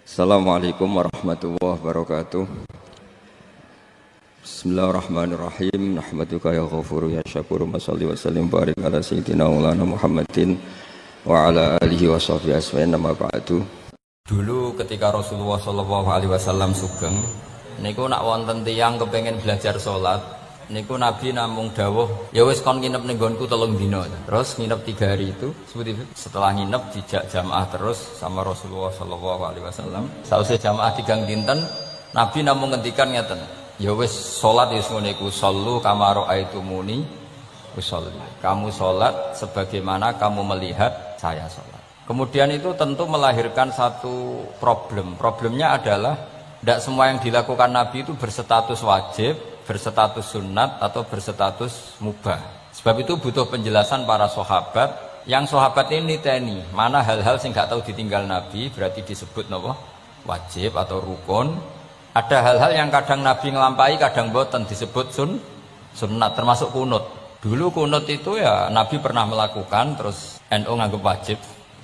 Assalamualaikum warahmatullahi wabarakatuh. Bismillahirrahmanirrahim. Nahmaduka ya ghafuru ya syakuru. Mashalli wa sallim barik ala sayyidina maulana Muhammadin wa ala alihi wa sahbihi asma'in. Nama ba'du. Dulu ketika Rasulullah sallallahu alaihi wasallam sugeng niku nak wonten tiyang kepengin belajar salat niku Nabi namung dawuh ya wis kon nginep ning nggonku 3 dina. Terus nginep 3 hari itu setelah nginep dijak jamaah terus sama Rasulullah sallallahu alaihi wasallam. Sausé jamaah 3 dinten Nabi namung ngendikan ngeten, ya wis salat wis ngene iku sallu kama raaitumuni usolli. Kamu salat sebagaimana kamu melihat saya salat. Kemudian itu tentu melahirkan satu problem. Problemnya adalah tidak semua yang dilakukan Nabi itu berstatus wajib, berstatus sunat atau berstatus mubah. Sebab itu butuh penjelasan para sahabat. Yang sahabat ini niteni mana hal-hal yang nggak tahu ditinggal Nabi berarti disebut nopo wajib atau rukun. Ada hal-hal yang kadang Nabi ngelampai, kadang boten disebut sunat, termasuk kunut. Dulu kunut itu ya Nabi pernah melakukan, terus NU nganggep wajib.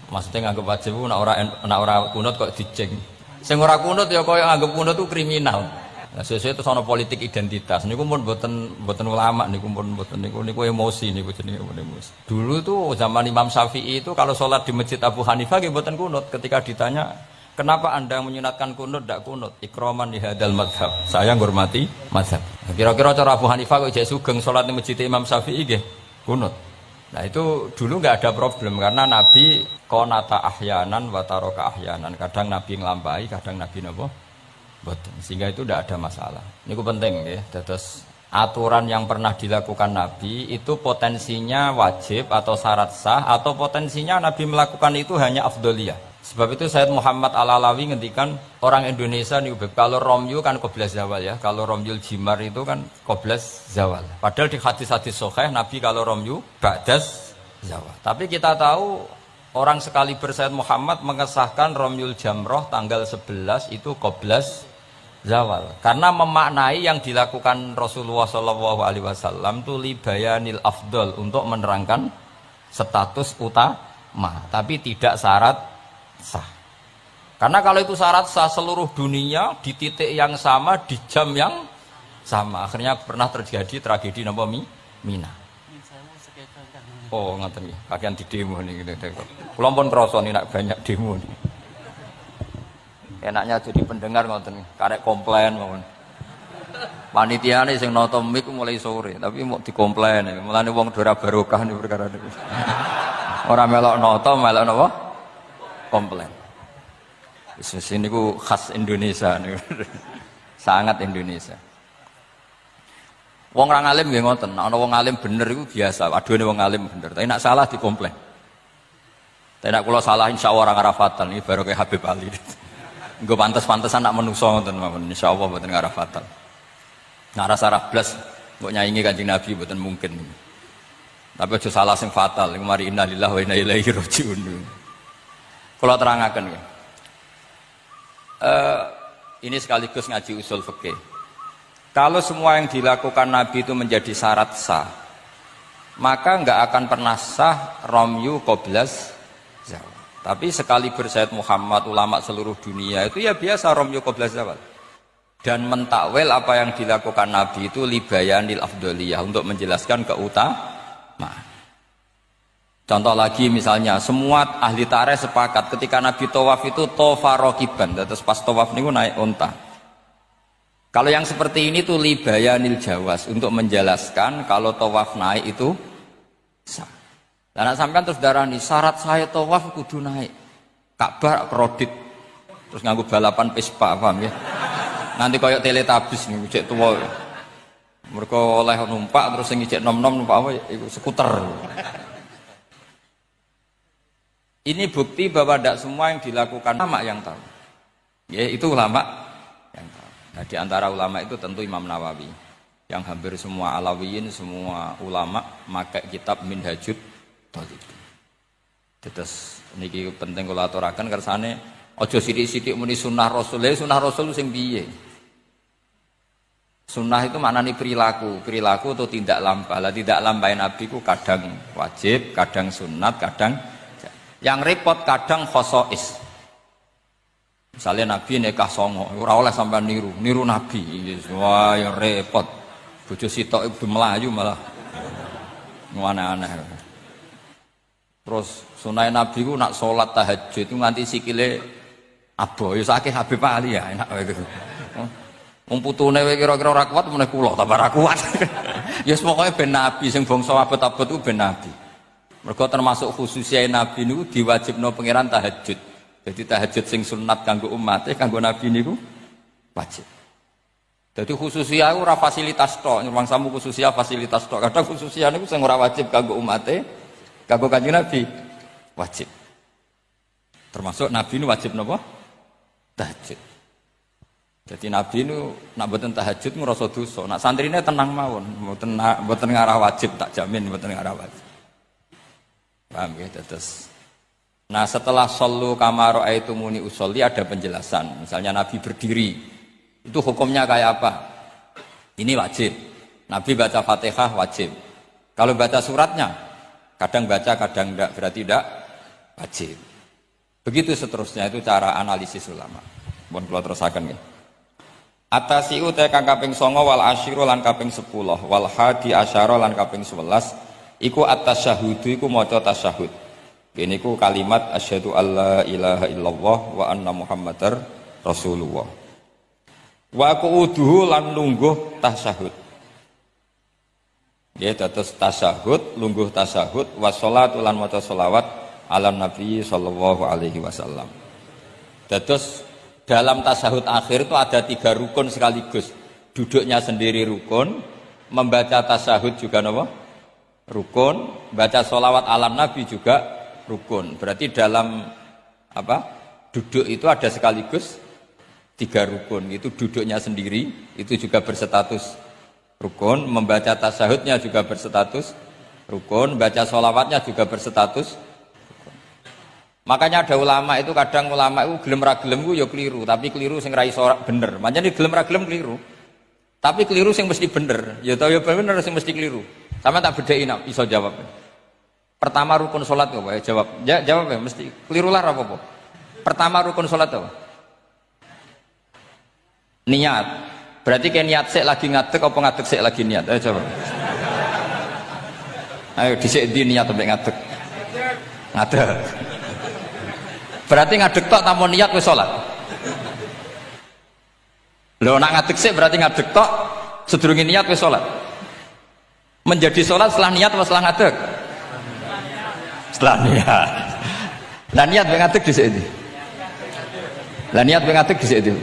Maksudnya nganggep wajib itu nak ora kunut kok dijeng. Sing ora kunut ya koyo nganggep kunut itu kriminal. Nah, sesuai itu sono politik identitas. Niku pun boten ulama, niku pun boten niku emosi niku jenenge emosi. Dulu tuh zaman Imam Syafi'i itu kalau sholat di Masjid Abu Hanifah nggih boten kunut. Ketika ditanya, "Kenapa Anda menyunatkan kunut ndak kunut?" Ikraman li hadzal madhab. Saya menghormati mazhab. Nah, kira-kira cara Abu Hanifah kok jek sugeng sholat di Masjid Imam Syafi'i nggih kunut. Nah, itu dulu nggak ada problem karena Nabi qanata ahyanan wa taraka ahyanan. Kadang Nabi nglampahi, kadang Nabi napa? Boten. Sehingga itu tidak ada masalah. Ini penting ya. Terus aturan yang pernah dilakukan Nabi itu potensinya wajib atau syarat sah atau potensinya Nabi melakukan itu hanya afdoliyah. Sebab itu Sayyid Muhammad Al-Alawi ngendikan orang Indonesia nih kalau romyu kan qoblas zawal ya. Kalau romyul jimar itu kan qoblas zawal. Padahal di hadis-hadis sahih Nabi kalau romyu ba'das zawal. Tapi kita tahu orang sekaliber Sayyid Muhammad mengesahkan romyul jamroh tanggal 11 itu qoblas zawal. Karena memaknai yang dilakukan Rasulullah SAW itu libayanil afdol untuk menerangkan status utama, tapi tidak syarat sah. Karena kalau itu syarat sah seluruh dunia di titik yang sama di jam yang sama, akhirnya pernah terjadi tragedi napa Mina. Oh ngoten nggih, kakean di demo niki. Kula pun krasa nek banyak demo niki. Enaknya jadi pendengar ngoten, karek komplain mawon. Panitiane sing nata mik mulai sore, tapi mau dikomplain. Mulane wong ora barokah niku perkara niku. Ora melok nata, melok napa? Komplain. Wis niku khas Indonesia niku. Sangat Indonesia. Wong ora alim nggih ngoten, ana wong alim bener iku biasa, adone wong alim bener. Tapi nek salah dikomplain. Tapi nek kula salah insyaallah ora ngarah fatal iki baru kayak Habib Ali. Nggo pantes-pantesan nak menungso ngoten mawon insyaallah mboten ngarah fatal. Ngarah sarah blas mbok nyaingi Kanjeng Nabi mboten mungkin. Tapi aja salah sing fatal, iku mari innalillahi wa inna ilaihi rajiun. Kula terangaken nggih. Ini sekaligus ngaji usul fikih. Kalau semua yang dilakukan Nabi itu menjadi syarat sah, maka enggak akan pernah sah romyu qoblas zawal. Tapi sekaliber Sayyid Muhammad, ulama seluruh dunia itu ya biasa romyu qoblas zawal. Dan mentakwil apa yang dilakukan Nabi itu libayanil afdoliyah untuk menjelaskan keutamaan. Contoh lagi misalnya, semua ahli tarikh sepakat ketika Nabi tawaf itu tofa rokiban, terus pas tawaf niku naik unta. Kalau yang seperti ini tuh libayanil jawas untuk menjelaskan kalau tawaf naik itu sah. Dan sampean terus darani syarat saya tawaf kudu naik. Ka'bah kredit. Terus nganggo balapan Vespa, paham ya? Nanti koyok teletabis niku cek tuwa. Mergo oleh numpak terus sing cek nom-nom numpak apa iku skuter. Ini bukti bahwa tidak semua yang dilakukan ulama yang tahu. Ya itu ulama yang tahu. Nah, di antara ulama itu tentu Imam Nawawi. Yang hampir semua alawiyin, semua ulama pakai kitab Minhajut Thalibin. Terus niki penting kula aturaken kersane aja sithik-sithik muni sunah Rasul. Sunah Rasul sing piye? Sunnah itu maknanya perilaku atau tidak lampah. Lah tidak lampah Nabi ku kadang wajib, kadang sunat, kadang yang repot kadang khosois. Misalnya Nabi nikah songo, ora oleh sampean niru Nabi. Wah, yang repot. Bojo sitok ibu Melayu malah aneh-aneh. Terus sunai Nabi ku nak sholat tahajud itu nganti sikile abo, ya sakit Habib Ali ya enak wae gitu. Wong putune wae kira-kira ora kuat meneh kula tambah ora kuat. Ya pokoke ben Nabi sing bangsa abot-abot ku ben Nabi. Mergo termasuk khususnya Nabi niku diwajibno pangeran tahajud. Jadi tahajud sing sunat kanggo umate kanggo Nabi niku wajib. Jadi khususnya ora fasilitas tok, nyuwang samu khususnya fasilitas tok. Kadang khususnya niku sing ora wajib kanggo umate, kanggo Kanjeng Nabi wajib. Termasuk Nabi ini wajib napa? Tahajud. Jadi Nabi ini nak mboten tahajud ngrasa dosa. Nak santrine tenang mawon, mboten ngarah wajib, tak jamin mboten ngarah wajib. Paham ya? Terus nah setelah shollu kama ra'aitumuni usolli ada penjelasan. Misalnya Nabi berdiri, itu hukumnya kayak apa? Ini wajib. Nabi baca Fatihah wajib. Kalau baca suratnya, kadang baca, kadang tidak, berarti tidak wajib. Begitu seterusnya, itu cara analisis ulama. Mohon kula terusaken nggih. Atasiu te kang kaping 9 wal asyiru lan kaping 10 wal hadi asyara lan kaping 11 iku at-tasyahhudu iku maca tasyahud. Kene iku kalimat asyhadu alla ilaha illallah wa anna muhammadar rasulullah. Wa qu'uduhu lan lungguh tasyahud. Ya dados tasyahud, lungguh tasyahud wa sholatu lan maca sholawat ala nabi sallallahu alaihi wasallam. Dados dalam tasyahud akhir itu ada 3 rukun sekaligus. Duduknya sendiri rukun, membaca tasyahud juga apa? Rukun, baca sholawat ala nabi juga rukun. Berarti dalam apa? Duduk itu ada sekaligus 3 rukun. Itu duduknya sendiri, itu juga berstatus rukun, membaca tasyahudnya juga berstatus rukun, baca sholawatnya juga berstatus. Makanya ada ulama itu kadang ulama itu gelem ra gelem ku ya keliru, tapi keliru sing ra iso bener. Manjane gelem ra gelem keliru. Tapi keliru sing mesti bener. Ya tau ya bener sing mesti keliru. Sama tak bedheki iso jawab. Pertama rukun salat apa ya jawab. Ya jawab ya mesti keliru lah apa-apa. Pertama rukun salat apa? Niat. Berarti kayak niat sik lagi ngadeg apa ngadeg sik lagi niat? Ayo coba. Ayo dhisik ndi niat sampai ngadeg. Ngadeg. Berarti ngadeg tok tanpa niat wis salat. Lho nak ngadeg sik berarti ngadeg tok sedurunge niat wis salat. Menjadi salat setelah niat atau setelah ngadeg? Setelah niat. Lah niat ben ngadeg dhisik ndi? Lah niat ben ngadeg dhisik ndi?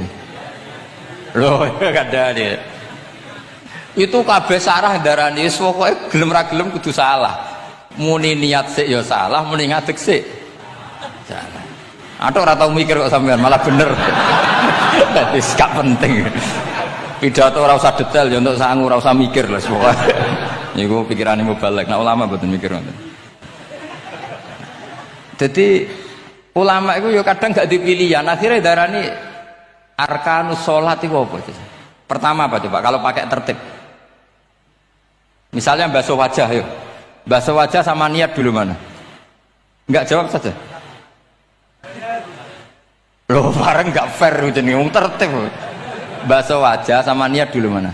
Lho kadane. Itu kabeh sarah ndarani wis pokoke gelem ra gelem kudu salah. Muni niat sik ya salah, muni ngadeg sik salah. Atok ora tau mikir kok sampean malah bener. Dadi gak penting. Pidato ora usah detail ya untuk sangu ora usah mikir lah pokoke. Niku pikirane mubalek. Nah ulama mboten mikir ngoten. Jadi ulama itu ya kadang gak dipilihan. Akhirnya darani arkanus sholat itu apa? Pertama apa coba? Kalau pakai tertib. Misalnya basuh wajah yuk. Basuh wajah sama niat dulu mana? Enggak jawab saja. Loh bareng gak fair gitu nih, tertib. Basuh wajah sama niat dulu mana?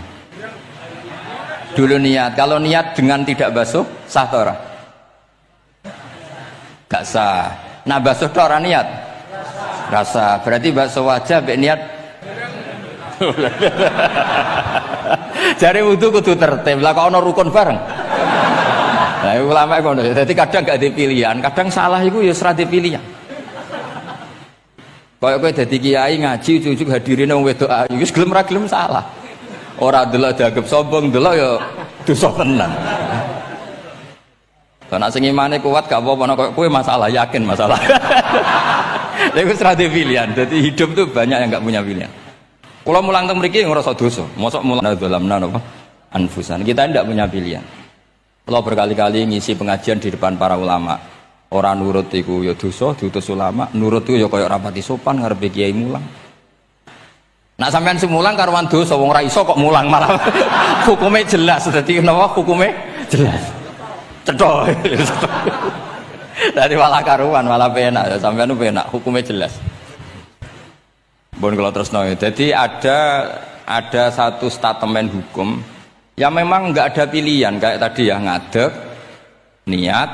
Dulu niat. Kalau niat dengan tidak basuh, sah atau ora? Gak sah. Nah basuh tok ora niat? Rasa. Berarti basuh wajah mbek niat. Jare wudu kudu tertib. Lah kok ana rukun bareng. Lah ulama ngono. Dadi kadang gak dipilihan, kadang salah iku ya ora dipilihan. Kayak kowe dadi kiai ngaji ujug-ujug hadirine wong wedok ayu wis gelem ra gelem salah. Ora delok dianggap sombong, delok ya dosa tenan. Karena sing imane kuat gak apa-apa nek kowe masalah yakin masalah. Lha wis ra pilihan. Dadi hidup tuh banyak yang gak punya pilihan. Kula mulang teng mriki ngrasa dosa. Mosok mulang dalamna napa? Anfusan. Kita tidak punya pilihan. Kula berkali-kali ngisi pengajian di depan para ulama. Orang nurut iku ya dosa, diutus ulama. Nurut iku ya kaya rapati sopan ngarepe kiai mulang. Nak sampean semulang karuan dosa wong ora iso kok mulang malah. Hukume jelas. Dadi napa hukume jelas. Cedok. Dari malah karuan, malah penak. Sampean penak, hukumnya jelas. Bon kalau terus no. Jadi ada satu statement hukum yang memang nggak ada pilihan kayak tadi ya, ngadeg, niat,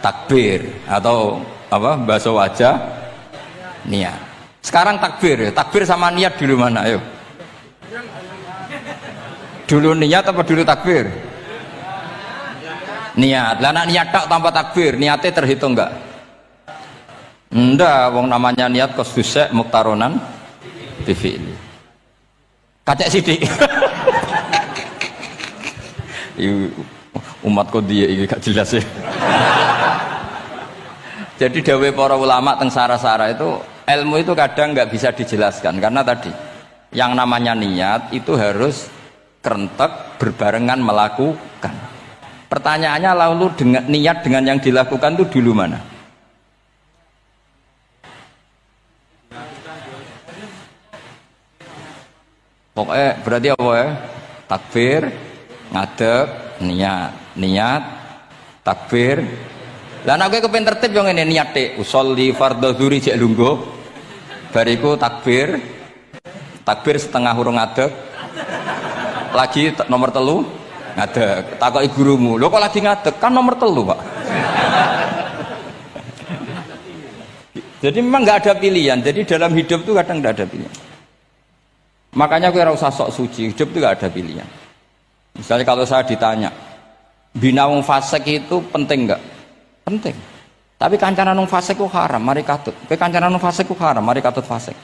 takbir atau apa basuh wajah, niat. Sekarang takbir, takbir sama niat dulu mana? Ayo. Dulu niat apa dulu takbir? Niat. Lah niat tak tanpa takbir, niatnya terhitung enggak? Enggak, wong namanya niat kosdusek muktaronan bifili. Kacek sidik. Umat kok dia ini gak jelas ya. Jadi dawuh para ulama teng sara-sara itu ilmu itu kadang nggak bisa dijelaskan karena tadi yang namanya niat itu harus kerentek berbarengan melakukan. Pertanyaannya lalu dengan niat dengan yang dilakukan itu dulu mana? Pokoknya berarti apa ya? Takbir, ngadeg, niat, takbir. Lah nek kowe kepen tertib yo ngene niate usolli fardhu dzuri jek lungguh. Bariku takbir. Takbir setengah urung ngadeg. Lagi nomor 3 ngadeg. Takoki gurumu, "Lho kok lagi ngadeg? Kan nomor 3, Pak." Jadi memang nggak ada pilihan. Jadi dalam hidup itu kadang nggak ada pilihan. Makanya kowe ora usah sok suci. Hidup itu nggak ada pilihan. Misalnya kalau saya ditanya, bina wong fasik itu penting nggak? Penting. Tapi kancanan wong fasik ku haram, mari katut. Kowe kancanan wong fasik ku haram, mari katut fasik.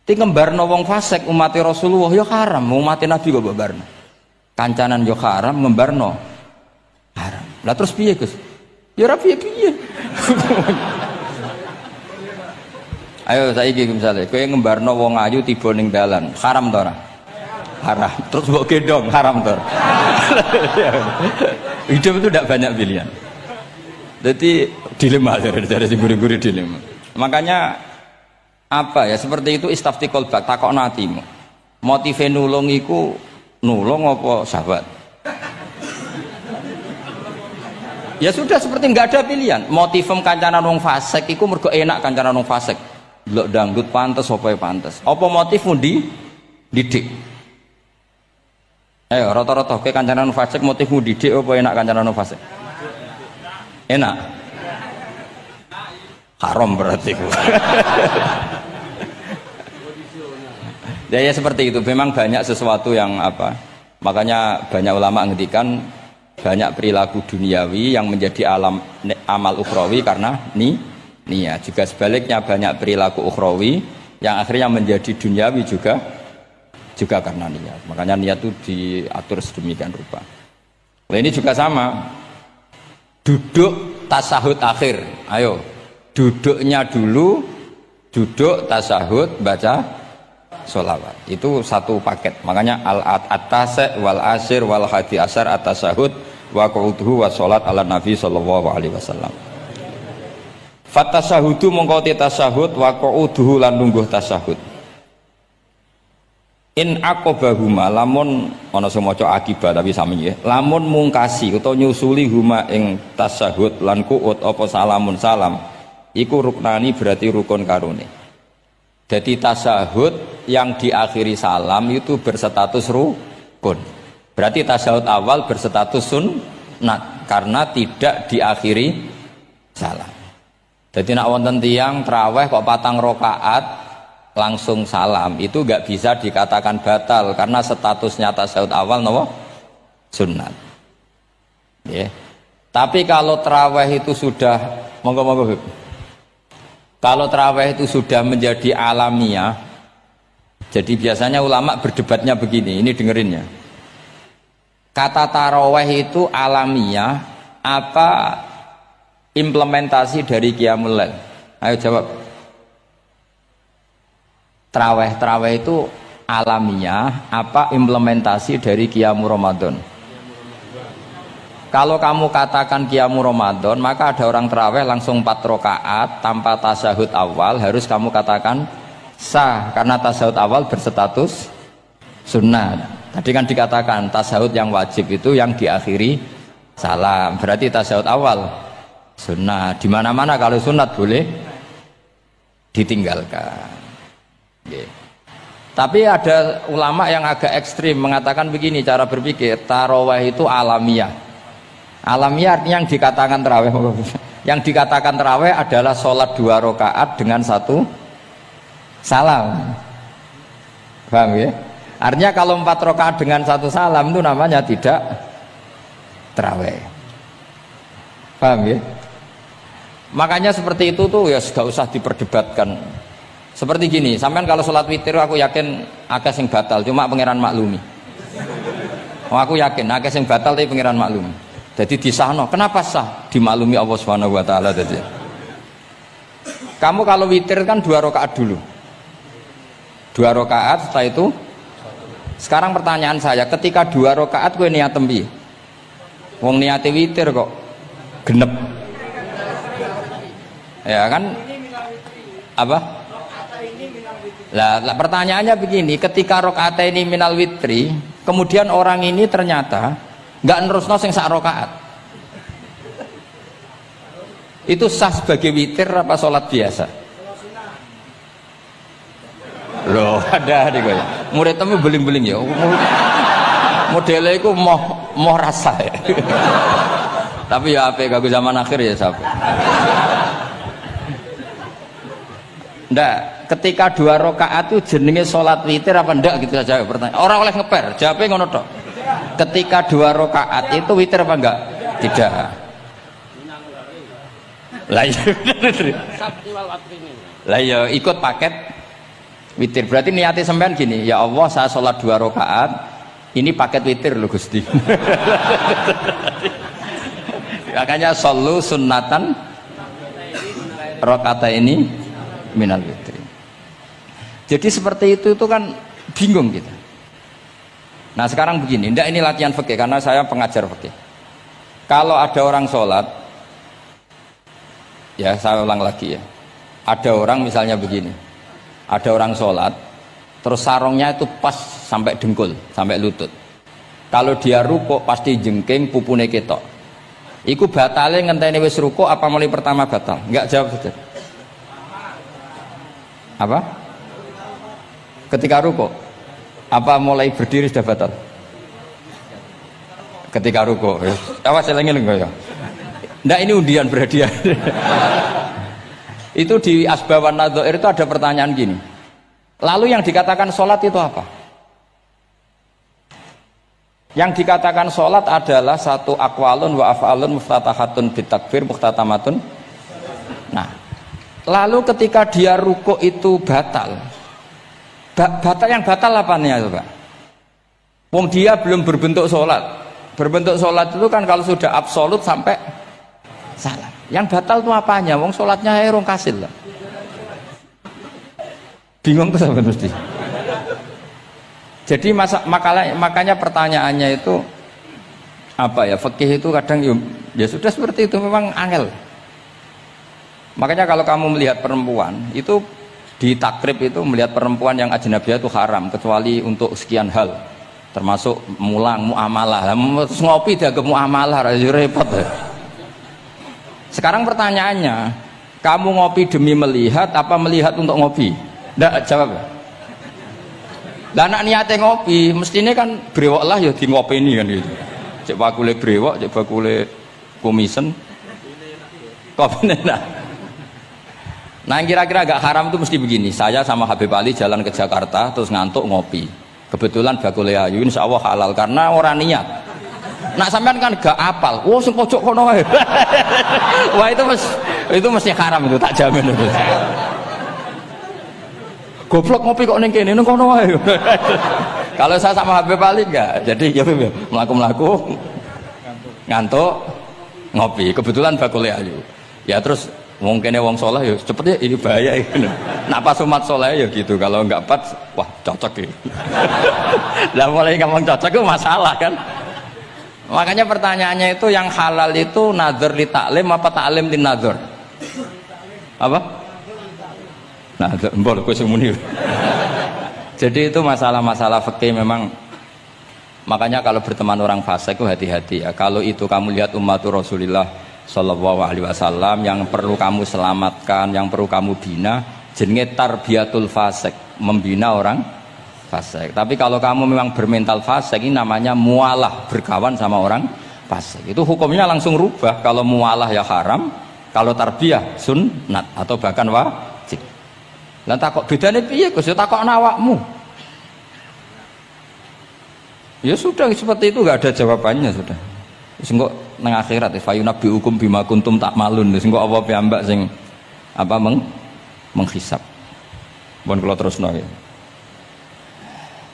Ti ngembarno wong fasik umat Rasulullah ya haram, umat Nabi kok mbarno. Kancanan yo haram, ngembarno haram. Lah terus piye, Gus? Ya ora piye-piye. Ayo saiki misale kowe ngembarno wong ayu tiba ning dalan, haram ta ora? Haram. Terus mbok gendong, haram ta? Hidup itu tidak banyak pilihan. Jadi dilema dari guru-guru dilema. Makanya apa ya seperti itu istafti kolbak takokno atimu. Motive nulung iku nulung apa sahabat? Ya sudah seperti nggak ada pilihan. Motivem kancanan wong fasik iku mergo enak kancanan wong fasik. Delok dangdut pantes apa pantes. Apa motifmu didik? Ayo rata-rata kowe kancanan wong fasik motifmu didik apa enak kancanan wong fasik? Enak. Haram berarti. Ya seperti itu. Memang banyak sesuatu yang apa? Makanya banyak ulama ngendikan banyak perilaku duniawi yang menjadi amal ukhrawi karena niat. Juga sebaliknya banyak perilaku ukhrawi yang akhirnya menjadi duniawi juga karena niat. Makanya niat itu diatur sedemikian rupa. Nah, ini juga sama. Duduk tasahud akhir. Ayo. Duduknya dulu, duduk tasahud baca sholawat. Itu satu paket. Makanya al-atasek wal asir wal hadi asar at-tasahud wa qu'uduhu wa sholat ala nabi sallallahu alaihi wasallam. Fatasahudu mongko tasahud wa qu'uduhu lan lungguh tasahud. In aqobahuma lamun ana sing maca akibah tapi sami ya. Lamun mungkasi utawa nyusuli huma ing tasahud lan qu'ud apa salamun salam iku ruknani berarti rukun karone. Jadi tasahud yang diakhiri salam itu berstatus rukun. Berarti tasahud awal berstatus sunnat karena tidak diakhiri salam. Jadi nak wonten tiyang traweh kok 4 rakaat langsung salam itu nggak bisa dikatakan batal karena statusnya tasawuf awal nopo sunnat. Yeah. Tapi kalau taraweh itu sudah monggo kalau taraweh itu sudah menjadi alamiah, jadi biasanya ulama berdebatnya begini, ini dengerinnya. Kata taraweh itu alamiah apa implementasi dari Qiyamul Lail? Ayo jawab. Traweh itu alamiah apa implementasi dari Qiyamul Ramadan? Kalau kamu katakan Qiyamul Ramadan, maka ada orang traweh langsung 4 rakaat tanpa tasahud awal, harus kamu katakan sah karena tasahud awal berstatus sunnah. Tadi kan dikatakan tasahud yang wajib itu yang diakhiri salam, berarti tasahud awal sunnah. Di mana-mana kalau sunat boleh ditinggalkan. Nggih. Tapi ada ulama yang agak ekstrim mengatakan begini cara berpikir, tarawih itu alamiah. Alamiah artinya yang dikatakan tarawih. Yang dikatakan tarawih adalah sholat 2 rakaat dengan 1 salam. Paham ya? Artinya kalau 4 rakaat dengan 1 salam itu namanya tidak tarawih. Paham ya? Makanya seperti itu tuh ya gak usah diperdebatkan. Seperti gini, sampean kalau sholat witir aku yakin akeh sing batal, cuma pangeran maklumi. Aku yakin akeh sing batal tapi pangeran maklumi. Jadi disahno, kenapa sah? Dimaklumi Allah Subhanahu wa taala tadi. Kamu kalau witir kan 2 rakaat dulu. 2 rakaat setelah itu. Sekarang pertanyaan saya, ketika 2 rakaat kowe niat tembi. Wong niate witir kok genep. Ya kan? Apa? Lah pertanyaannya begini, ketika rakaat ini minal witri, kemudian orang ini ternyata nggak nerusno sing sak rakaat. Itu sah sebagai witir apa sholat biasa? Loh, ada nih gue. Murid temu beling-beling ya. Modelnya itu mau rasa ya. Tapi ya apa gak zaman akhir ya sampai. Ndak, ketika 2 rakaat itu jenenge sholat witir apa ndak gitu saja pertanyaan. Orang oleh ngeper, jawabnya ngono tok. Ketika 2 rakaat itu witir apa enggak? Tidak. Lah ya ikut paket witir. Berarti niatnya sampean gini, ya Allah saya sholat 2 rakaat, ini paket witir loh Gusti. Makanya shollu sunnatan rakaat ini minal witri. Jadi seperti itu kan bingung kita. Nah sekarang begini, ndak ini latihan fikih karena saya pengajar fikih. Kalau ada orang sholat, ya saya ulang lagi ya. Ada orang misalnya begini, ada orang sholat, terus sarungnya itu pas sampai dengkul, sampai lutut. Kalau dia rukuk pasti jengking pupune ketok. Iku batale ngenteni wis rukuk apa mulai pertama batal? Enggak, jawab saja. Apa? Ketika rukuk apa mulai berdiri sudah batal? Ketika rukuk. Awas eling-eling ya. Ndak ini undian berhadiah. Itu di Asbawan Nadhair itu ada pertanyaan gini. Lalu yang dikatakan sholat itu apa? Yang dikatakan sholat adalah satu aqwalun wa af'alun muftatahatun bitakbir muftatamatun. Nah, lalu ketika dia rukuk itu batal. Batal yang batal apanya itu Pak? Wong dia belum berbentuk sholat. Berbentuk sholat itu kan kalau sudah absolut sampai salam. Yang batal itu apanya? Wong sholatnya erong kasil lah. Bingung tuh sampai mesti. Jadi makanya pertanyaannya itu apa ya? Fikih itu kadang ya sudah seperti itu memang angel. Makanya kalau kamu melihat perempuan itu di takrib itu melihat perempuan yang ajnabiyah itu haram kecuali untuk sekian hal, termasuk mulang muamalah. Terus ngopi dia ke muamalah repot. Sekarang pertanyaannya, kamu ngopi demi melihat apa melihat untuk ngopi? Nggak jawab. Lah anak niatnya ngopi, mestinya kan brewok lah ya di ngopi ini kan gitu. Cek bakule brewok, cek bakule komisen. Kopi enak. Nah yang kira-kira agak haram itu mesti begini. Saya sama Habib Ali jalan ke Jakarta terus ngantuk ngopi. Kebetulan bakule ayu insya Allah halal karena orang niat. Nak sampean kan gak apal. Wah sing pojok kono wae. Wah itu mesti haram itu tak jamin itu. Goblok ngopi kok ning kene ning kono wae. Kalau saya sama Habib Ali enggak. Jadi ya mlaku-mlaku ngantuk ngopi. Kebetulan bakule ayu. Ya terus mungkin wong soleh ya cepet ya ini bahaya ini. Nak pas umat soleh ya gitu. Kalau enggak pas wah cocok ya. Lah mulai ngomong cocok itu masalah kan. Makanya pertanyaannya itu yang halal itu nazar li taklim apa taklim li nazar? Apa? Nazar, mbok kowe sing muni. Jadi itu masalah-masalah fikih memang. Makanya kalau berteman orang fasik itu hati-hati ya. Kalau itu kamu lihat umatur Rasulullah sallallahu alaihi wasallam yang perlu kamu selamatkan, yang perlu kamu bina, jenenge tarbiyatul fasik, membina orang fasik. Tapi kalau kamu memang bermental fasik, ini namanya mualah, berkawan sama orang fasik. Itu hukumnya langsung rubah. Kalau mualah ya haram, kalau tarbiyah sunnat atau bahkan wajib. Lah takok bedane piye Gus? Ya takokno awakmu. Ya sudah seperti itu, enggak ada jawabannya sudah. Wis engko nang akhirat fayunabbi hukum bima kuntum takmalun. Wis engko apa piyambak sing apa menghisab. Mohon kula terusno ya.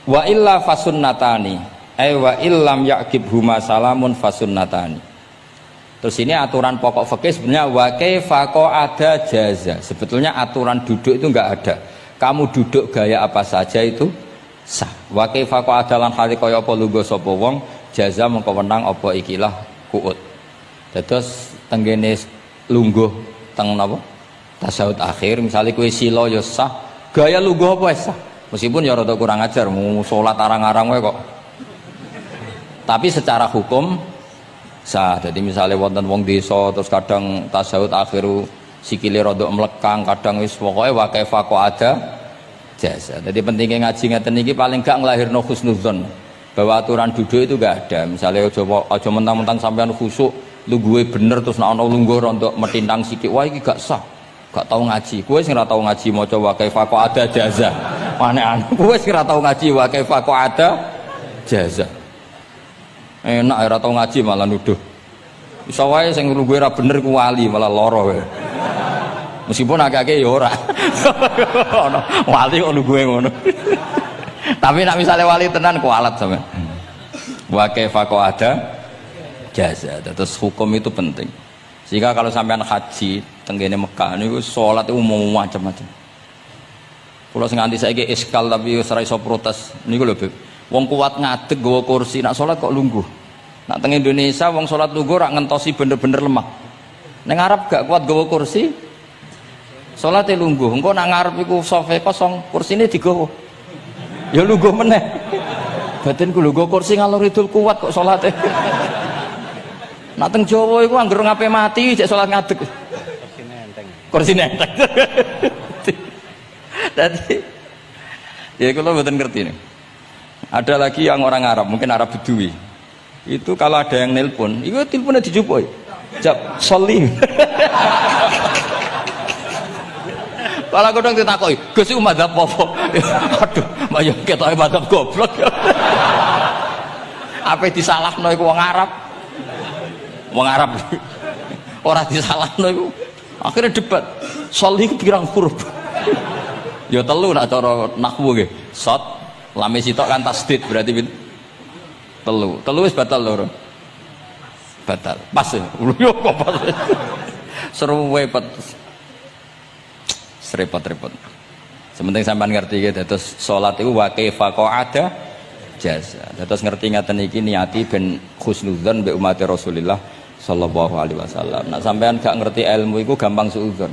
Wa illa fasunnatani, wa illam yaqibhuma salamun fasunnatani. Terus ini aturan pokok fikih sebenarnya wa kaifa qa'ada jaza. Sebetulnya aturan duduk itu enggak ada. Kamu duduk gaya apa saja itu sah. Wa kaifa qa'ada lan hale kaya apa lungguh sapa wong jaza mengko wenang apa ikilah qu'ud. Terus tenggene lungguh teng napa? Tasawuf akhir misalnya kue silo ya sah, gaya lungguh apa sah? Meskipun ya rada kurang ajar, mau sholat arang-arang wae kok. Tapi secara hukum sah. Jadi misalnya wonten wong desa terus kadang tasawuf akhiru sikile rada mlekang, kadang wis pokoke wa kaifa ada jasa. Jadi pentingnya ngaji ngeten iki paling gak nglahirno husnudzon bahwa aturan duduk itu gak ada. Misalnya aja mentang-mentang sampean khusuk lungguhe bener terus nek ana lungguh untuk metintang sikik, wah iki gak sah. Gak tau ngaji. Kowe sing ora tau ngaji maca wa kaifa ada jaza. Aneh-aneh. Kowe sing ora tau ngaji wa kaifa ada jaza. Enak ora tau ngaji malah nuduh. Iso wae sing lungguhe ora bener ku wali malah lara wae. Meskipun agak-agak ya ora. Ono wali kok lungguhe ngono. Tapi nek misale wali tenan kualat sampean. Wa kaifa ada jaza. Terus hukum itu penting. Sehingga kalau sampean haji tenggene Mekah niku salat itu umum macam-macam. Kula sing nganti saiki iskal tapi wis ora iso protes niku lho, Beb. Wong kuat ngadeg nggawa kursi, nak salat kok lungguh. Nak teng Indonesia wong salat lungguh rak ngentosi bener-bener lemah. Ning Arab gak kuat nggawa kursi, salate lungguh. Engko nak ngarep iku sofa kosong, kursine digawa. Ya lungguh meneh. Batinku lho nggawa kursi ngalor idul kuat kok salate. Nak teng Jawa iku anggere ngape mati cek salat ngadeg. Kursi nenteng. Jadi ya kalau mboten ngerti nih. Ada lagi yang orang Arab, mungkin Arab Bedui. Itu kalau ada yang nelpon, itu teleponnya dijupuk. Jawab soli. Kalau aku dong ditakoki, Gus iku madzhab apa? Aduh, mbak yo ketoke madzhab goblok. Apa disalahno iku wong Arab? Wong Arab. Ora disalahno iku. Akhirnya debat. Soli ku pirang huruf? Ya telu nak cara nahwu nggih. Shot lame sitok kan tasdid berarti telu. Telu wis batal loro. Batal. Pas ya. Yo kok pas. Seru repot. Serepot-repot. Sementing sampean ngerti gitu. Terus salat iku wa kaifa ada jasa. Terus ngerti ngaten iki niati ben husnudzon mbek umat Rasulullah sallallahu alaihi wasallam. Nah sampean gak ngerti ilmu iku gampang suudzon.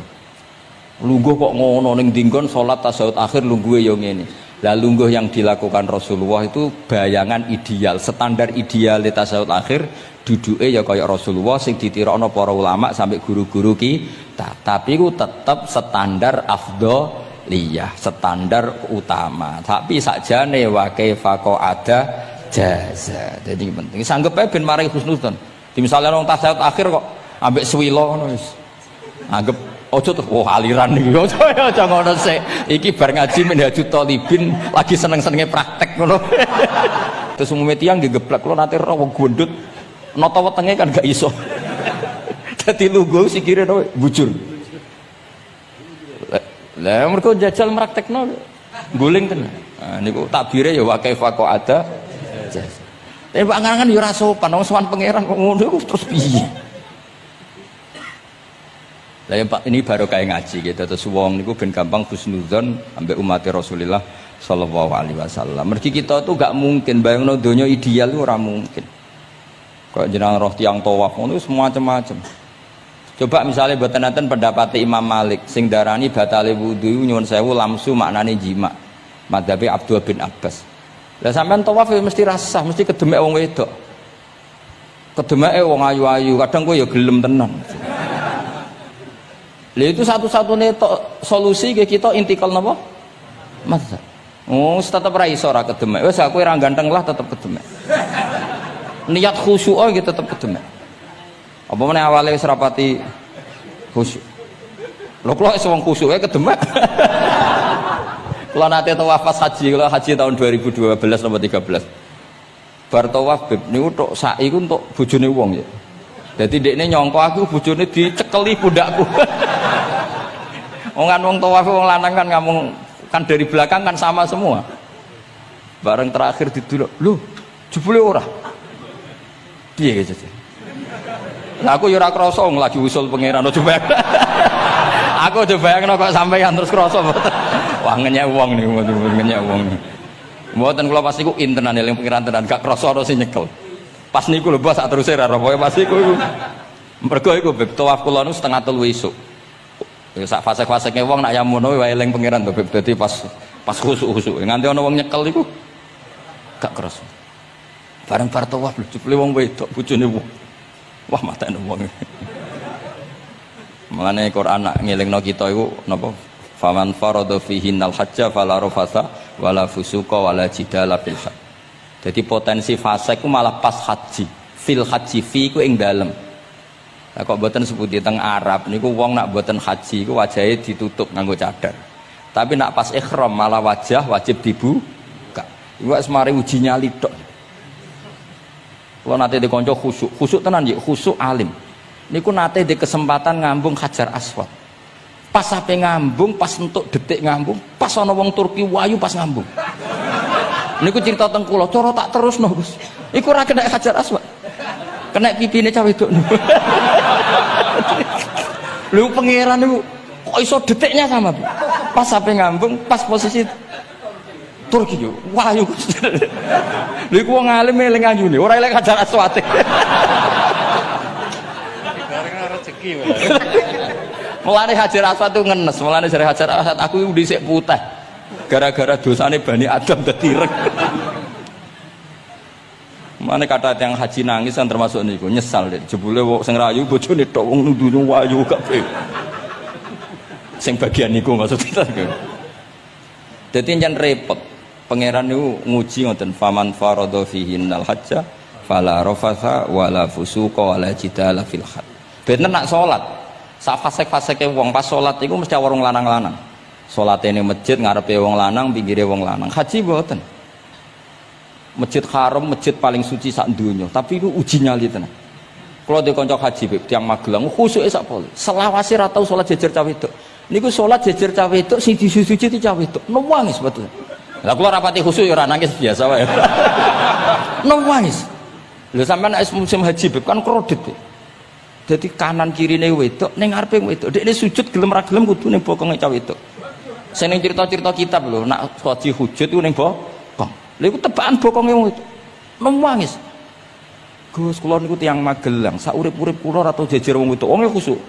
Lungguh kok ngono ning dinggon salat tasawuf akhir lungguhe yo ngene. Lah lungguh yang dilakukan Rasulullah itu bayangan ideal, standar ideal tasawuf akhir duduke ya kaya Rasulullah sing ditirakno para ulama sampai guru-guru kita. Tapi ku tetep standar afdhaliyah, standar utama. Tapi sakjane wa kaifa ada jaza. Jadi penting. Sanggep ae ben maring husnudzon. Di misalnya orang tasawuf akhir kok ambek swilo ngono wis. Anggap ojo tuh, aliran nih, ojo ngono sih. Iki bar ngaji Minhajut Thalibin lagi seneng-senengnya praktek ngono. Terus umumnya tiang digeblek, lo nanti rawang gondut, noto wetenge kan gak iso. Jadi lugu si kira no bujur. Lah mereka jajal praktekno, guling kan. Nah, niku takbire ya wa kaifa ada. Tapi Pak Ngangan ya ora sopan, wong sowan pangeran kok ngono terus piye? Lah ya Pak, ini baru kayak ngaji gitu. Terus wong niku ben gampang husnudzon ambek umat Rasulullah sallallahu alaihi wasallam. Mergi kita tuh gak mungkin bayangno donya ideal itu ora mungkin. Kok jenengan roh tiyang tawaf ngono semua macam-macam. Coba misalnya mboten enten pendapat Imam Malik sing darani batale wudu nyuwun sewu lamsu maknane jima. Madzhabe Abdul bin Abbas. Lah sampean tawaf ya mesti rasah, mesti kedemek wong wedok. Kedemeke wong ayu-ayu, kadang kowe ya gelem tenan. Lha itu satu-satunya solusi ke kita intikal napa? Mazhab. Oh, tetep ra iso ra kedemek. Wis aku ora ganteng lah tetep kedemek. Niat khusyuk gitu tetep kedemek. Apa meneh awale wis rapati khusyuk. Lho kula wis wong khusyuke kedemek. Kula nate tawaf pas haji, kula haji tahun 2012 atau 13. Bar tawaf beb niku tok sak iku entuk bojone wong ya. Dadi ndekne nyangka aku bojone dicekeli pundakku. Wong kan wong tawaf wong lanang kan ngomong kan dari belakang kan sama semua. Bareng terakhir didelok, lho jebule ora. Piye gitu. Lah aku yo ora krasa lagi usul pangeran coba. Aku udah bayangno kok sampeyan terus krasa mboten. Wah ngenyek wong niku ngenyek wong. Mboten kula pas niku intenan eling pangeran tenan gak krasa ono sing nyekel. Pas niku lho bos sak teruse ra pokoke pas niku mergo iku beb tawaf kula niku setengah 3 esuk. Ya sak fase-faseke wong nak yamono wae eling pangeran to beb dadi pas khusuk-khusuk. Nganti ana wong nyekel iku gak krasa. Bareng bar tawaf lho jebule wong wedok bojone wong. Wah matane wong. Mulane Quran nak ngelingno kita iku napa? Faman farada fihinnal hajja fala rafasa wala fusuqa wala jidala fil hajj. Jadi potensi fase ku malah pas haji. Fil haji fi ku ing dalem. Lah kok mboten sebuti teng Arab niku wong nak mboten haji iku wajahe ditutup nganggo cadar. Tapi nak pas ihram malah wajah wajib dibuka. Iku wis mari uji nyali tok. Kalau nate dikonco khusuk tenan nggih, khusuk alim. Niku nate di kesempatan ngambung Hajar Aswad. Pas sampe ngambung, pas entuk detik ngambung, pas ana wong Turki wayu pas ngambung. Niku cerita teng kula, cara tak terusno, Gus. Iku ora kena Hajar Aswad. Kena pipine cah wedok niku. Lho pangeran niku kok iso detiknya sama, Bu. Pas sampe ngambung, pas posisi Turki yo, wayu Gus. Lha iku wong alim eling anjune, ora eling Hajar Aswad. Rezeki wae. Mulane Hajar Aswad itu ngenes, mulane jare Hajar Aswad aku iku dhisik putih. Gara-gara dosane Bani Adam dadi ireng. Mulane kata yang haji nangis kan termasuk niku, nyesal deh. Jebule wong sing rayu bojone tok wong nundune wayu kabeh. Sing bagian niku maksudnya. Dadi nyen repot. Pangeran niku nguji ngoten faman farada fihinnal hajja fala rafatha wala fusuqa wala jidala fil hajj. Bener nak salat. Sak fasek-faseke wong pas salat iku mesti warung lanang-lanang. Salate ning masjid ngarepe wong lanang, pinggire wong lanang. Haji mboten. Masjid Haram, masjid paling suci sak donya, tapi iku uji nyali tenan. Kula de kanca haji Beb tiyang Magelang khusuke sak pol. Selawase ra tau salat jejer cah wedok. Niku salat jejer cah wedok sing disuci cah wedok. Nangis betul. Lah kula rapati khusyuk ya ora nangis biasa wae. Nangis. Lho sampean nek musim haji Beb kan kredit. Dadi kanan kirine wedok ning ngarepe wedok. Dekne sujud gelem ra gelem kudu ning bokonge cah wedok. Sing ning cerita-cerita kitab lho, nak haji hujud iku ning bokong. Lha iku tebakan bokonge wedok. Nangis. Gus kula niku tiyang Magelang, sak urip-urip kula ora tau jejer wong wedok. Wong khusyuk.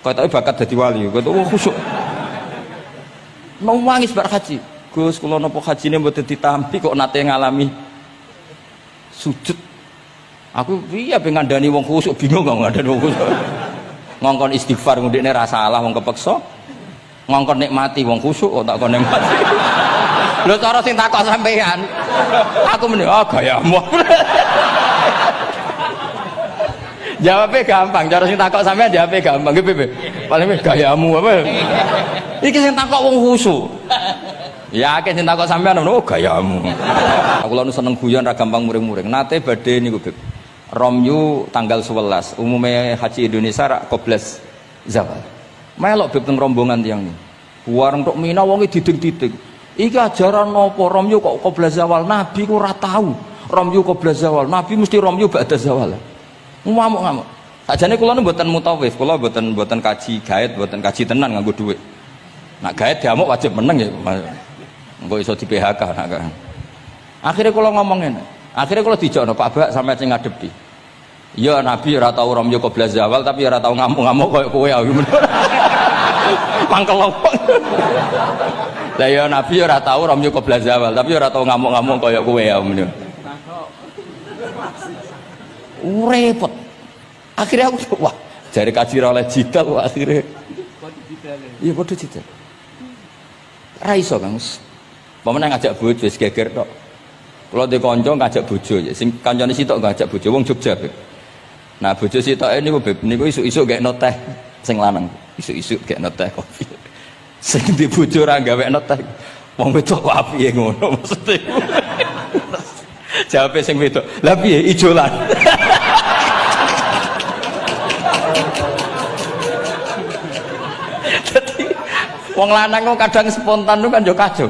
Ketoke bakat dadi wali, ketoke wong khusyuk. Nangis bar haji. Gus kula napa hajine mboten ditampi kok nate ngalami sujud. Aku piye ben ngandani wong khusyuk bingung kok ngandani wong khusyuk. Ngongkon istighfar ndekne ra salah wong kepeksa. Ngongkon nikmati wong khusyuk kok tak kon nikmati. Lho cara sing takok sampean. Aku meni gayamu. Jawabnya gampang, cara sing takok sampean jawabnya gampang. Nggih piye? Paling gayamu apa? Iki sing takok wong khusyuk. Ya akeh sing takok sampean gayamu. Aku lho seneng guyon ra gampang muring-muring. Nate badhe niku Beb. Romyu tanggal 11, umumnya haji Indonesia rak koblas zawal. Melok Beb teng rombongan tiyang niku. Wareng tok Mina wonge diding-diding. Iki ajaran napa Romyu kok koblas zawal? Nabi ku ora tahu. Romyu koblas zawal. Nabi mesti Romyu ba'da zawal. Ngamuk-ngamuk. Sajane kula nu mboten mutawif, kula mboten kaji gaet, mboten kaji tenan nganggo dhuwit. Nak gaet diamuk wajib meneng ya. Engko iso di PHK nak kan. Akhirnya kula ngomong ngene. Akhirnya kula dijono Pak Bak sampe sing ngadepi. Ya Nabi ora tau Romyo koblas zawal tapi ora tau ngamuk-ngamuk koyo kowe aku. Mangkel opo. Lah ya Nabi ora tau Romyo koblas zawal tapi ora tau ngamuk-ngamuk koyo kowe ya men. Repot. Akhirnya aku wah jare kaji oleh jidal akhirnya Iya padha jidal. Ra iso Kang. Pamane ngajak bojo wis geger tok. Kula de kanca ngajak bojo, sing kancane sitok ngajak bojo wong Jogja. Nah bojo sitoke niku isuk-isuk gekno teh sing lanang. Isuk-isuk gekno teh kopi. Sing di bojo ora gawekno teh. Wong wedok kok apike ngono maksude. Jawabe sing wedok, "Lah piye ijolan?" Dadi wong lanang kok kadang spontan kan yo kacau.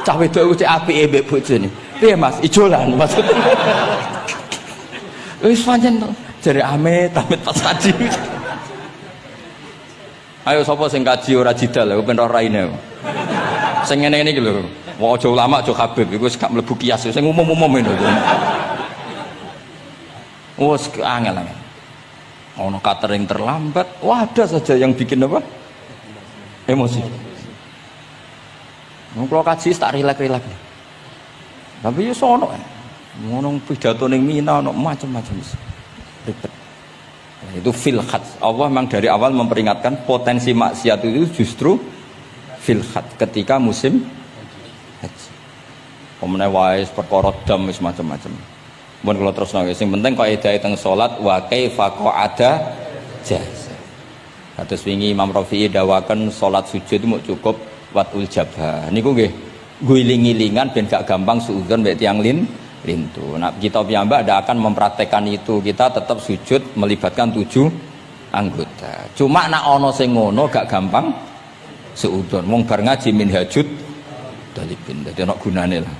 Cah wedok ku cek apike mbek bojone. Piye Mas, ijolan maksudnya. Wis pancen jare amit-amit pas kaji. Ayo sapa sing kaji ora jidal lho ben ora raine. Sing ngene-ngene iki lho. Wong aja ulama aja Habib iku wis gak mlebu kias sing umum-umum ngono. Wes angel. Ono catering terlambat, wah ada saja yang bikin apa? Emosi. Kalau kaji tak rilek-rilek. Tapi ya sono. Ngono pidato ning Mina ono macam-macam. Ribet. Nah, itu fil khat. Allah memang dari awal memperingatkan potensi maksiat itu justru fil khat ketika musim haji. Pemene wae perkara dam wis macam-macam. Mun kula terusno sing penting kaidah teng salat wa kaifa qa'ada jaz. Kados wingi Imam Rafi'i dawaken salat sujud itu cukup watul jabah. Niku nggih guling-gilingan ben gak gampang suudzon mbek tiyang lintu. Nah, kita piyambak ndak akan mempraktekkan itu. Kita tetap sujud melibatkan 7 anggota. Cuma nak ana sing ngono gak gampang suudzon. Wong bar ngaji minhajud dalibin. Dadi ana gunane lah.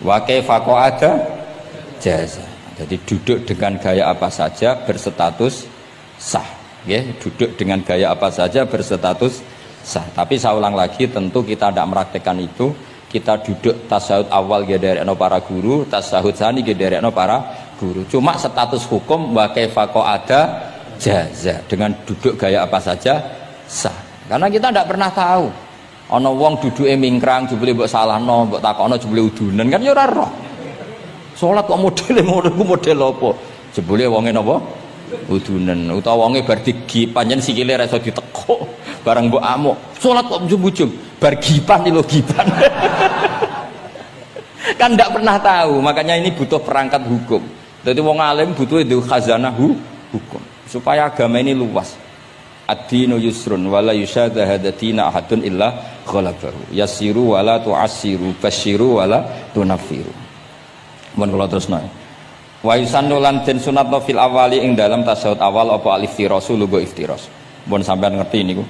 Wa kaifa qa'ada jaza. Jadi duduk dengan gaya apa saja berstatus sah. Nggih, duduk dengan gaya apa saja berstatus sah. Tapi saya ulang lagi, tentu kita tidak meraktekkan itu. Kita duduk tasahud awal gederekno para guru, tasahud sani gederekno para guru. Cuma status hukum wa kaifa qa'ada jaza, dengan duduk gaya apa saja sah. Karena kita tidak pernah tahu. Ana wong duduke mingkrang jebule mbok salahno, mbok takokno jebule udunen kan ya ora roh. Salat kok modele ngono ku model apa? Jebule wonge napa? Udunen. Utawa wonge bar digi pancen sikile ra iso ditekuk. Barang mbok amuk, salat kok ujug-ujug, bar gipan lho gipan. Kan ndak pernah tahu, makanya ini butuh perangkat hukum. Jadi wong alim butuh itu khazanah hukum supaya agama ini luas. Ad-dinu yusrun wala yusyadha hadatina ahadun illa ghalabahu. Yasiru wala tu'assiru, basyiru wala tunaffiru. Mun kula terusno. Wa yusannu lan den sunatno fil awali ing dalam tasawuf awal apa al-iftirasu lugo iftiras. Mun sampean ngerti niku.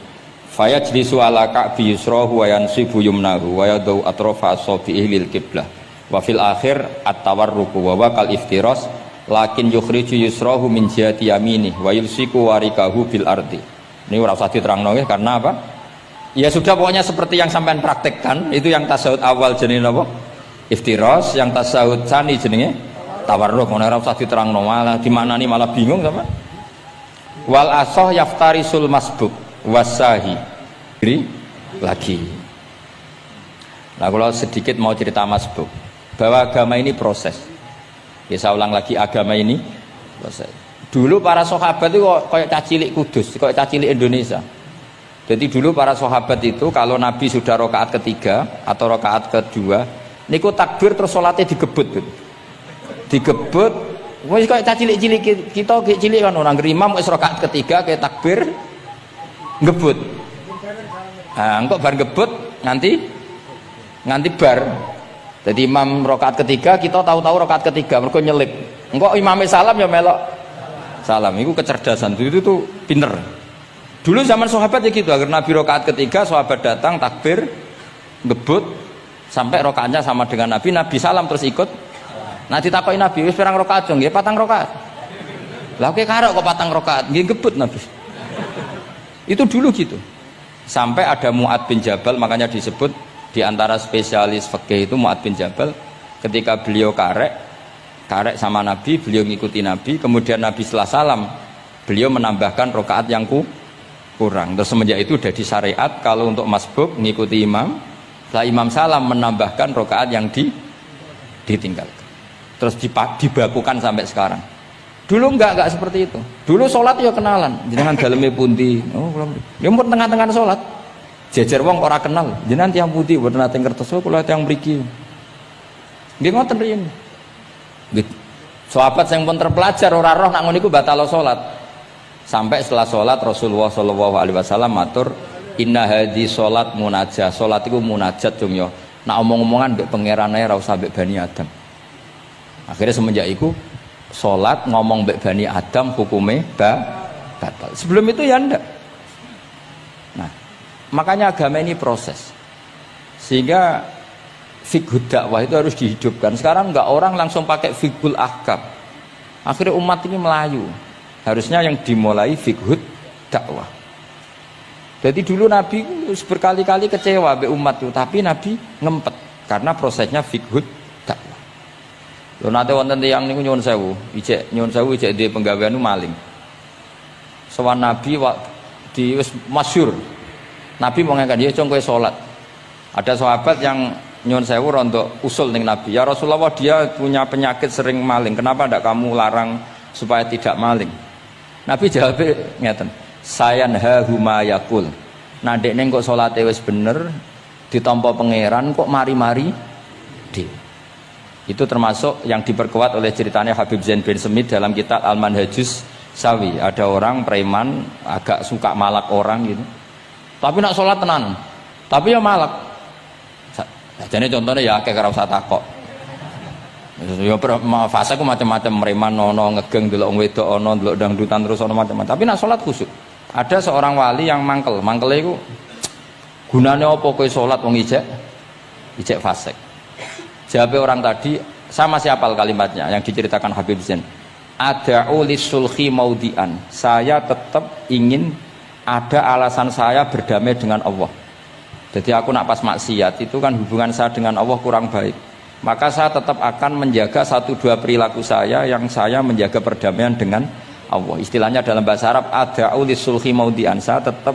Fayajlisu ala ka'bi yusrahu wa yansibu yumnahu wa yadau atrafa asabihi lil qiblah. Wa fil akhir at-tawarruku wa kal iftiras lakin yukhriju yusrahu min jihati yamini wa yulsiku warikahu bil ardi. Ini ora usah diterangno nggih karena apa? Ya sudah pokoknya seperti yang sampean praktekkan, itu yang tasawuf awal jenenge napa? Iftiras, yang tasawuf tsani jenenge tawarruk. Ora usah diterangno malah dimaknani malah bingung sama. Wal asah yaftarisul masbuk wasahi lagi. Nah kalau sedikit mau cerita masbuk bahwa agama ini proses. Ya saya ulang lagi, agama ini proses. Dulu para sahabat itu kayak cacilik Kudus, kayak cacilik Indonesia. Jadi dulu para sahabat itu kalau Nabi sudah rakaat ketiga atau rakaat kedua, niku takbir terus sholatnya digebut gitu. Digebut, wis kayak cacilik-cilik kita cilik kan orang imam wis rakaat ketiga kayak takbir ngebut. Nah, engkau bar ngebut nganti bar. Jadi imam rakaat ketiga kita tahu-tahu rakaat ketiga mergo nyelip. Engkau imamnya salam ya melok salam. Itu kecerdasan itu tuh pinter. Dulu zaman sahabat ya gitu, agar Nabi rakaat ketiga sahabat datang takbir ngebut sampai rakaatnya sama dengan Nabi, Nabi salam terus ikut. Nah ditakoki Nabi wis pirang rakaat nggih? 4 rakaat. Lah oke karo kok 4 rakaat nggih ngebut Nabi. Itu dulu gitu. Sampai ada Mu'ad bin Jabal, makanya disebut di antara spesialis fikih itu Mu'ad bin Jabal, ketika beliau karek sama Nabi, beliau ngikuti Nabi, kemudian Nabi setelah salam, beliau menambahkan rakaat yang kurang. Terus semenjak itu jadi syariat kalau untuk masbuk ngikuti imam, setelah imam salam menambahkan rakaat yang ditinggalkan. Terus dibakukan sampai sekarang. Dulu enggak seperti itu. Dulu sholat ya kenalan, jenengan daleme pundi. Oh, kula. Ya mun tengah-tengah sholat. Jejer wong ora kenal. Jenengan tiyang pundi mboten nate ngertos kula tiyang mriki. Nggih ngoten riyen. Nggih. Sahabat sing pun terpelajar ora roh nak ngono iku batal sholat. Sampai setelah sholat Rasulullah sallallahu alaihi wasallam matur, "Inna hadhi sholat munajah." Sholat iku munajat dong ya. Nak omong-omongan mbek pangeran ae ora usah mbek Bani Adam. Akhirnya semenjak itu sholat ngomong mbek Bani Adam hukumnya batal. Sebelum itu ya enggak. Nah, makanya agama ini proses. Sehingga fiqhud dakwah itu harus dihidupkan. Sekarang enggak orang langsung pakai fiqhul ahkam. Akhirnya umat ini melayu. Harusnya yang dimulai fiqhud dakwah. Jadi dulu Nabi berkali-kali kecewa mbek umat itu, tapi Nabi ngempet karena prosesnya fiqhud dakwah. Lho nate wonten tiyang niku nyuwun sewu, ijek di penggawean maling. Sowan Nabi di wis masyhur. Nabi mau ngangkat dia kowe salat. Ada sahabat yang nyuwun sewu rontok usul ning Nabi. Ya Rasulullah, dia punya penyakit sering maling. Kenapa ndak kamu larang supaya tidak maling? Nabi jawab ngeten. Sayanhahu ma yaqul. Nah dekne kok salate wis bener ditampa pangeran kok mari-mari di. Itu termasuk yang diperkuat oleh ceritanya Habib Zain bin Semit dalam kitab Al-Manhajus Sawi. Ada orang preman agak suka malak orang gitu. Tapi nak sholat tenan. Tapi ya malak. Jadi contohnya ya kayak ora usah takok. Ya fase ku macam-macam preman ono ngegeng delok wong wedok ono delok dangdutan terus ono macam-macam. Tapi nak sholat khusyuk. Ada seorang wali yang mangkel. Mangkele iku gunane apa kowe sholat wong ijek fasik. Jawab orang tadi, sama siapal kalimatnya yang diceritakan Habib Zain. Ada'u lisulhi maudian. Saya tetap ingin ada alasan saya berdamai dengan Allah. Jadi aku nak pas maksiat itu kan hubungan saya dengan Allah kurang baik. Maka saya tetap akan menjaga 1-2 perilaku saya yang saya menjaga perdamaian dengan Allah. Istilahnya dalam bahasa Arab, ada'u lisulhi maudian. Saya tetap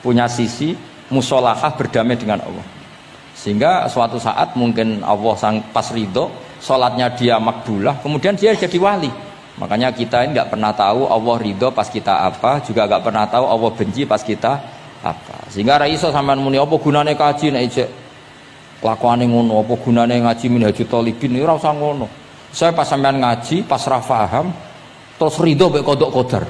punya sisi musolahah berdamai dengan Allah. Sehingga suatu saat mungkin Allah pas ridho, sholatnya dia makbulah, kemudian dia jadi wali. Makanya kita ini nggak pernah tahu Allah ridho pas kita apa, juga nggak pernah tahu Allah benci pas kita apa. Sehingga raiso sampean muni apa gunane kaji nek ijek kelakuane ngono, apa gunane ngaji Minhajul Thalibin ora usah ngono. Saya pas sampean ngaji, pas ra paham, terus ridho mek kodok qadar.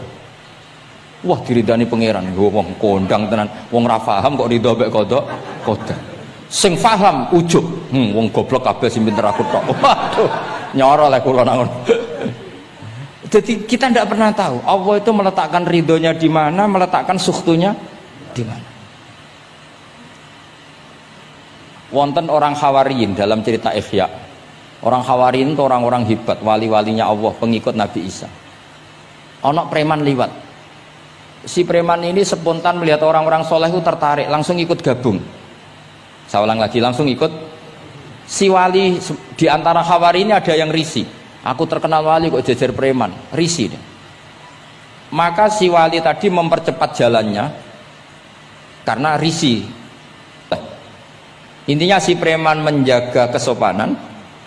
Wah diridani pangeran, wong kondang tenan, wong ra paham kok ridho mek kodok qadar. Sing paham ujug, wong goblok kabeh sing pinter aku tok. Waduh, nyoro lek kula nang ngono. Jadi kita tidak pernah tahu Allah itu meletakkan ridhonya di mana, meletakkan sukhtunya di mana. Wonten orang Hawariyin dalam cerita Ihya. Orang Hawariyin itu orang-orang hebat, wali-walinya Allah, pengikut Nabi Isa. Ono preman liwat. Si preman ini spontan melihat orang-orang soleh itu tertarik, langsung ikut gabung. Saya ulang lagi, langsung ikut. Si wali di antara Hawari ini ada yang risih. Aku terkenal wali kok jejer preman, risih deh. Maka si wali tadi mempercepat jalannya karena risih. Intinya si preman menjaga kesopanan,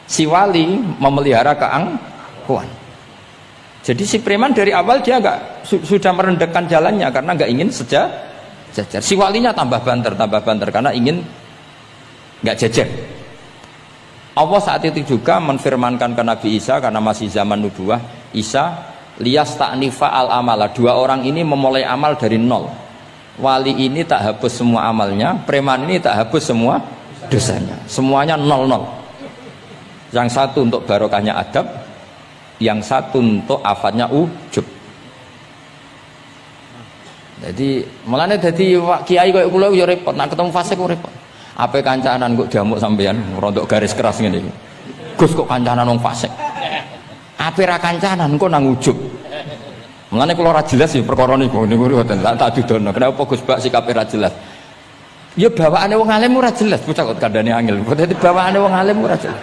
si wali memelihara keangkuhan. Jadi si preman dari awal dia sudah merendekkan jalannya karena nggak ingin sejajar. Si walinya tambah banter karena ingin nggak jejer. Allah saat itu juga menfirmankan ke Nabi Isa karena masih zaman nubuah, Isa liyas ta'nifa al amala. 2 orang ini memulai amal dari nol. Wali ini tak hapus semua amalnya, preman ini tak hapus semua dosanya. Semuanya 0-0. Yang satu untuk barokahnya adab, yang satu untuk afatnya ujub. Jadi mulane dadi kiai koyo kula yo repot, nak ketemu fase kok repot. Apa kancanan kok diamuk sampean rontok garis keras ngene iki. Gus kok kancanan wong fasik. Apa ra kancanan kok nang ujub. Mulane kula ora jelas ya perkara niku ngoten tak dudono. Kenapa Gus Bak sikape ra jelas? Ya bawaane wong alim ora jelas, bocah kok kandhane angel. Dadi bawaane wong alim ora jelas.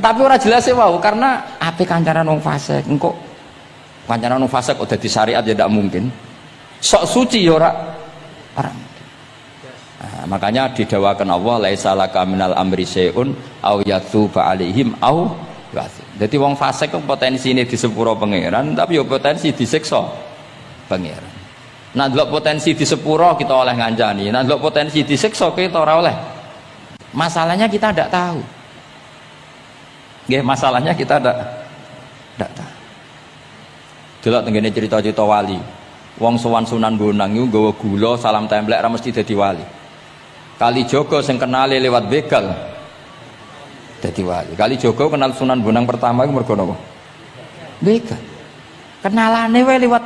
Tapi ora jelas wae karena apa kancanan wong fasik. Engko kancanan wong fasik kok dadi syariat ya ndak mungkin. Sok suci ya ora. Nah, makanya didawakan Allah laisa laka minal amri syai'un au yatuba alaihim au yu'adzib. Jadi wong fasik kok potensi ini di sepuro pangeran, tapi yo potensi disiksa pangeran. Nah delok potensi di sepuro kita oleh ngancani, nah delok potensi disiksa kita ora oleh. Masalahnya kita tidak tahu. Nggih, masalahnya kita tidak tahu. Delok tenggene cerita-cerita wali. Wong sowan Sunan Bonang iku nggawa gula salam templek ra mesti dadi wali. Kalijaga sing kenale lewat begal dadi wali. Kalijaga kenal Sunan Bonang pertama iku mergo napa? Begal. Kenalane wae lewat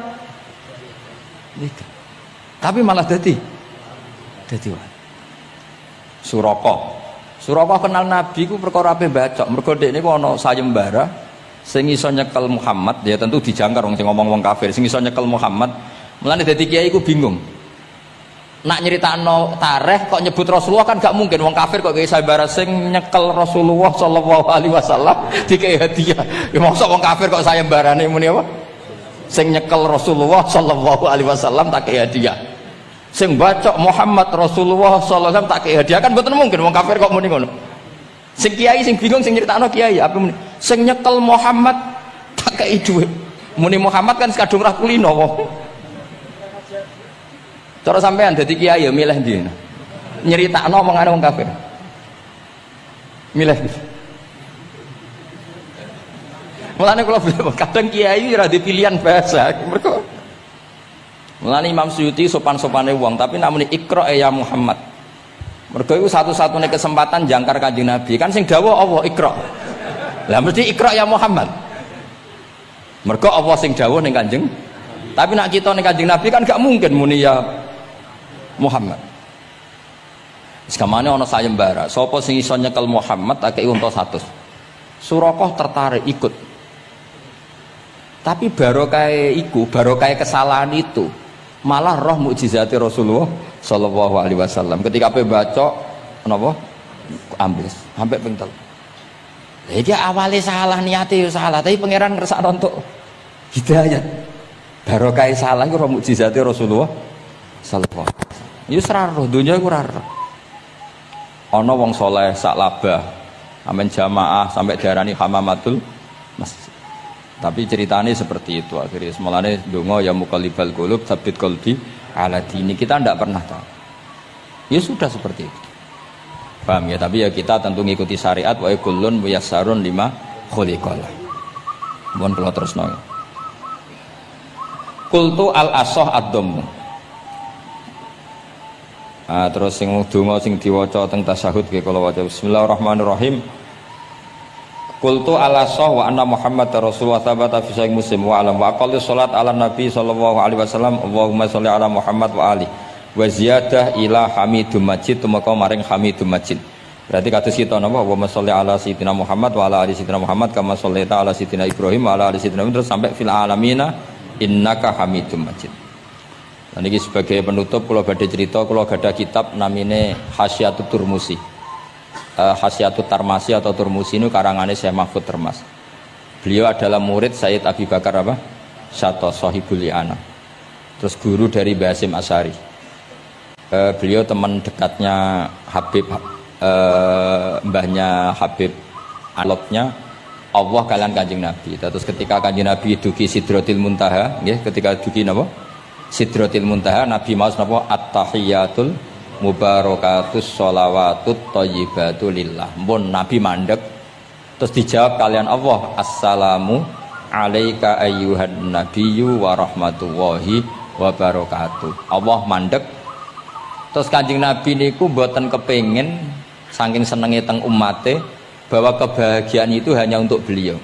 begal. Tapi malah dadi wali. Suraka kenal Nabi ku perkara ape bacok. Mergo dekne ku ana sayembara sing iso nyekel Muhammad, ya tentu dijangkar wong sing ngomong wong kafir, sing iso nyekel Muhammad. Mulane dadi kiai ku bingung. Nak nyeritakno tarikh kok nyebut Rasulullah kan gak mungkin wong kafir kok kiai sayembara sing nyekel Rasulullah sallallahu alaihi wasallam dikai hadiah. Ya mosok wong kafir kok sayembarane muni apa? Sing nyekel Rasulullah sallallahu alaihi wasallam tak kei hadiah. Sing bacok Muhammad Rasulullah sallallahu alaihi wasallam tak kei hadiah kan mboten mungkin wong kafir kok muni ngono. Sing kiai sing bingung sing nyeritakno kiai apa muni? Sing nyekel Muhammad tak kei dhuwit. Muni Muhammad kan sekadung ra kulino wong. Cara sampean dadi kiai ya milih ndi? Nyeritakno omongane wong kafir. Milih. Mulane kula kadang kiai ora di pilihan bahasa. Mergo mulane Imam Suyuti sopan-sopane wong, tapi namune Iqra ya Muhammad. Mergo iku satu-satunya kesempatan jangkar Kanjeng Nabi. Kan sing dawuh Allah Iqra. Lah mesti Iqra ya Muhammad. Mergo Allah sing dawuh ning Kanjeng. Tapi nak kita ning Kanjeng Nabi kan gak mungkin muni ya Muhammad. Sekamane ana sayembara, sapa sing iso nyekel Muhammad tak kei unta 100. Suraqah tertarik ikut. Tapi barokah iku, barokah kesalahan itu malah roh mukjizat Rasulullah sallallahu alaihi wasallam. Ketika ape baca napa? Ambles, sampai ping 3. Iki awale salah niate yo salah, tapi pangeran ngersakno untuk hidayah. Barokah salah iku roh mukjizat Rasulullah sallallahu alaihi wasallam. Ya ora roh donya iku ora roh. Ana wong saleh sak labah, amen jamaah sampai diarani hamamatul masjid. Tapi ceritanya seperti itu akhirnya. Semalane donga ya muqallibal qulub tsabbit qalbi ala dini. Kita tidak pernah tahu. Ya sudah seperti itu. Paham ya? Tapi ya kita tentu ngikuti syariat wa kullun muyassarun lima khuliqalah. Mohon kula terusno. Qultu al-asah ad-dhamm. Terus sing donga sing diwaca teng tasyahud nggih kula waca bismillahirrahmanirrahim. Qultu al-asah wa anna Muhammad Rasulullah tabata fi sahih Muslim wa alam wa aqalli salat ala nabi sallallahu alaihi wasallam Allahumma sholli ala Muhammad wa ali wa ziyadah ila hamidum majid tumeka maring hamidum majid. Berarti kados kita napa wa sholli ala sayyidina Muhammad wa ala ali sayyidina Muhammad kama shollaita ala sayyidina Ibrahim wa ala ali sayyidina Ibrahim terus sampai fil alamina innaka hamidum majid. Dan ini sebagai penutup kalau badhe cerita kalau ada kitab namine Hasyatut Turmusi. Hasyatut Tarmasi atau Turmusi ini karangannya Syekh Mahfud Termas. Beliau adalah murid Sayyid Abi Bakar apa? Syato Sohibul Li'ana. Terus guru dari Mbah Hasyim Asy'ari. Beliau teman dekatnya Habib mbahnya Habib Alotnya Allah kalian Kanjeng Nabi. Terus ketika Kanjeng Nabi dugi Sidratil Muntaha, nggih, ketika dugi napa? Sidratil Muntaha Nabi maos napa? At-tahiyatul mubarakatus sholawatut thayyibatu lillah. Mun Nabi mandek terus dijawab kalian Allah, assalamu alaika ayyuhan nabiyyu wa rahmatullahi wa barakatuh. Allah mandek terus Kanjeng Nabi niku mboten kepengin saking senenge teng umate bahwa kebahagiaan itu hanya untuk beliau.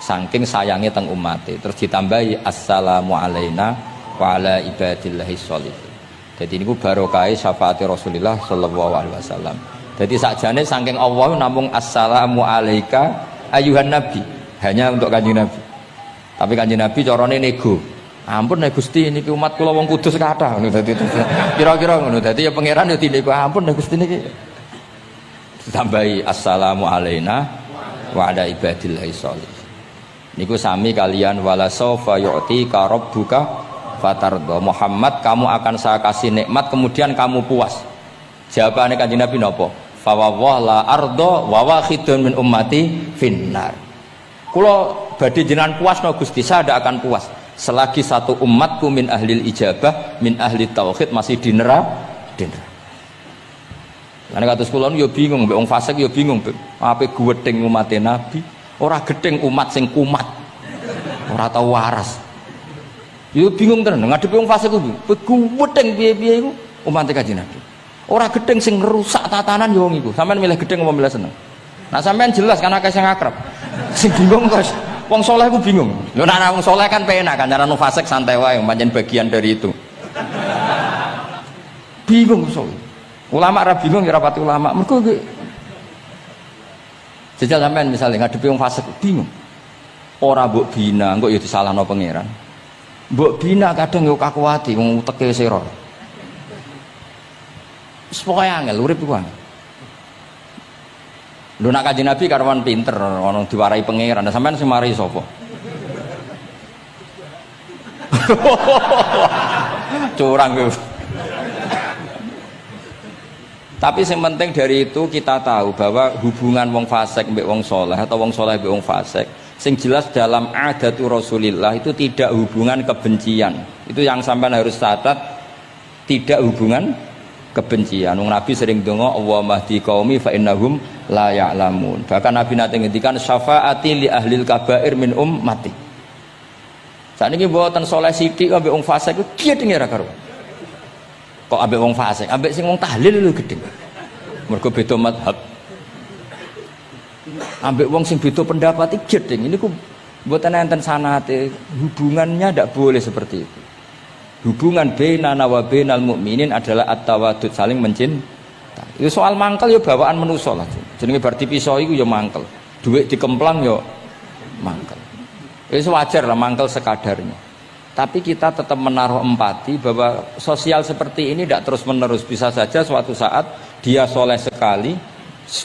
Saking sayangnya teng umate terus ditambahi assalamu alaina wa ala ibadillahi sholihin. Jadi ini barokah syafaat Rasulullah sallallahu alaihi wasallam. Jadi sakjane saking Allah namung assalamu alaika ayuhan nabi hanya untuk Kanjeng Nabi. Tapi Kanjeng Nabi carane nego. Ampun nek Gusti niki umat kula wong kudus kathah ngono dadi kira-kira ngono. Dadi ya pangeran yo dinego ampun nek Gusti niki. Ditambahi assalamu alaina wa ala ibadillahi sholihin. Niku sami kalian wala sawfa yu'tika rabbuka fatardo. Muhammad kamu akan saya kasih nikmat kemudian kamu puas. Jawabannya Kanjeng Nabi napa? Fa wallah la ardo wa wahidun min ummati finnar. Kula badhe jenengan puas no Gusti, saya tidak akan puas selagi satu umatku min ahlil ijabah, min ahli tauhid masih di neraka. Lan kados kula yo bingung, mbek wong fasik yo bingung, ape gedeng umat Nabi, ora gedeng umat sing kumat. Ora tau waras. Yo bingung tenan ngadepi wong fasik ku, gedeng piye-piye iku umat Kanjeng Nabi. Ora gedeng sing ngerusak tatanan yo wong iku. Sampeyan milih gedeng apa milih seneng? Nah sampean jelas kan akeh sing akrab. Sing bingung kok wong saleh ku bingung. Lho nek wong saleh kan penak kan cara fasik santai wae pancen bagian dari itu. Bingung saleh. Ulama ra bingung ya rapati ulama. Mergo jajal sampean misalnya ngadepi wong fasik bingung. Ora mbok bina engko ya disalahno pangeran. Mbok bina kadang yo kakuwati wong uteke sira. Wis pokoke angel urip ku. Lho nak Kanjeng Nabi karwan pinter ana diwarai pangeran. Sampeyan sing mari sapa? Curang kowe. Tapi yang penting dari itu kita tahu bahwa hubungan wong fasik mbek wong soleh atau wong soleh mbek wong fasik, sing jelas dalam adatul Rasulillah itu tidak hubungan kebencian. Itu yang sampean harus catat, tidak hubungan kebencian. Wong Nabi sering donga Allahumma hdi qaumi fa innahum la ya'lamun. Bahkan Nabi nate ngendikan syafaati li ahlil kabair min ummati. Sakniki mboten soleh sithik ambek wong fasik ku gedhe ora karo. Kok ambek wong fasik, ambek sing wong tahlil lho gedhe. Mergo beda mazhab. Ambek wong sing beda pendapat iki gedhe. Ini ku mboten enten sanate, hubungannya ndak boleh seperti itu. Hubungan bainana wa bainal mukminin adalah at-tawaddud, saling mencintai. Itu soal mangkel ya bawaan manusa lah. Jenenge bar dipisah iku ya mangkel. Duit dikemplang ya mangkel. Itu wajar lah mangkel sekadarnya. Tapi kita tetap menaruh empati bahwa sosial seperti ini tidak terus-menerus. Bisa saja suatu saat dia soleh sekali,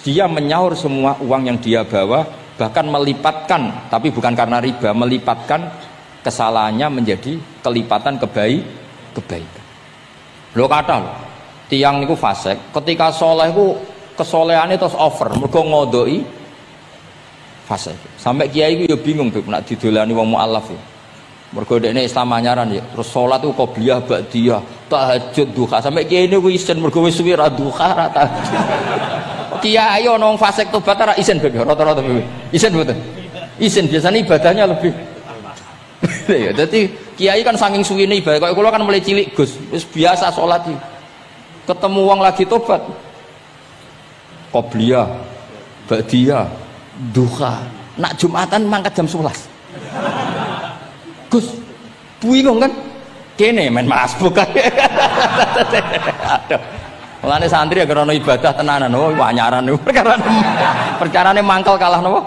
dia menyaur semua uang yang dia bawa, bahkan melipatkan, tapi bukan karena riba, melipatkan kesalahannya menjadi kelipatan kebaikan. Lo kata lo, tiang niku fasik, ketika soleh ku kesolehannya terus over, mergo ngodoi fasik. Sampai kiai ku ya bingung tuh, nak didolani wong mualaf ya. Mergo dekne Islam anyaran ya, terus salat ku qobliyah ba'diyah, tahajud duha. Sampai kiai niku isen mergo wis suwi ra duha ra tahajud. Kiai ana wong fasik tobat ra isen bebe, rata-rata bebe. Isen mboten. Isen biasanya ibadahnya lebih. Ya, jadi kiai kan saking suwine ibadah. Kok kula kan mulai cilik Gus, wis biasa salat iki. Ketemu wong lagi tobat. Qobliyah, ba'diyah, duha. Nak Jumatan mangkat jam 11. Gus, bingung kan? Kene main masbuk kan. Aduh. Mulane santri agar ono ibadah tenanan, oh wanyaran niku perkarane mangkel kalah napa?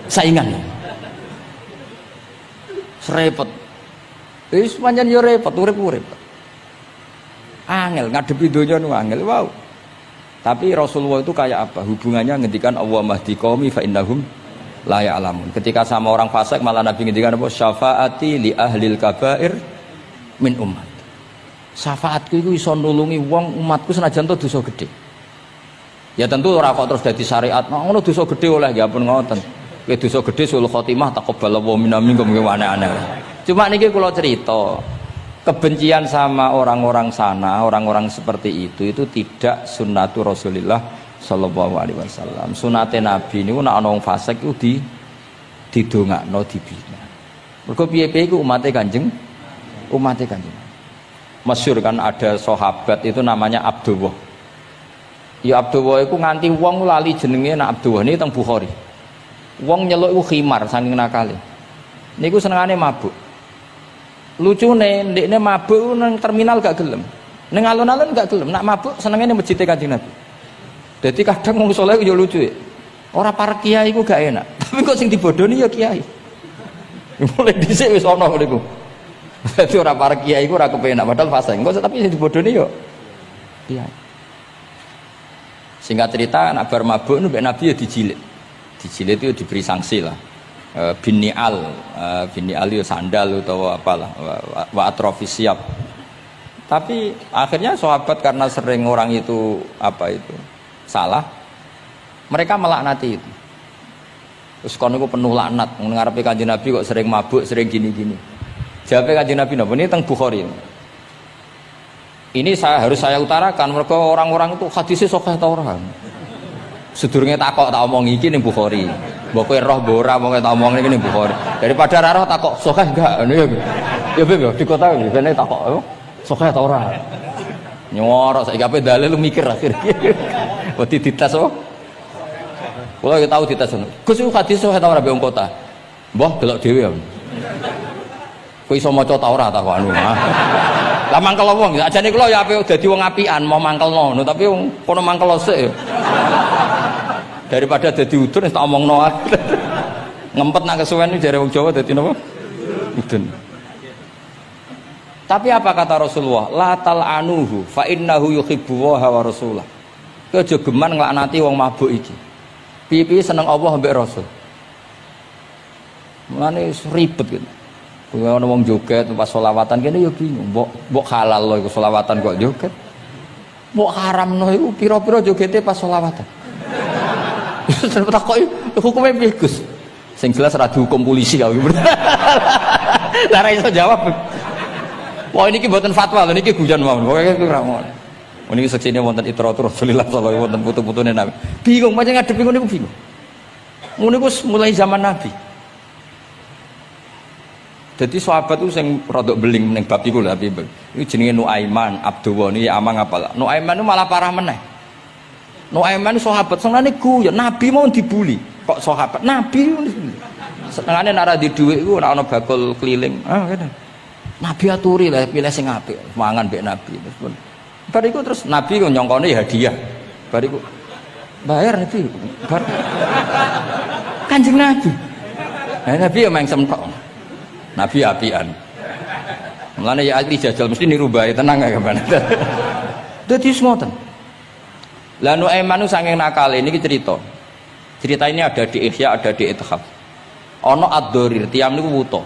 Saingan. Repot. Wis pancen yo repot, urip-urip. Angel ngadepi donya nu angel, wow. Tapi Rasulullah itu kayak apa? Hubungannya ngendikan Allahumma hdi qaumi fa innahum la ya'lamun. Ketika sama orang fasik malah Nabi ngendikan apa? Syafaati li ahlil kabair min ummat. Syafaatku iku iso nulungi wong umatku senajan to dosa gedhe. Ya tentu ora kok terus dadi syariat. Ngono dosa gedhe oleh ya pun ngoten. Kowe dosa gedhe sul khotimah taqabbalallahu minna minkum aneh-aneh. Cuma niki kula cerita, kebencian sama orang-orang sana, orang-orang seperti itu tidak sunnatur Rasulillah sallallahu alaihi wasallam. Sunate Nabi niku nek ana wong fasik iku didongakno dibina. Mergo piye-piye iku umate Kanjeng. Masyhur kan ada sahabat itu namanya Abdullah. Ya Abdullah iku nganti wong lali jenenge nek Abdullah niki teng Bukhari. Wong nyeluk iku khimar saking nakale. Niku senengane mabuk. Lucune ndekne mabuk nang terminal gak gelem. Ning alun-alun gak gelem, nak mabuk senenge ning masjid Kanjeng Nabi. Dadi kadang wong saleh yo lucu ya. Ora para kiai iku gak enak, tapi kok sing dibodoni ya kiai. Mulai dhisik wis ana niku. Dadi ora para kiai iku ora kepenak padahal fase. Engko tapi sing dibodoni yo kiai. Singkat cerita nak bar mabuk mbek Nabi ya dijilid. Dijilid itu diberi sanksi lah. Binial itu sandal atau apalah wa atrofis siap. Tapi akhirnya sahabat karena sering orang itu salah, mereka melaknati itu. Terus kon niku penuh laknat, ngarepe Kanjeng Nabi kok sering mabuk, sering gini-gini. Jawabe Kanjeng Nabi napa? Ini teng Bukhari. Ini harus saya utarakan mereka orang-orang itu hadisnya sahih ta ora. Sedurunge takok tak omong iki ning Bukhari. Mbok kowe roh mbok ora mongke tak omong iki ning Bukhari. Daripada ra roh takok sahih enggak ngono ya. Ya Beb di kota kene takok sahih ta ora. Nyorok saiki ape dalil lu mikir akhir. Wedi dites oh. Kula ya tau dites ngono. Gus iku hadis sahih ta ora mbek wong kota. Mbah delok dhewe ya. Kowe iso maca ta ora takokane. Lah mangkel wong, ajane kula ya ape dadi wong apian mau mangkelno ngono, tapi wong kono mangkel sik ya. Daripada dadi udun tak omongno ae. Ngempet nak kesuwen jare wong Jawa dadi napa? Udun. Tapi apa kata Rasulullah? La tal'anuhu fa innahu yuhibbu wa rasulah. Kowe aja geman nglaknati wong mabuk iki. Piye-piye seneng Allah mbek Rasul. Mulane ribet gitu. Kowe ana wong joget pas selawatan kene ya bingung. Mbok halal lho iku selawatan kok joget. Mbok haramno iku pira-pira jogete pas selawatan. Terus takoki hukume piye Gus? Sing jelas ora dihukum polisi kok. Lah ra iso jawab. Wah niki mboten fatwa lho niki guyon mawon. Pokoke iku ra ngono. Niki seksine wonten itratur Rasulullah sallallahu alaihi wasallam wonten putu-putune Nabi. Bingung pancen ngadepi ngono niku bingung. Ngono niku mulai zaman Nabi. Jadi sahabat itu sing rodok beling ning bab iku lho Habib. Iku jenenge Nuaiman, Abdullah niki amang apal. Nuaiman itu malah parah meneh. Nuaiman sahabat senengane guyon, Nabi mau dibuli. Kok sahabat Nabi senengane nek ora di dhuwit iku ora ana bakul keliling. Ah ngene. Nabi aturi lah pilih sing apik, mangan mbek Nabi. Terus bariku terus Nabi kok nyongkone hadiah. Bariku bayar Nabi. Bar. Kanjeng Nabi. Nabi ya meng semtok. Nabi apian. Mulane ya ahli jajal mesti niru bae tenang ya kapan. Dadi ngoten. Lah Nuaiman saking nakal niki cerita. Cerita ini ada di Ihya, ada di Ithaf. Ana ad-Dharir, tiyang niku wuta.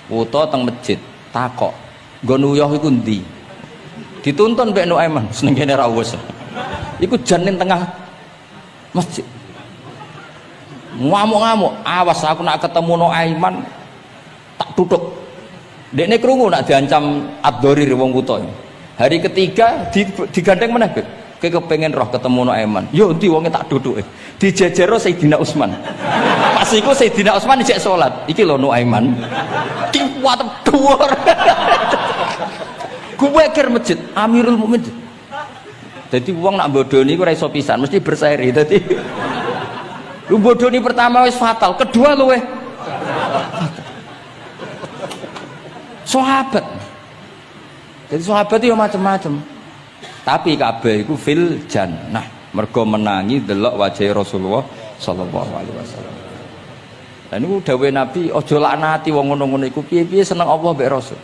Wuta teng masjid, takok. Nggon uyah iku ndi? Dituntun mbek Nuaiman, seneng kene ra wis. Iku jan ning tengah masjid. Ngamuk-ngamuk, awas aku nak ketemu Nuaiman tak tutuk. Dekne krungu nak diancam ad-Dharir wong wuta. Hari ketiga digandeng meneh, Beb. Kowe kepengin roh ketemu Nuaiman. Yo endi wonge tak duduke. Dijejero Sayyidina Utsman. Pas iku Sayyidina Utsman isih salat. Iki lho Nuaiman. Ki kuat dhuwur. Kuwe kir masjid Amirul Mukminin. Dadi wong nak bodoni iku ora iso pisan, mesti berseri. Dadi lu bodoni pertama wis fatal, kedua luweh sahabat. Jadi sahabat itu macam-macam. Tapi kabeh iku fil jannah. Mergo menangi delok wajah Rasulullah sallallahu alaihi wasallam. Lah niku dawuh Nabi, aja laknati wong ngono-ngono iku piye-piye seneng Allah mbek Rasul.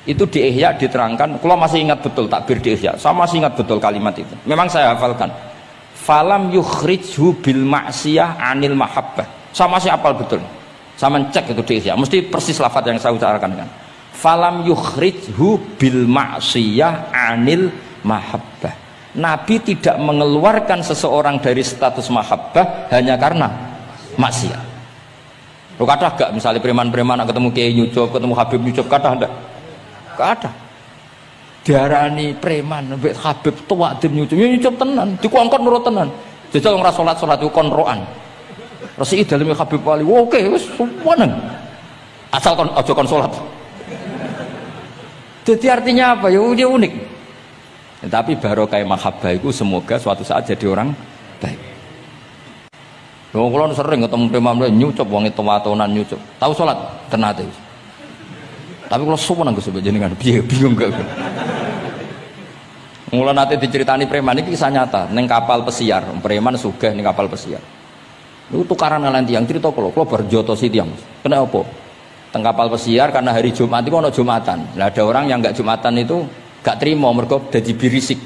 Itu di Ihya diterangkan, kula masih ingat betul takbir di Ihya. Saya masih ingat betul kalimat itu. Memang saya hafalkan. Falam yukhrijhu bil ma'siyah anil mahabbah. Saya masih hafal betul. Saya mencek itu di Ihya. Mesti persis lafaz yang saya ucapkan kan. Falam yukhrijhu bil ma'siyah anil mahabbah. Nabi tidak mengeluarkan seseorang dari status mahabbah hanya karena maksiat. Lo kata gak misalnya preman-preman ketemu Kiai Nyucup, ketemu Habib Nyucup, kata ada? Gak ada. Diarani preman, mbek Habib tua Habib Nyucup, Nyucup tenan, dikongkon nurut tenan. Jajal ora salat iku kon roan. Resiki daleme Habib Wali, oke wis suweneng. Asal kon aja kon salat. Jadi artinya apa? Ya unik. Tapi barokah mahabbah itu semoga suatu saat jadi orang baik. Wong kula sering ketemu preman Nyucup wong tua-tuanan Nyucup. Tahu salat tenate. Tapi kula suwen Gus jenengan piye bingung gak. Mula nate diceritani preman iki kisah nyata ning kapal pesiar, preman sugih ning kapal pesiar. Niku tukaran kalian tiyang cerita kula berjotosi tiyang. Kena apa? Teng kapal pesiar karena hari Jumat itu ono Jumatan. Lah ada orang yang enggak Jumatan itu gak terima mergo dadi birisik.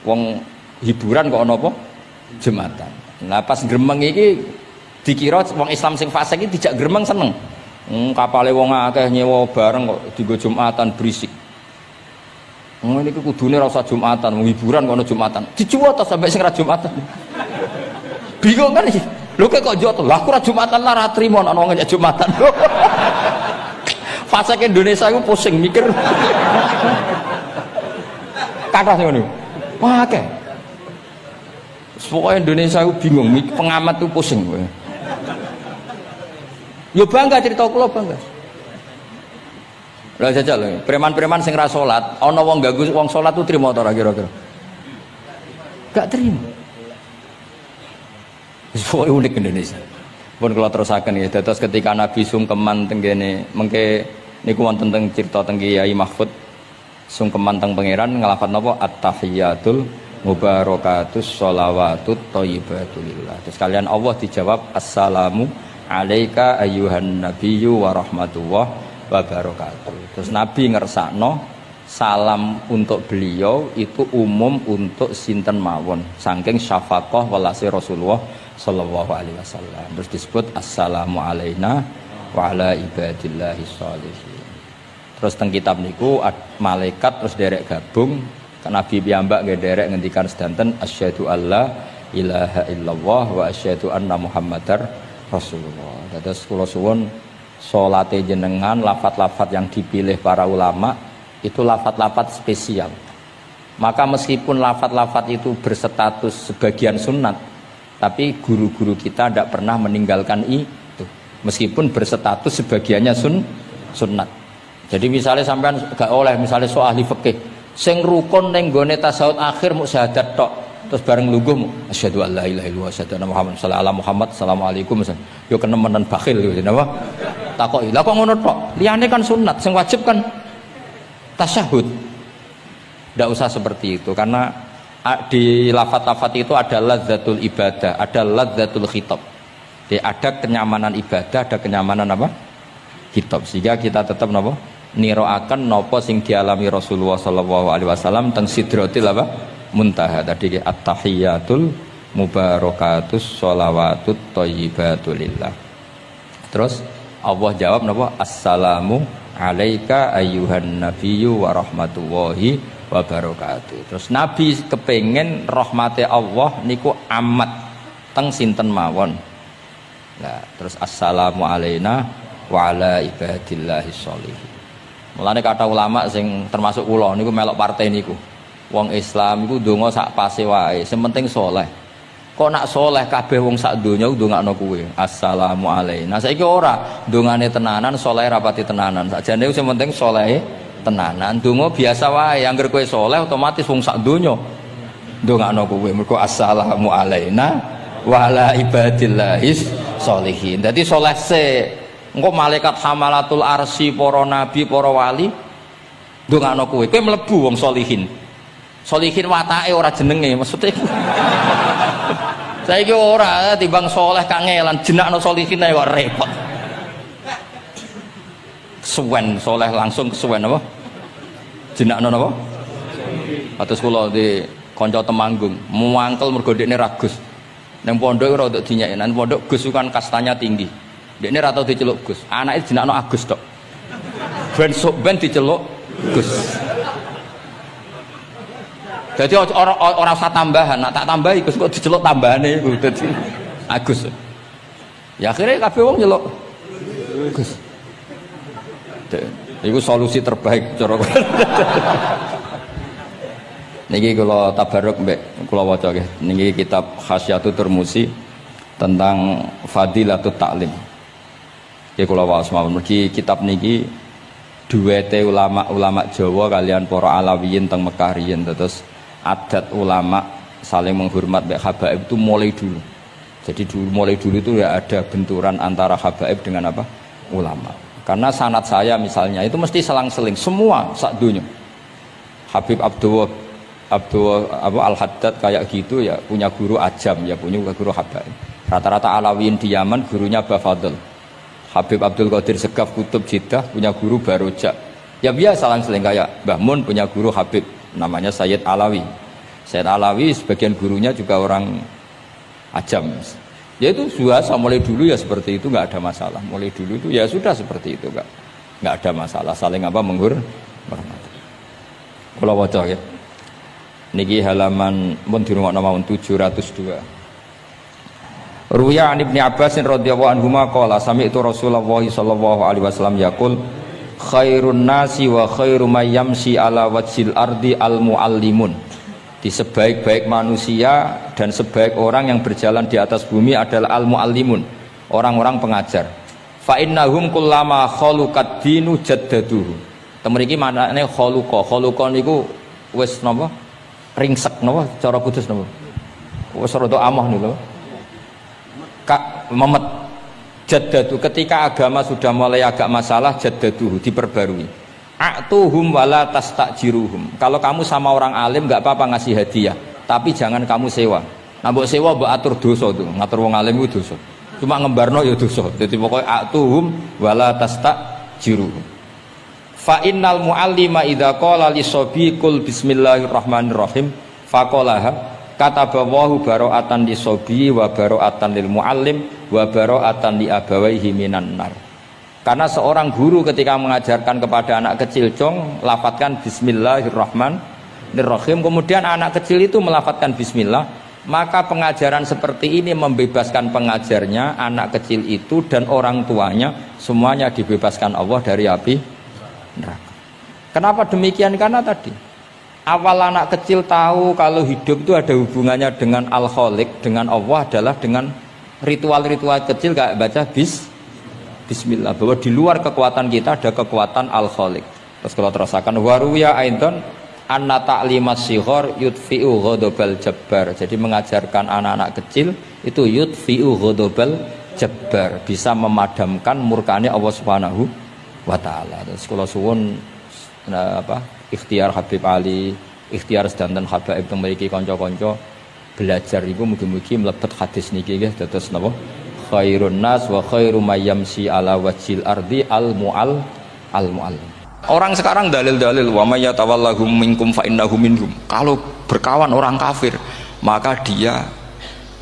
Wong hiburan kok ono apa? Jumatan. Nah pas gremeng iki dikira wong Islam sing fasik iki dijak gremeng seneng. Kapale wong akeh nyewa bareng kok dienggo Jumatan berisik. Ngene iki kudune ora usah Jumatan, hiburan kok ono Jumatan. Dicuwot sampai sing ra Jumatan. Bingung kan iki. Lho kok joto? Lah aku ra Jumatan lah ra trimo ana wong nyek Jumatan. Fase ke Indonesia aku pusing mikir. Kathah sing ngono. Wah akeh. Pokoknya Indonesia aku bingung, pengamat tuh pusing. Yo bangga cerita kula bangga. Lah jajal lho, preman-preman sing ra salat, ana wong ganggu wong salat tuh trimo ta ora kira-kira? Gak trimo. Wis pokoke unik Indonesia. Pun kula terusaken ya, dados ketika Nabi sungkeman teng kene mengke niku wonten teng cerita teng Kiai Mahfud sungkeman teng pangeran ngelafat napa at-tahiyatul mubarakatus sholawatut thayyibatulillah. Terus kalian Allah dijawab assalamu alaika ayyuhan nabiyyu wa rahmatullah wa barakatuh. Terus Nabi ngersakno salam untuk beliau itu umum untuk sinten mawon saking syafaqah welase Rasulullah sallallahu alaihi wasallam. Terus disebut assalamu alaina wa ala ibadillahi sholihin. Terus teng kitab niku malaikat terus derek gabung Nabi piyambak nggih derek ngendikan sedanten asyhadu alla ilaha illallah wa asyhadu anna muhammadar rasulullah. Dados kula suwun salate jenengan lafat-lafat yang dipilih para ulama itu lafat-lafat spesial. Maka meskipun lafat-lafat itu berstatus sebagian sunat, tapi guru-guru kita tidak pernah meninggalkan itu. Meskipun berstatus sebagiannya sunnat. Jadi misalnya sampean gak oleh misalnya soal ahli fikih sing rukun ning gone tasawuf akhir mu syahadat tok terus bareng lungguh asyhadu alla ilaha illallah asyhadu anna muhammad sallallahu Muhammad assalamualaikum yo kenemenan bakhil yo napa takoki lha kok ngono tok liyane kan sunat sing wajib kan tasyahud. Tidak usah seperti itu karena di lafaz-lafaz itu ada lazzatul ibadah, ada lazzatul khitab. Ada kenyamanan ibadah, ada kenyamanan apa? Khitab. Sehingga kita tetap napa? Niroaken napa sing dialami Rasulullah sallallahu alaihi wasallam teng sidratil apa? Muntaha. Tadi at-tahiyatul mubarakatus sholawatut thayyibatulillah. Terus Allah jawab napa? Assalamu alaika ayyuhan nabiyyu wa rahmatullahi wa barakatuh. Terus Nabi kepengen rahmati Allah niku amat teng sinten mawon. Nah, terus assalamu alaina wa ala ibadillahi sholihin. Mulane kata ulama sing termasuk kula niku melok partai niku. Wong Islam iku ndonga sak pase wae, sing penting saleh. Kok nak saleh kabeh wong sak donya ndongakno kuwe. Assalamu alaina. Saiki ora ndongane tenanan, saleh rapati tenanan. Sakjane sing penting saleh tenanan. Ndonga biasa wae, angger kowe saleh otomatis wong sak donya ndongakno kuwe. Mergo assalamu alaina wa ala ibadillahis sholihin. Dadi saleh se engko malaikat hamalatul arsy para nabi para wali ndongakno kowe. Kowe mlebu wong sholihin. Sholihin watake ora jenenge maksudnya. Saiki ora timbang soleh kangelan jenakno sholihin ae kok repot. Kesuwen soleh langsung kesuwen apa? Jenakno napa? Atus kula di kanca Temanggung, muangkel mergo dekne ragus. Nang pondok ora untuk dinyek, nang pondok Gus kan kastanya tinggi. Dekne ra tau diceluk Gus. Anake jenakno Agus tok. Ben diceluk Gus. Jadi orang usah tambahan, nak tak tambahi Gus kok diceluk tambahane iku dadi Agus. Ya akhirnya kabeh wong nyeluk Gus. Iku solusi terbaik cara niki kula tabarruk mbek kula waca nggih. Niki kitab Khasyatul Turmusi tentang Fadilatut Ta'lim. Nggih kula waos mawon mergi kitab niki duwete ulama-ulama Jawa kalian para Alawiyin teng Mekah riyen terus adat ulama saling menghormat mbek habaib itu mulai dulu. Jadi mulai dulu itu ya ada benturan antara habaib dengan apa? Ulama. Karena sanad saya misalnya itu mesti selang-seling semua sak dunya. Habib Abdul Al-Haddad kayak gitu ya punya guru ajam ya punya guru habaib. Rata-rata Alawiyin di Yaman gurunya Bafadl. Habib Abdul Qadir Segaf Kutub Jeddah punya guru Barojak. Ya biasa selang-seling kayak Mbah Mun punya guru Habib namanya Sayyid Alawi. Sayyid Alawi sebagian gurunya juga orang ajam. Ya itu biasa mulai dulu ya seperti itu nggak ada masalah. Mulai dulu itu ya sudah seperti itu nggak ada masalah saling apa menghormati. Kula waca ya. Niki halaman mun dirungokno mawon 702. Ruya an Ibnu Abbas radhiyallahu anhuma qala sami'tu Rasulullah sallallahu alaihi wasallam yaqul khairun nasi wa khairu may yamshi ala wajhil ardi al muallimun. Di sebaik-baik manusia dan sebaik orang yang berjalan di atas bumi adalah al muallimun, orang-orang pengajar. Fa innahum kullama khaluqad dinu jaddaduhu. Temen iki manane khaluqa niku wis napa? Ringsek napa cara kudus napa? Wis rada amah niku lho. Memet jaddadu, ketika agama sudah mulai agak masalah jaddaduhu, diperbarui. A'tuhum wala tastajiruhum. Kalau kamu sama orang alim enggak apa-apa ngasih hadiah, tapi jangan kamu sewa. Nah mbok sewa mbok atur dosa tuh, ngatur wong alim itu dosa. Cuma ngembarno ya dosa. Jadi pokoknya a'tuhum wala tastajiruhum. Fa innal muallima idza qala li sabi qul bismillahirrahmanirrahim faqalaha katabawahu baro'atan li sobi wa baro'atan lil muallim wa baro'atan li abawaihi minan nar. Karena seorang guru ketika mengajarkan kepada anak kecil lafadzkan bismillahirrahmanirrahim, kemudian anak kecil itu melafadzkan bismillah, maka pengajaran seperti ini membebaskan pengajarnya, anak kecil itu dan orang tuanya, semuanya dibebaskan Allah dari api neraka. Kenapa demikian? Karena tadi awal anak kecil tahu kalau hidup itu ada hubungannya dengan Al-Khaliq, dengan Allah adalah dengan ritual-ritual kecil kayak baca bismillah, bahwa di luar kekuatan kita ada kekuatan Al-Khaliq. Terus kalau terasakan waruya aidan anna ta'limas shighar yudfi'u ghadabal jabbar. Jadi mengajarkan anak-anak kecil itu yudfi'u ghadabal jabbar, bisa memadamkan murkanya Allah Subhanahu wa taala. Terus kalau suwun ikhtiar Habib Ali, ikhtiar sedanten habaib teng mriki kanca-kanca belajar iku mugi-mugi mlebet hadis niki nggih dados napa khairun nas wa khairu may yamshi ala wajhil ardi al muallim. Orang sekarang dalil-dalil wa may yatawallahum minkum fa innahu minhum. Kalau berkawan orang kafir, maka dia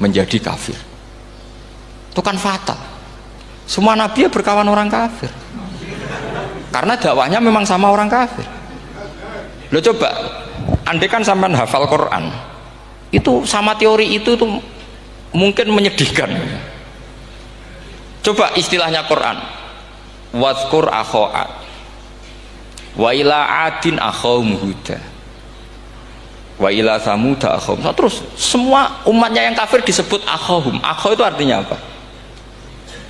menjadi kafir. Itu kan fatal. Semua nabi berkawan orang kafir. Karena dakwahnya memang sama orang kafir. Lo coba, andai kan sampean hafal Quran, itu sama teori itu tuh mungkin menyedihkan. Coba istilahnya Quran, wazkur akho'at, wa ila adin akhom huda, wa ila samuda akhom. Terus semua umatnya yang kafir disebut akhom. Akho itu artinya apa?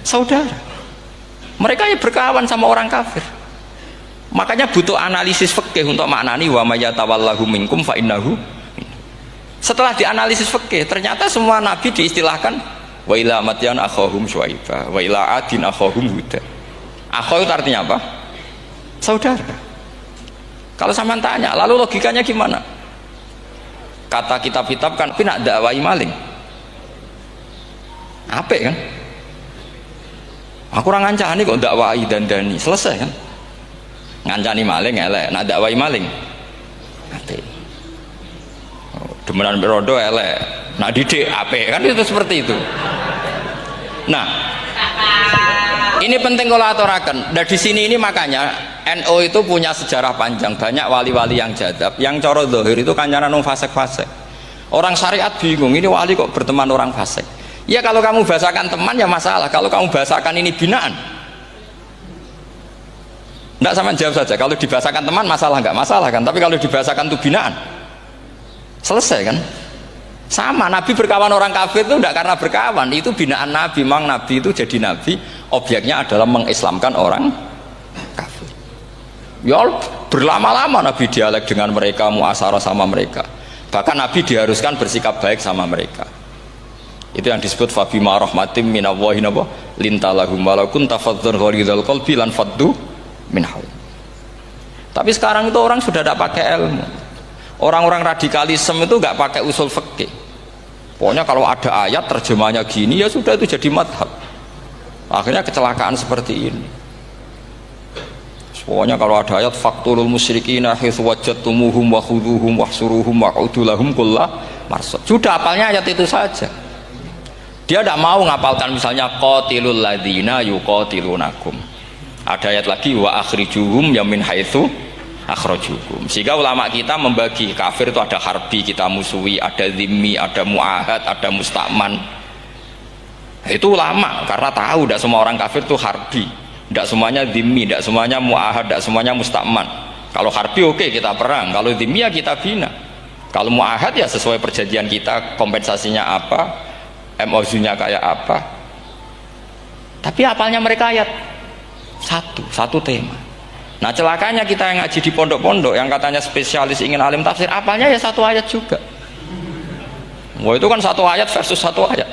Saudara. Mereka ya berkawan sama orang kafir. Makanya butuh analisis fikih untuk maknani wa may yatawallahu minkum fa innahu. Setelah dianalisis fikih, ternyata semua nabi diistilahkan wa ila madyan akhahum syuaiba wa ila adin akhahum huda. Akho itu artinya apa? Saudara. Kalau sampean tanya, lalu logikanya gimana? Kata kitab-kitab kan pinak dakwai maling. Apik kan? Aku ora ngancani kok dakwai dandani, selesai kan? Ngancani maling elek, nak dakwai maling apik. Demenan berodo elek, nak didik apik, kan itu seperti itu. Nah, ini penting kalau aturaken. Dan di sini ini makanya NU itu punya sejarah panjang, banyak wali-wali yang jadab, yang coro zahir itu kancanan wong fasik-fasik. Orang syariat bingung, ini wali kok berteman orang fasik. Ya kalau kamu bahasakan teman ya masalah, kalau kamu bahasakan ini binaan. Tidak sama jawab saja. Kalau dibahasakan teman masalah nggak masalah kan? Tapi kalau dibahasakan itu binaan, selesai kan? Sama Nabi berkawan orang kafir itu tidak karena berkawan, itu binaan Nabi. Memang Nabi itu jadi Nabi, objeknya adalah mengislamkan orang kafir. Ya berlama-lama Nabi dialek dengan mereka, muasyarah sama mereka. Bahkan Nabi diharuskan bersikap baik sama mereka. Itu yang disebut fabima rahmatim minallahi lintalahum walau kunta fadzan ghalidhal qalbi lan faddu minhal. Tapi sekarang itu orang sudah tidak pakai ilmu. Orang-orang radikalisme itu nggak pakai usul fikih. Pokoknya kalau ada ayat terjemahnya gini ya sudah itu jadi madhab. Akhirnya kecelakaan seperti ini. Pokoknya kalau ada ayat faqtulul musyrikina haitsu wajadtumuhum wa khudhuhum wahsuruhum wa'udu lahum kullah marsad. Sudah hafalnya ayat itu saja. Dia tidak mau ngapalkan misalnya qatilul ladzina yuqatilunakum. Ada ayat lagi wa akhrijuhum yamin haitsu akhrajukum. Sehingga ulama kita membagi kafir itu ada harbi, kita musuhi, ada zimmi, ada muahad, ada musta'man. Itu ulama karena tahu tidak semua orang kafir itu harbi, tidak semuanya dhimmi, tidak semuanya mu'ahad, tidak semuanya musta'man. Kalau harbi oke, kita perang, kalau dhimmi ya kita bina. Kalau mu'ahad ya sesuai perjanjian kita, kompensasinya apa, MOU-nya kayak apa. Tapi apalnya mereka ayat satu tema. Nah celakanya kita yang ngaji di pondok-pondok yang katanya spesialis ingin alim tafsir, apalnya ya satu ayat juga. Wah itu kan satu ayat versus satu ayat,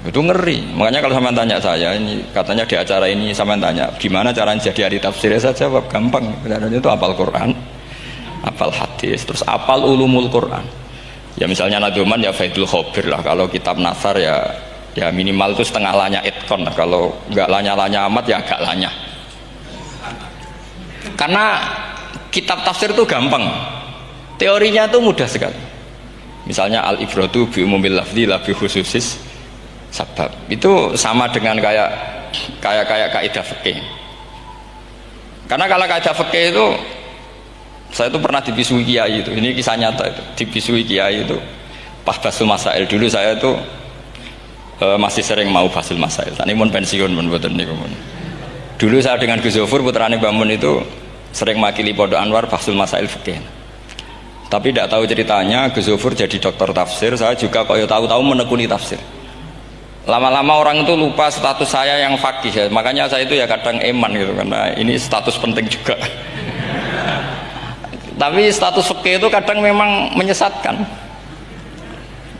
itu ngeri. Makanya kalau sampean tanya saya, ini katanya di acara ini sampean tanya gimana caranya jadi ahli tafsir, saya jawab gampang. Caranya itu hafal Quran, hafal hadis, terus hafal ulumul Quran. Ya misalnya Nadoman ya Faidul Khobir lah. Kalau kitab Nasar ya minimal itu setengah lanya itkon lah. Kalau nggak lanya-lanya amat ya agak lanya. Karena kitab tafsir itu gampang, teorinya itu mudah sekali. Misalnya al-ibratu bi umumil lafzi la bi khususis sabab. Itu sama dengan kayak kaidah fikih. Karena kalau kaidah fikih itu saya itu pernah dibisui kiai itu. Ini kisah nyata itu. Dibisui kiai itu pas basul masail. Dulu saya itu masih sering mau basul masail. Tani mun pensiun mun mboten niku mun. Dulu saya dengan Gus Zofur putrane Mbah Mun itu sering makili Pondok Anwar basul masail fikih. Tapi tidak tahu ceritanya Gus Zofur jadi dokter tafsir, saya juga kok ya tahu-tahu menekuni tafsir. Lama-lama orang itu lupa status saya yang fakih ya. Makanya saya itu ya kadang eman gitu karena ini status penting juga. Tapi status fikih itu kadang memang menyesatkan.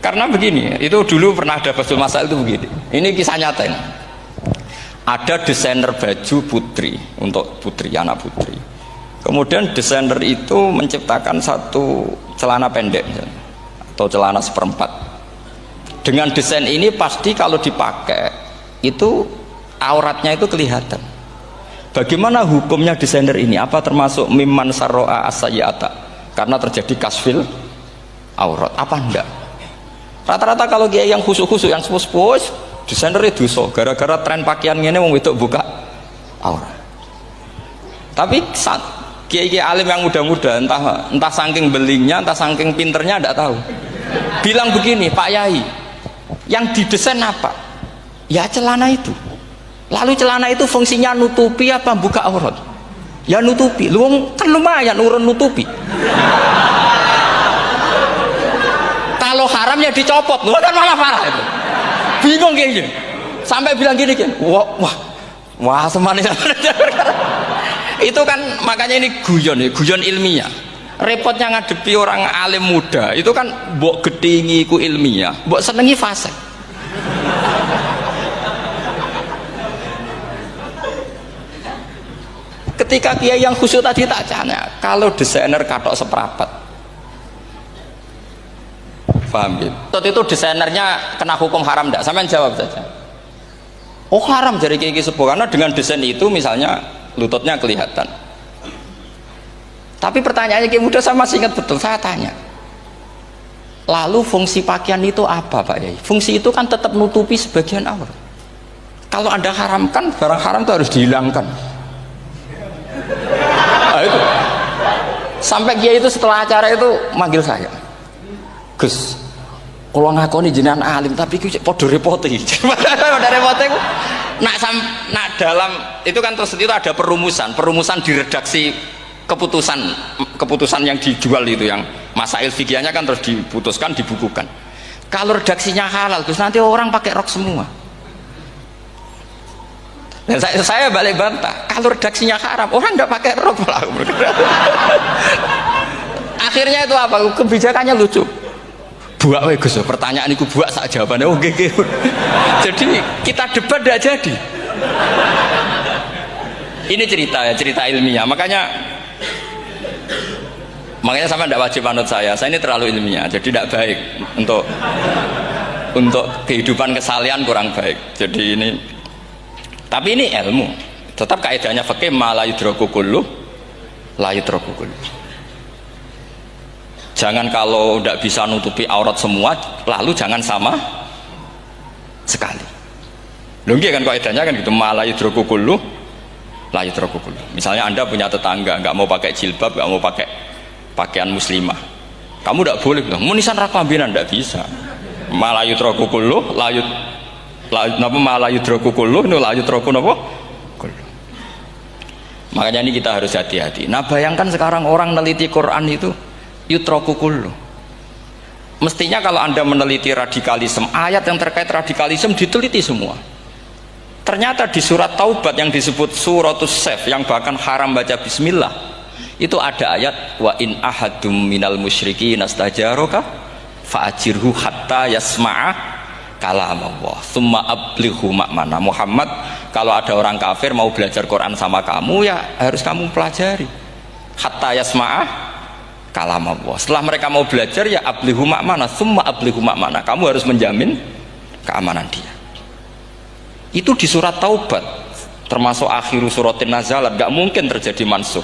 Karena begini, itu dulu pernah ada basul masail itu begini. Ini kisah nyata ini. Ada desainer baju putri untuk putri, anak putri. Kemudian desainer itu menciptakan satu celana pendek atau celana seperempat. Dengan desain ini pasti kalau dipakai itu auratnya itu kelihatan. Bagaimana hukumnya desainer ini? Apa termasuk mimman sarro'a as-sayyi'ata? Karena terjadi kasfil aurat. Apa enggak? Rata-rata kalau dia yang khusus-khusus, yang sepuh-sepuh, desainer itu dosa. Gara-gara tren pakaian ini mau wedok buka aurat. Tapi kiai-kiai alim yang muda-muda entah saking belingnya, entah saking pinternya tidak tahu. Bilang begini, Pak Yai, yang didesain apa? Ya celana itu. Lalu celana itu fungsinya nutupi apa buka aurat? Ya nutupi. Lu kan lumayan urun nutupi. Kalau haram ya dicopot, lu kan malah parah itu. Bingung kayaknya. Sampai bilang gini kan, wah semanis. Itu kan makanya ini guyon ilmiah. Repotnya ngadepi orang alim muda itu kan mbok gedhingi ku ilmiah, mbok senengi fasik. Ketika kiai yang khusyuk tadi tak tanya, kalau desainer katok seperapat, paham gitu? Waktu itu desainernya kena hukum haram enggak? Sampean jawab saja. Oh haram dari kiai sepuh karena dengan desain itu misalnya lututnya kelihatan. Tapi pertanyaannya kayak muda saya masih ingat betul, saya tanya. Lalu fungsi pakaian itu apa Pak Yai? Fungsi itu kan tetap nutupi sebagian aurat. Kalau Anda haramkan, barang haram itu harus dihilangkan. Nah, itu. Sampai Kiai itu setelah acara itu manggil saya. Gus, kalau ngakoni jenengan alim tapi podo repote. Podo repote nak dalam itu kan terus itu ada perumusan di redaksi keputusan yang dijual itu yang masail fikihnya kan terus diputuskan dibukukan. Kalau redaksinya halal terus nanti orang pakai rok semua. Dan saya balik bantah, kalau redaksinya haram orang nggak pakai rok malah. Akhirnya itu apa? Kebijakannya lucu. Buak we Gus, pertanyaan itu buak sak jawabannya oke. Jadi kita debat tidak jadi. Ini cerita ilmiah. Makanya sama tidak wajib anut saya ini terlalu ilmiah, jadi tidak baik untuk kehidupan kesalian kurang baik. Jadi ini, tapi ini ilmu. Tetap kaidahnya fikih ma la yudraku kullu la yudraku kullu. Jangan kalau tidak bisa nutupi aurat semua, lalu jangan sama sekali. Lunggi kan kaidahnya kan gitu, ma la yudraku kullu la yudraku kullu. Misalnya Anda punya tetangga nggak mau pakai jilbab, nggak mau pakai pakaian muslimah, kamu tidak boleh bilang munisan raklambinan, tidak bisa. Malayut rokukullu layut napa malah yudraku kullu la yudraku napa kullu. Makanya ini kita harus hati-hati. Nah bayangkan sekarang orang meneliti Quran itu yudraku kullu. Mestinya kalau Anda meneliti radikalisme, ayat yang terkait radikalisme diteliti semua. Ternyata di surat Taubat yang disebut suratus Saif, yang bahkan haram baca bismillah, itu ada ayat wa in ahadum minal musyrikin astajaraka fa'ajirhu hatta yasma'a kalam Allah thumma ablighu ma'mana. Muhammad, kalau ada orang kafir mau belajar Quran sama kamu, ya harus kamu pelajari hatta yasma'a kalam Allah. Setelah mereka mau belajar, ya ablighu ma'mana, thumma ablighu ma'mana, kamu harus menjamin keamanan dia. Itu di surat Taubat, termasuk akhiru suratin nazalat, gak mungkin terjadi mansuh.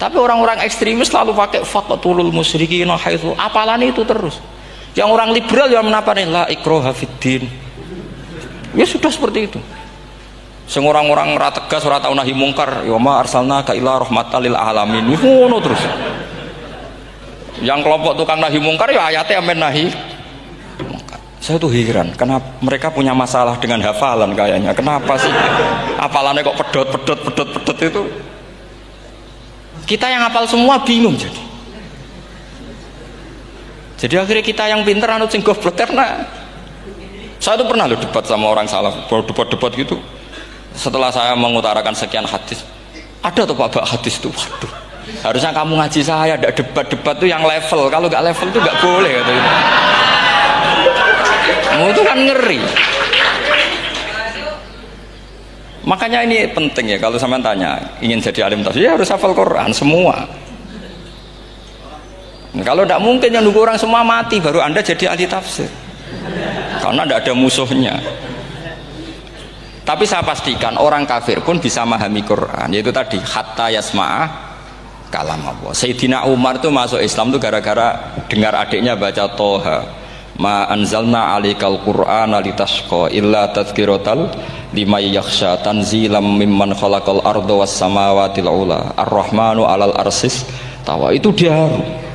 Tapi orang-orang ekstremis selalu pakai faqtulul musyrikin haitsu, apalan itu terus. Yang orang liberal yang menapani la ikraha fiddin. Ya sudah seperti itu. Sing orang-orang ora tegas, ora tau nahi mungkar, ya ma arsalnaka illa rahmatan lil alamin. Ngono terus. Yang kelompok tukang nahi mungkar ya ayatnya amen nahi. Saya tuh heran, kenapa mereka punya masalah dengan hafalan kayaknya. Kenapa sih hafalannya kok pedot itu? Kita yang hafal semua bingung jadi. Jadi akhirnya kita yang pinter anut sing goblok, karena saya tuh pernah debat sama orang salaf, debat gitu. Setelah saya mengutarakan sekian hadis, ada tuh Pak hadis tuh, waduh. Harusnya kamu ngaji saya, ada debat-debat tuh yang level. Kalau nggak level tuh nggak boleh katanya. Itu kan ngeri. Makanya ini penting ya, kalau sampean tanya ingin jadi alim tafsir ya harus hafal Quran semua. Nah, kalau tidak mungkin yang nunggu orang semua mati baru Anda jadi ahli tafsir, karena tidak ada musuhnya. Tapi saya pastikan orang kafir pun bisa memahami Quran, yaitu tadi hatta yasma'ah kalam Allah. Sayyidina Umar itu masuk Islam itu gara-gara dengar adiknya baca Toha, ma anzalna alikal qur'ana litashqa illa tadhkiratal liman yakhsha tanzilam mimman khalaqal arda was samawati ula ar-rahmanu alal arsis tawa. Itu dia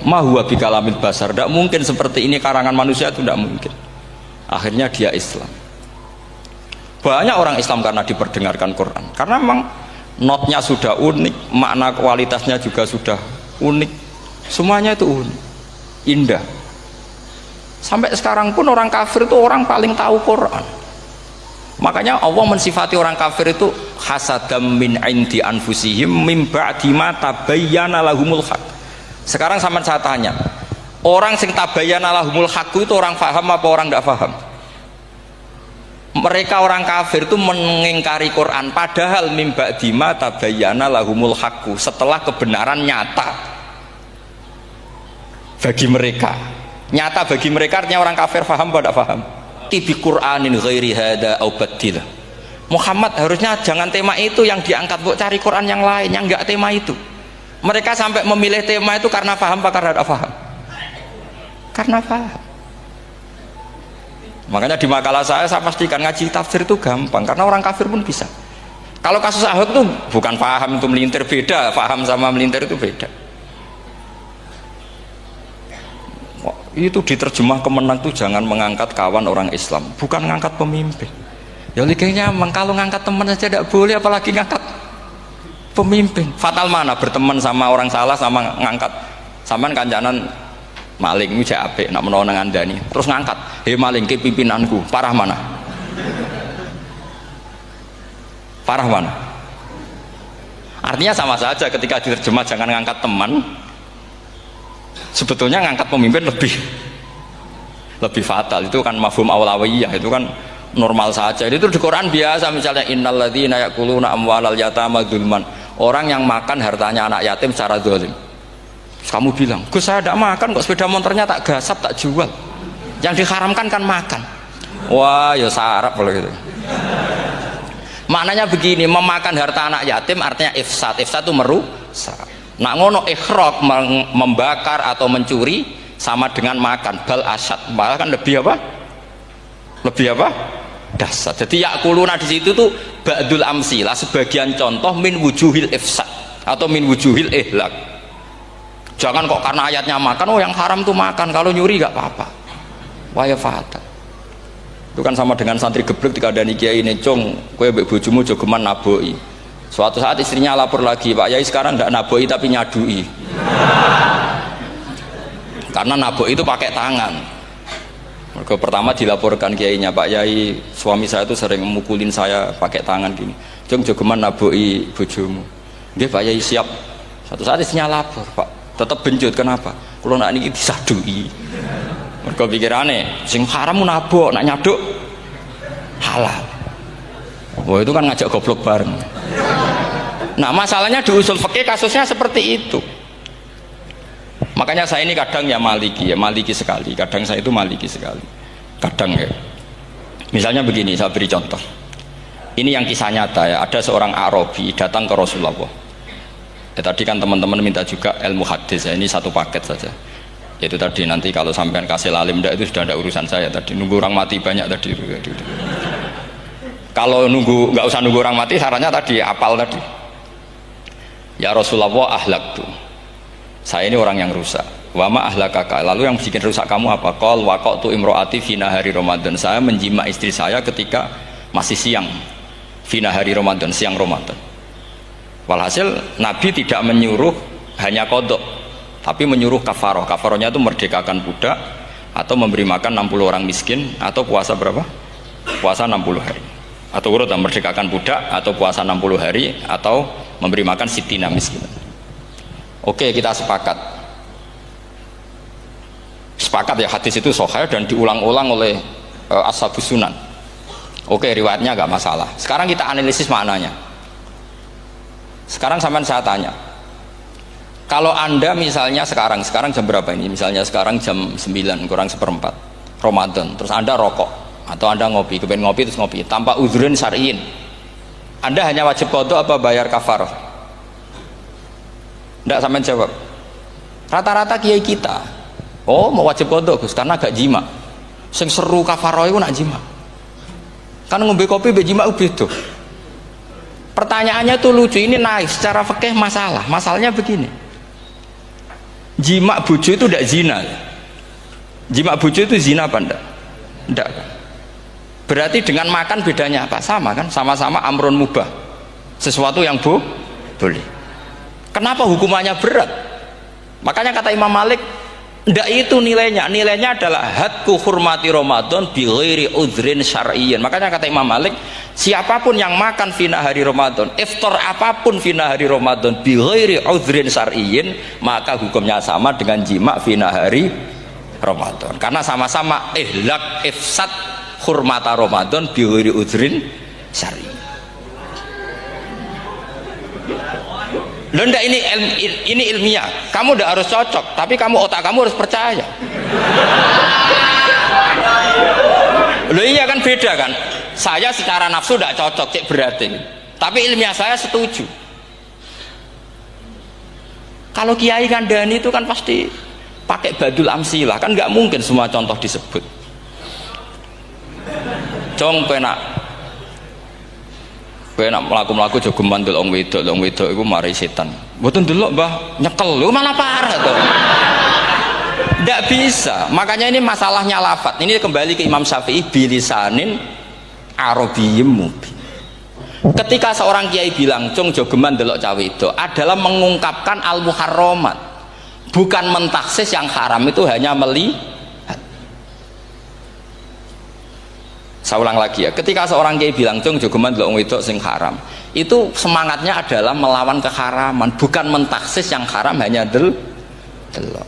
ma huwa bikalamil basar, tidak mungkin seperti ini karangan manusia, itu tidak mungkin. Akhirnya dia Islam. Banyak orang Islam karena diperdengarkan Quran, karena memang notnya sudah unik, makna kualitasnya juga sudah unik, semuanya itu unik, indah. Sampai sekarang pun orang kafir itu orang paling tahu Quran. Makanya Allah mensifati orang kafir itu hasadam min indi anfusihim min ba'di ma tabayyana lahumul haq. Sekarang sama saya tanya, orang sing tabayyana lahumul haq itu orang paham apa orang tidak paham? Mereka orang kafir itu mengingkari Quran, padahal min ba'di ma tabayyana lahumul haq, setelah kebenaran nyata bagi mereka. Nyata bagi mereka artinya orang kafir paham apa tidak paham? Tibi Qur'anin ghairi hada au badil. Muhammad harusnya jangan tema itu yang diangkat, buat cari Quran yang lain yang enggak tema itu. Mereka sampai memilih tema itu karena paham apa karena tidak paham? Karena paham. Makanya di makalah saya pastikan ngaji tafsir itu gampang, karena orang kafir pun bisa. Kalau kasus Ahok itu bukan paham itu melintir, beda. Paham sama melintir itu beda. Itu diterjemah kemenang tuh jangan mengangkat kawan orang Islam, bukan ngangkat pemimpin. Ya likanya kalau ngangkat teman saja tidak boleh, apalagi ngangkat pemimpin. Fatal mana berteman sama orang salah sama ngangkat. Saman kancanan maling ini apik nak menawa nang andani terus ngangkat, "Hei maling ke pimpinanku." Parah mana? Parah mana? Artinya sama saja ketika diterjemah jangan ngangkat teman. Sebetulnya ngangkat pemimpin lebih fatal. Itu kan mafhum awlawiyah, itu kan normal saja. Itu di Quran biasa, misalnya innalladzina ya'kuluna amwalal yatama dzulman, orang yang makan hartanya anak yatim secara zalim. Kamu bilang, "Gus saya tidak makan kok, sepeda motornya tak gasap, tak jual." Yang diharamkan kan makan. Wah ya sarap kalau gitu. Maknanya begini, memakan harta anak yatim artinya ifsad. Ifsad itu merusak. Nak ngono ikhraq, membakar atau mencuri sama dengan makan, bal asad, malah kan lebih apa? Lebih apa? Dasar. Jadi yakuluna di situ tuh ba'dul amsilah, sebagian contoh min wujuhil ifsad atau min wujuhil ihlak. Jangan kok karena ayatnya makan, oh yang haram tuh makan, kalau nyuri gak apa-apa. Waya fatal. Itu kan sama dengan santri geblek dikandani kiai ini, "Cung, kowe mbek bojomu aja geman naboki." Suatu saat istrinya lapor lagi, "Pak Yai sekarang enggak naboki tapi nyadui." Karena naboki itu pakai tangan. Mereka pertama dilaporkan kiainya, "Pak Yai, suami saya itu sering memukulin saya pakai tangan gini. Cung, aja geman naboki bojomu." "Nggih Pak Yai, siap." Suatu saat istrinya lapor, "Pak, tetap benjut, kenapa? Kalau nak ini disadui." Mereka pikirannya, sing haram nabok, nak nyaduk halal. Wah itu kan ngajak goblok bareng. Nah masalahnya di usul fikih kasusnya seperti itu. Makanya saya ini kadang ya maliki sekali. Kadang saya itu maliki sekali. Kadang ya. Misalnya begini, saya beri contoh. Ini yang kisah nyata ya. Ada seorang Arabi datang ke Rasulullah. Ya, tadi kan teman-teman minta juga ilmu hadis ya. Ini satu paket saja. Yaitu tadi nanti kalau sampean kasih lalim itu sudah ada urusan saya tadi. Nunggu orang mati banyak tadi. Kalau nggak usah nunggu orang mati, sarannya tadi apal tadi. Ya Rasulullah ahlak tuh. Saya ini orang yang rusak. Wama ahlakaka. Lalu yang bikin rusak kamu apa? Qol waqatu imroati fi nahari Ramadan. Saya menjima istri saya ketika masih siang. Fi nahari Ramadan, siang Ramadan. Walhasil Nabi tidak menyuruh hanya kodok, tapi menyuruh kafaroh. Kafarohnya itu merdekakan budak atau memberi makan 60 orang miskin atau puasa berapa? Puasa 60 hari. Atau urut merdekakan budak atau puasa 60 hari atau memberi makan sitina miskin. Oke, kita sepakat. Sepakat ya hadis itu sahih dan diulang-ulang oleh Ashabus Sunan. Oke, riwayatnya enggak masalah. Sekarang kita analisis maknanya. Sekarang sampean saya tanya. Kalau Anda misalnya sekarang jam berapa ini? Misalnya sekarang jam 9 kurang seperempat Ramadan, terus Anda rokok atau Anda ngopi, kepengen ngopi terus ngopi tanpa udzrin syar'iyyin. Anda hanya wajib qadha apa bayar kafarah? Enggak, sampean jawab. Rata-rata kiai kita, oh mau wajib qadha Gus karena gak jima. Sing seru kafarah itu nak jima. Kan ngombe kopi mbek jima beda. Pertanyaannya tuh lucu, ini naif secara fikih masalah. Masalahnya begini. Jima bojo itu tidak zina. Jima bojo itu zina apa enggak? Enggak. Berarti dengan makan bedanya apa? Sama kan? Sama-sama amrun mubah. Sesuatu yang boleh. Kenapa hukumannya berat? Makanya kata Imam Malik, enggak itu nilainya. Nilainya adalah hadku hurmati Ramadan bi ghairi udzrin syar'iyyin. Makanya kata Imam Malik, siapapun yang makan fina hari Ramadan, iftar apapun fina hari Ramadan bi ghairi udzrin syar'iyyin, maka hukumnya sama dengan jima fina hari Ramadan. Karena sama-sama ihlak ifsad hurmata Ramadan bi ghairi udzrin syar'iyyin. Loh enggak, ini ilmiah. Kamu udah harus cocok, tapi otak kamu harus percaya. Loh iya kan beda kan? Saya secara nafsu tidak cocok, cek berarti. Tapi ilmiah saya setuju. Kalau Kiai Kandani itu kan pasti pakai badul amsilah, kan nggak mungkin semua contoh disebut. Cong penak melaku-melaku jogeman delok wedok iku mari setan. Mboten delok Mbah, nyekel lho malah parah to. Ndak bisa. Makanya ini masalahnya lafat. Ini kembali ke Imam Syafi'i bilisanin arabiyyim mubin. Ketika seorang kiai bilang cung jogeman delok cawe wedok adalah mengungkapkan al-muharramat. Bukan mentaksis yang haram itu hanya melihat. Saya ulang lagi ya, ketika seorang kiai bilang cung jogeman delok wedok sing haram, itu semangatnya adalah melawan keharaman, bukan mentaksis yang haram hanya delok.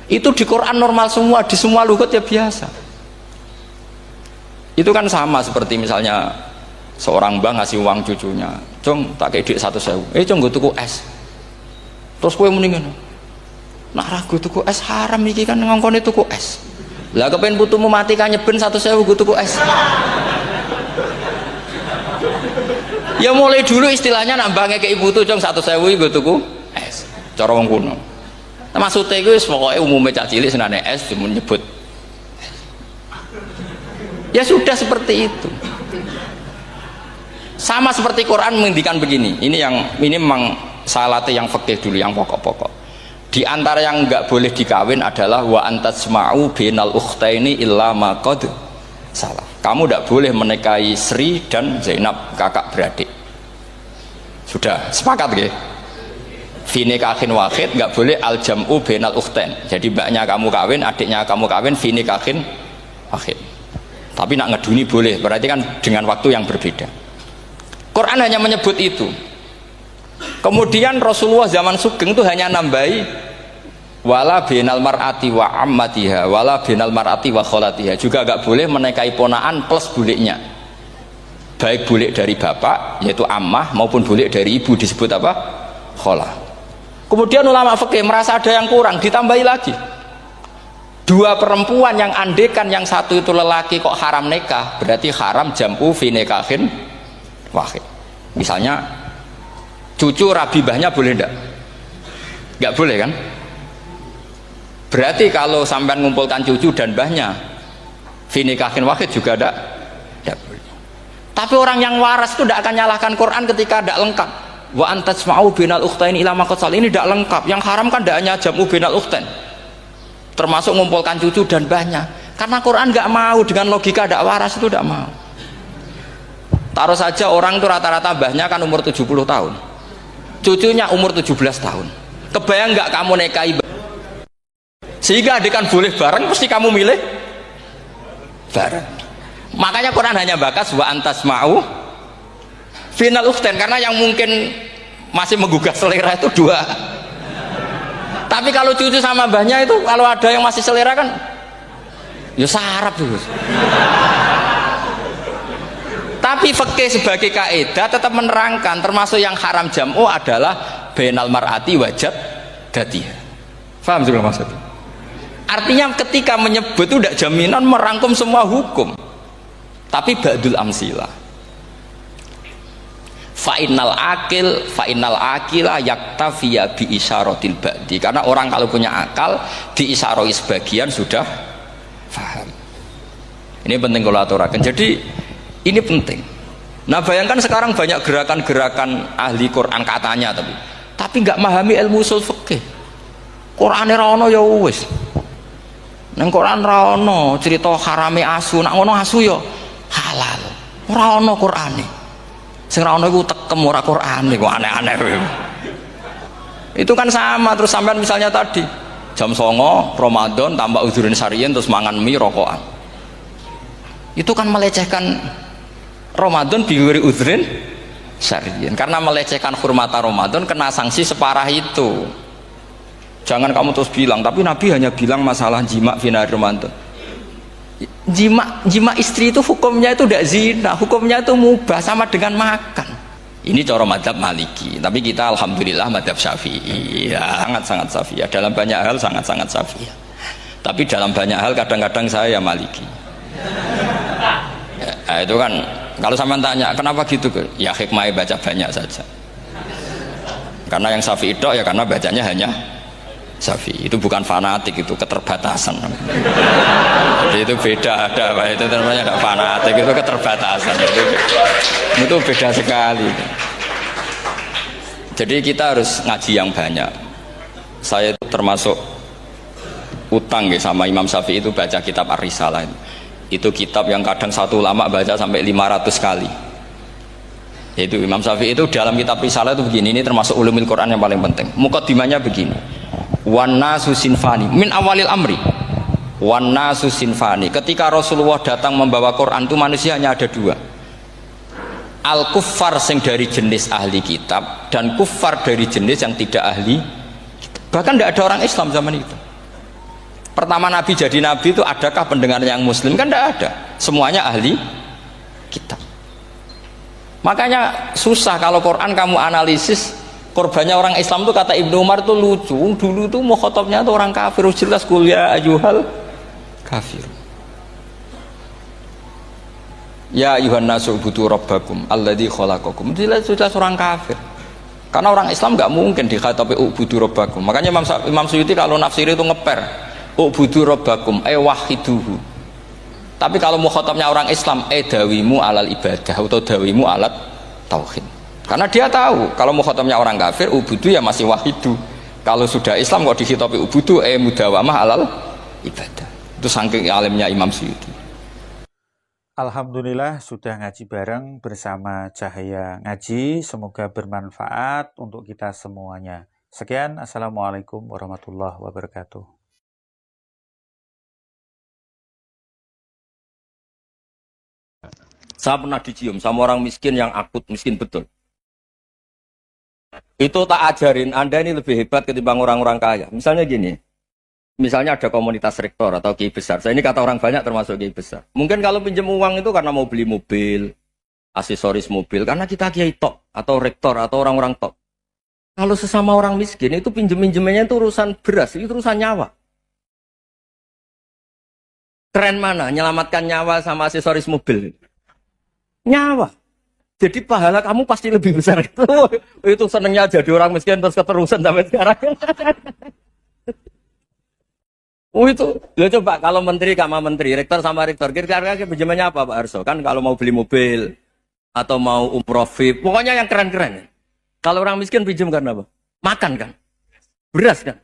Itu di Quran normal semua, di semua lugat ya biasa. Itu kan sama seperti misalnya seorang mbah ngasih uang cucunya, cung tak kayak duit 100.000, cung gue tuku es. Terus gue mendingan, nak ragu tuku es haram iki kan ngongkone tuku es. Lah kepen putumu mati kan nyeben 100.000 gue tuku es. Ya mulai dulu istilahnya nambah ngekek ibu tuh cung 100.000 gue tuku es. Cara wong kuno. Nah, maksudnya gue pokoknya umumnya cak cilik senane es cuma nyebut. Ya sudah seperti itu. Sama seperti Quran menghentikan begini. Ini memang saya latih yang fikih dulu, yang pokok-pokok. Di antara yang enggak boleh dikawin adalah wa antasma'u bainal ukhtaini illa ma qad salah. Kamu tidak boleh menikahi Sri dan Zainab, kakak beradik. Sudah sepakat nggih? Fi nikahin wahid enggak boleh al jam'u bainal ukhtain. Jadi mbaknya kamu kawin, adiknya kamu kawin fi nikahin wahid. Tapi nak ngeduni boleh, berarti kan dengan waktu yang berbeda. Quran hanya menyebut itu. Kemudian Rasulullah zaman Sugeng itu hanya nambahi wala binal mar'ati wa ammatiha wala binal mar'ati wa kholatiha, juga agak boleh menikahi ponaan plus buliknya, baik bulik dari bapak yaitu ammah maupun bulik dari ibu disebut apa? Kholah. Kemudian ulama fikih merasa ada yang kurang, ditambahi lagi. Dua perempuan yang andekan yang satu itu lelaki kok haram nikah, berarti haram jam'u fi nikahin wahid. Misalnya cucu rabibahnya boleh enggak? Enggak boleh kan? Berarti kalau sampai ngumpulkan cucu dan mbahnya fi nikahin wahid juga enggak boleh. Tapi orang yang waras itu tidak akan nyalahkan Quran ketika tidak lengkap. Wa antasma'u bainal ukhtaini ila ma qad sal, ini tidak lengkap. Yang haram kan tidak hanya jam'u bainal ukhtain, termasuk mengumpulkan cucu dan mbahnya. Karena Quran nggak mau dengan logika tidak waras, itu tidak mau. Taruh saja orang itu rata-rata mbahnya kan umur 70 tahun, cucunya umur 17 tahun. Kebayang nggak kamu nikahi sehingga adik kan boleh bareng, pasti kamu milih bareng. Makanya Quran hanya bakas wa antasma'u final ukhtain, karena yang mungkin masih menggugah selera itu dua. Tapi kalau cucu sama mbahnya itu, kalau ada yang masih selera kan ya sarap tuh. Tapi fikih sebagai kaidah tetap menerangkan termasuk yang haram jam'u adalah bainal mar'ati wajad datiha. Paham juga maksudnya? Artinya ketika menyebut itu tidak jaminan merangkum semua hukum, tapi ba'dul amsilah. Fa'innal akila yaktafiya bi isyaratil ba'di, karena orang kalau punya akal diisyaroi sebagian sudah paham. Ini penting kalau aturakan. Jadi ini penting. Nah bayangkan sekarang banyak gerakan-gerakan ahli Quran katanya, tapi nggak memahami ilmu usul fikih. Quran ra ono ya wis. Nang Quran ra ono cerita harame asu, nak ngono asu ya halal. Ora ono Qurane. Sing ra ono iku tekem ora Qurane, kok aneh-aneh. Itu kan sama. Terus sampean misalnya tadi jam 09.00 Ramadan tambah uzurin syariyin terus mangan mie rokokan, itu kan melecehkan Ramadan biwiri uzurin syariyin, karena melecehkan hurmata Ramadan kena sanksi separah itu. Jangan kamu terus bilang tapi Nabi hanya bilang masalah jima fi nahar Ramadan. Jima istri itu hukumnya itu tidak zina, hukumnya itu mubah sama dengan makan. Ini cara madzhab Maliki, tapi kita alhamdulillah madzhab Syafi'i, ya, sangat-sangat Syafi'iyah. Dalam banyak hal sangat-sangat Syafi'iyah. Tapi dalam banyak hal kadang-kadang saya Maliki. Ya, itu kan kalau sampean tanya kenapa gitu, ya hikmahnya baca banyak saja. Karena yang Syafi'i itu ya karena bacanya hanya Syafi'i, itu bukan fanatik, itu keterbatasan. Jadi itu beda, ada apa itu namanya, ada fanatik, itu keterbatasan. Itu beda sekali. Jadi kita harus ngaji yang banyak. Saya itu termasuk utang ya sama Imam Syafi'i itu baca kitab Ar-Risalah. Itu kitab yang kadang satu ulama baca sampai 500 kali. Yaitu Imam Syafi'i itu dalam kitab Risalah itu begini, ini termasuk ulumul Quran yang paling penting. Muqaddimahnya begini. Wan nasu sinfani min awalil amri. Wan nasu sinfani. Ketika Rasulullah datang membawa Quran itu manusia hanya ada dua. Al kuffar sing dari jenis ahli kitab dan kuffar dari jenis yang tidak ahli kitab. Bahkan tidak ada orang Islam zaman itu. Pertama Nabi jadi Nabi itu adakah pendengarnya yang Muslim? Kan tidak ada. Semuanya ahli kitab. Makanya susah kalau Quran kamu analisis korbannya orang Islam tuh, kata Ibnu Umar tuh lucu. Dulu tuh mukhatabnya tuh orang kafir, jelas kuliah ayyuhal kafir. Ya ayuhan nasu ubudu rabbakum alladzi khalaqakum. Jelas orang kafir. Karena orang Islam nggak mungkin dikhatabi ubudu rabbakum. Makanya Imam Suyuti kalau nafsir itu ngeper ubudu rabbakum wahiduhu. Tapi kalau mukhatabnya orang Islam dawimu alal ibadah atau dawimu alat tauhid. Karena dia tahu kalau mukhatabnya orang kafir ubudu ya masih wahidu, Kalau sudah Islam kok dihitopi ubudu mudawamah alal ibadah. Itu saking alimnya Imam Suyuti. Alhamdulillah sudah ngaji bareng bersama Cahaya Ngaji. Semoga bermanfaat untuk kita semuanya. Sekian, Assalamualaikum warahmatullahi wabarakatuh. Saya pernah dicium sama orang miskin yang akut, miskin betul. Itu tak ajarin, Anda ini lebih hebat ketimbang orang-orang kaya. Misalnya gini, misalnya ada komunitas rektor atau kiai besar. Saya ini kata orang banyak termasuk kiai besar. Mungkin kalau pinjam uang itu karena mau beli mobil, aksesoris mobil, karena kita kiai top atau rektor atau orang-orang top. Kalau sesama orang miskin itu pinjem-pinjemannya itu urusan beras, itu urusan nyawa. Keren mana? Nyelamatkan nyawa sama aksesoris mobil. Nyawa. Jadi pahala kamu pasti lebih besar itu. Itu senengnya jadi orang miskin terus keterusan sampai sekarang. Itu. Ya coba kalau menteri sama menteri, rektor sama rektor, kira-kira pinjamannya apa Pak Arso? Kan kalau mau beli mobil atau mau umroh VIP, pokoknya yang keren-keren. Kalau orang miskin pinjam karena apa? Makan kan? Beras kan?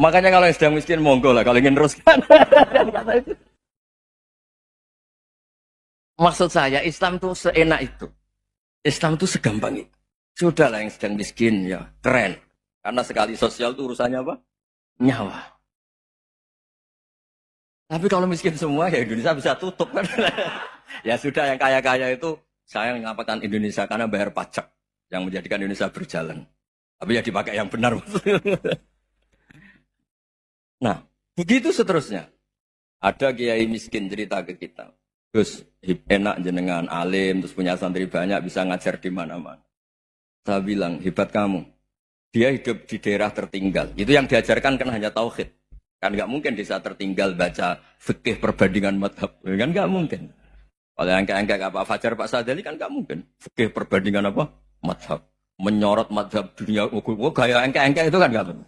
Makanya kalau yang sedang miskin monggo lah, kalau ingin teruskan. Maksud saya Islam itu seenak itu. Islam itu segampang itu. Sudahlah yang sedang miskin ya keren. Karena sekali sosial itu urusannya apa? Nyawa. Tapi kalau miskin semua ya Indonesia bisa tutup kan. Ya sudah yang kaya-kaya itu saya mengatakan Indonesia karena bayar pajak yang menjadikan Indonesia berjalan. Tapi ya dipakai yang benar. Nah, begitu seterusnya. Ada kiai miskin cerita ke kita. Gus, enak jenengan alim, terus punya santri banyak, bisa ngajar di mana-mana. Saya bilang, hebat kamu. Dia hidup di daerah tertinggal. Itu yang diajarkan kan hanya tauhid. Kan nggak mungkin desa tertinggal baca fikih perbandingan madhab. Kan nggak mungkin. Oleh angka-angka Pak Fajar, Pak Sadali kan nggak mungkin. Fikih perbandingan apa? Madhab. Menyorot madhab dunia. Gaya angka-angka itu kan nggak mungkin.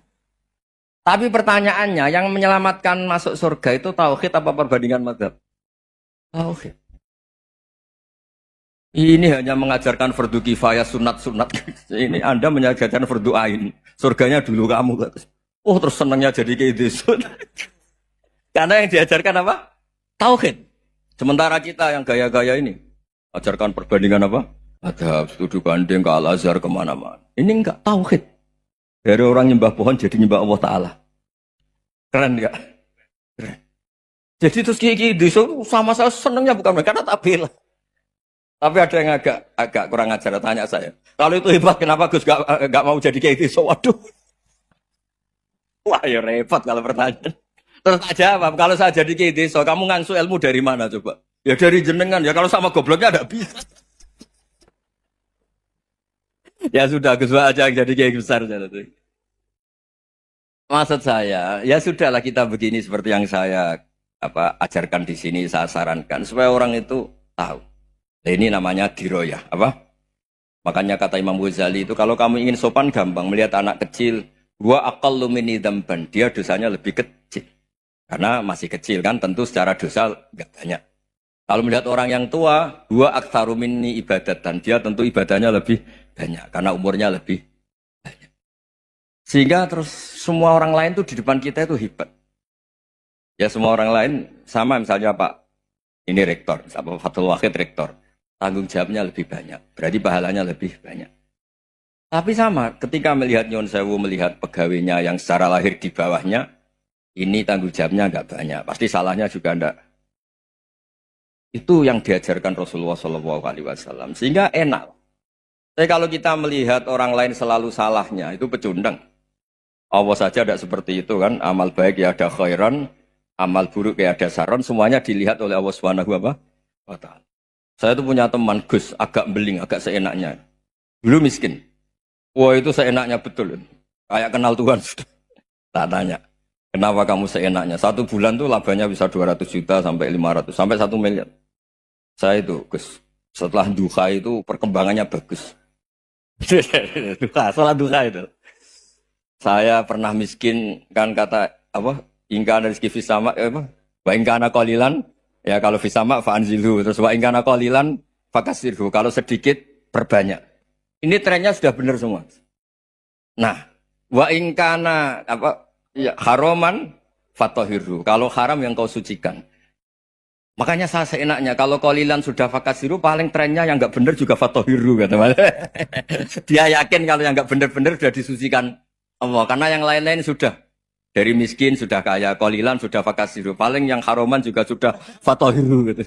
Tapi pertanyaannya, yang menyelamatkan masuk surga itu tauhid apa perbandingan madhab? Tauhid. Ini hanya mengajarkan fardu kifayah sunat-sunat. Ini Anda mengajarkan fardu ain. Surganya dulu kamu. Oh terus senangnya jadi kayak gitu. Karena yang diajarkan apa? Tauhid. Sementara kita yang gaya-gaya ini. Ajarkan perbandingan apa? Ada studi banding ke Al-Azhar kemana-mana. Ini enggak tauhid. Dari orang nyembah pohon jadi nyembah Allah Ta'ala. Keren enggak? Keren. Jadi terus kiai desa sama saya senangnya bukan mereka karena tak bela. Tapi ada yang agak kurang ajar tanya saya. Kalau itu hebat kenapa Gus gak mau jadi kiai desa? Waduh. Wah ya repot kalau pertanyaan. Terus tak jawab, kalau saya jadi kiai desa, kamu ngangsu ilmu dari mana coba? Ya dari jenengan. Ya kalau sama gobloknya ada bisa. Ya sudah Gus aja jadi kiai besar saja. Maksud saya, ya sudahlah kita begini seperti yang saya ajarkan di sini, saya sarankan supaya orang itu tahu. Nah, ini namanya diroyah, apa? Makanya kata Imam Ghazali itu kalau kamu ingin sopan gampang melihat anak kecil, gua aqallu minni dzamban, dia dosanya lebih kecil. Karena masih kecil kan, tentu secara dosa enggak banyak. Kalau melihat orang yang tua, gua aktsaru minni ibadatan, dia tentu ibadahnya lebih banyak karena umurnya lebih banyak. Sehingga terus semua orang lain tuh di depan kita itu hebat. Ya semua orang lain sama misalnya Pak ini rektor, apa Fathul Wahid rektor, tanggung jawabnya lebih banyak, berarti pahalanya lebih banyak. Tapi sama, ketika melihat Nyon Sewu melihat pegawainya yang secara lahir di bawahnya, ini tanggung jawabnya enggak banyak, pasti salahnya juga enggak. Itu yang diajarkan Rasulullah SAW, sehingga enak. Tapi kalau kita melihat orang lain selalu salahnya, itu pecundang. Allah saja tidak seperti itu kan, amal baik ya ada khairan, amal buruk ya ada saron, semuanya dilihat oleh Allah Subhanahu wa Ta'ala. Saya tuh punya teman Gus, agak beling, agak seenaknya. Dulu miskin. Wah itu seenaknya betul. Kayak kenal Tuhan sudah. Tak tanya, kenapa kamu seenaknya? 1 bulan tuh labanya bisa 200 juta sampai 500, sampai 1 miliar. Saya itu Gus, setelah duha itu perkembangannya bagus. Duha, sholat duha itu. Saya pernah miskin, kan kata apa? Ingkana rizki fisama, wa ingkana qalilan, ya kalau fisama fa'anzilhu, terus wa ingkana qalilan fakasirhu, kalau sedikit perbanyak. Ini trennya sudah benar semua. Nah, wa ingkana apa ya haroman fatohiru. Kalau haram yang kau sucikan. Makanya saya seenaknya kalau kolilan sudah fakasiru paling trennya yang nggak benar juga fatohiru kata Mas. Dia yakin kalau yang nggak benar-benar sudah disucikan Allah karena yang lain-lain sudah dari miskin sudah kaya, kolilan sudah fakasiru, paling yang haroman juga sudah fatohiru gitu.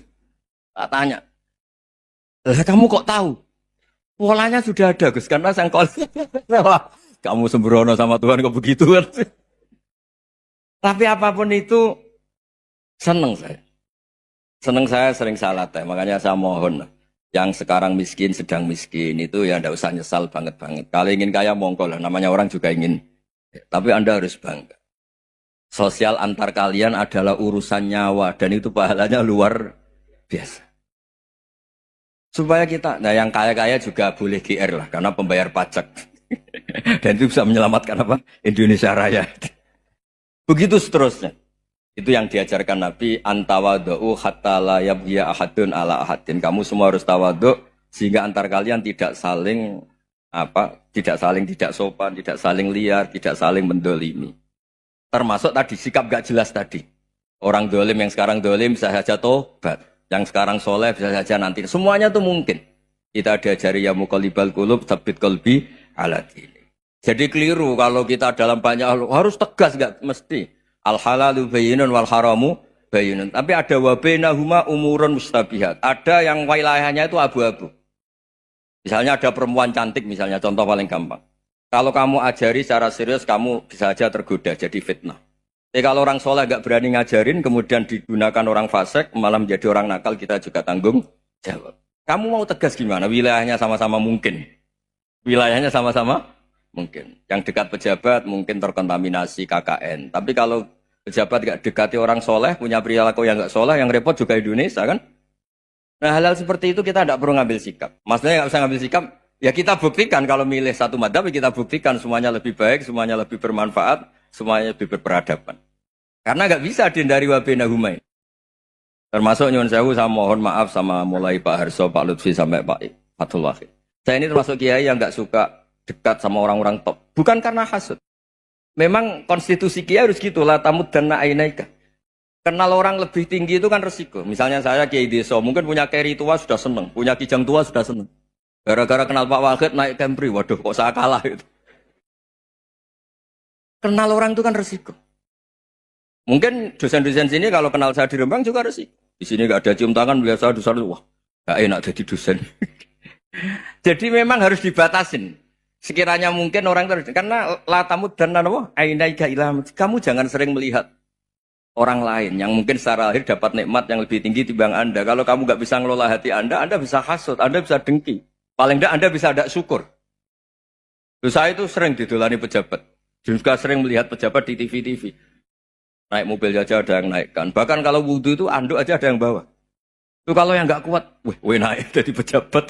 Tak tanya, kamu kok tahu? Polanya sudah ada Gus karena sang kolilan. Kamu sembrono sama Tuhan kok begitu kan? Tapi apapun itu seneng saya. Seneng saya sering salah teh, makanya saya mohon yang sekarang miskin sedang miskin itu ya ndak usah nyesal banget-banget. Kalau ingin kaya monggo lah, namanya orang juga ingin. Tapi Anda harus bangga. Sosial antar kalian adalah urusan nyawa dan itu pahalanya luar biasa. Supaya kita, nah yang kaya-kaya juga boleh GR lah karena pembayar pajak. Dan itu bisa menyelamatkan apa? Indonesia Raya. Begitu seterusnya. Itu yang diajarkan Nabi, antawadhu hatta la yabghiya ahadun ala ahadin. Kamu semua harus tawadhu sehingga antar kalian tidak saling tidak sopan, tidak saling liar, tidak saling mendolimi. Termasuk tadi sikap gak jelas tadi. Orang dolim yang sekarang dolim bisa saja tobat, yang sekarang soleh bisa saja nanti. Semuanya itu mungkin. Kita diajari ya muqallibal qulub tsabbit qalbi ala dini. Jadi keliru kalau kita dalam banyak harus tegas gak mesti. Al halalu bayyinun wal haramu bayyinun. Tapi ada wa bainahuma umurun mustabihat. Ada yang wilayahnya itu abu-abu. Misalnya ada perempuan cantik misalnya, contoh paling gampang. Kalau kamu ajari secara serius, kamu bisa aja tergoda jadi fitnah. Tapi kalau orang soleh gak berani ngajarin, kemudian digunakan orang fasik, malah menjadi orang nakal, kita juga tanggung jawab. Kamu mau tegas gimana? Wilayahnya sama-sama mungkin. Wilayahnya sama-sama mungkin. Yang dekat pejabat mungkin terkontaminasi KKN. Tapi kalau pejabat gak dekati orang soleh, punya perilaku yang gak soleh, yang repot juga Indonesia kan? Nah hal-hal seperti itu kita tidak perlu ngambil sikap. Maksudnya nggak usah ngambil sikap, ya kita buktikan kalau milih satu madzhab, kita buktikan semuanya lebih baik, semuanya lebih bermanfaat, semuanya lebih berperadaban. Karena nggak bisa dihindari wa bainahuma. Termasuk nyuwun sewu, saya mohon maaf sama mulai Pak Harso, Pak Lutfi sampai Pak Fathul Wahid. Saya ini termasuk kiai yang nggak suka dekat sama orang-orang top. Bukan karena hasud. Memang konstitusi kiai harus gitu, la tamuddanna ainaika. Kenal orang lebih tinggi itu kan resiko. Misalnya saya kiai desa, mungkin punya keri tua sudah seneng, punya kijang tua sudah seneng. Gara-gara kenal Pak Wahid naik Kempri, waduh kok saya kalah itu. Kenal orang itu kan resiko. Mungkin dosen-dosen sini kalau kenal saya di Rembang juga resiko. Di sini gak ada cium tangan, biasa dosen, wah gak enak jadi dosen. Jadi memang harus dibatasin. Sekiranya mungkin orang terus, karena latamud dan nanawa, ainaika ilham. Kamu jangan sering melihat orang lain yang mungkin secara lahir dapat nikmat yang lebih tinggi timbang Anda. Kalau kamu nggak bisa ngelola hati Anda bisa hasut, Anda bisa dengki. Paling tidak Anda bisa tidak syukur. Saya itu sering didolani pejabat. Juga sering melihat pejabat di TV-TV. Naik mobil aja ada yang naikkan. Bahkan kalau wudhu itu anduk aja ada yang bawa. Itu kalau yang nggak kuat, weh naik jadi pejabat.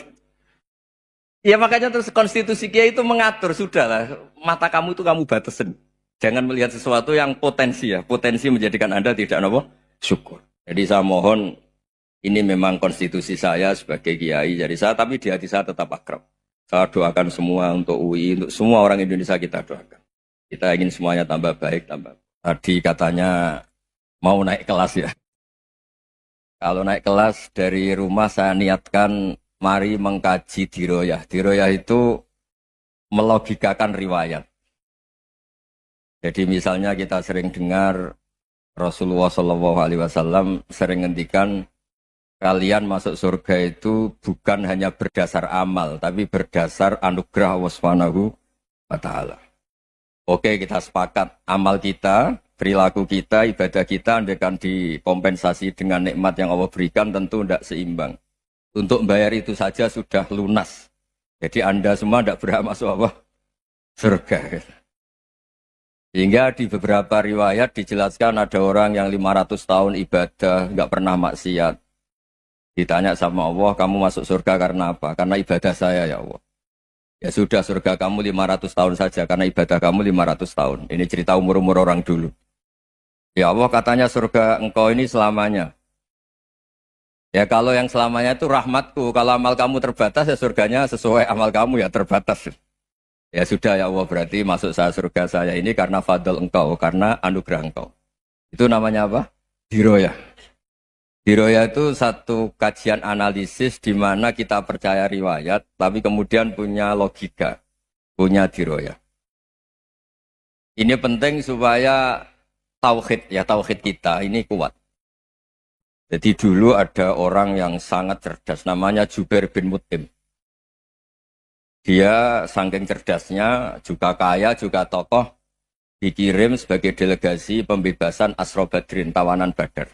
Ya makanya terus konstitusi Kiai itu mengatur, sudahlah. Mata kamu itu kamu batasin. Jangan melihat sesuatu yang potensi ya. Potensi menjadikan Anda tidak apa? Syukur. Jadi saya mohon, ini memang konstitusi saya sebagai kiai. Jadi saya, tapi di hati saya tetap akrab. Saya doakan semua untuk UI, untuk semua orang Indonesia kita doakan. Kita ingin semuanya tambah baik, tambah. Tadi katanya mau naik kelas ya. Kalau naik kelas dari rumah saya niatkan mari mengkaji diroyah. Diroyah itu melogikakan riwayat. Jadi misalnya kita sering dengar Rasulullah SAW sering ngendikan kalian masuk surga itu bukan hanya berdasar amal, tapi berdasar anugerah Allah Subhanahu wa Ta'ala. Oke, kita sepakat amal kita, perilaku kita, ibadah kita andaikan dikompensasi dengan nikmat yang Allah berikan tentu tidak seimbang. Untuk membayar itu saja sudah lunas. Jadi Anda semua tidak berhak masuk apa? Surga. Sehingga di beberapa riwayat dijelaskan ada orang yang 500 tahun ibadah, nggak pernah maksiat. Ditanya sama Allah, kamu masuk surga karena apa? Karena ibadah saya ya Allah. Ya sudah, surga kamu 500 tahun saja, karena ibadah kamu 500 tahun. Ini cerita umur-umur orang dulu. Ya Allah katanya surga engkau ini selamanya. Ya kalau yang selamanya itu rahmatku, kalau amal kamu terbatas ya surganya sesuai amal kamu ya terbatas. Ya sudah ya Allah, berarti masuk saya surga saya ini karena fadl engkau, karena anugerah engkau. Itu namanya apa? Diroyah. Diroyah itu satu kajian analisis di mana kita percaya riwayat, tapi kemudian punya logika, punya diroyah. Ini penting supaya tauhid kita ini kuat. Jadi dulu ada orang yang sangat cerdas, namanya Jubair bin Mut'im. Dia saking cerdasnya, juga kaya, juga tokoh, dikirim sebagai delegasi pembebasan Asra Badrin, tawanan Badar.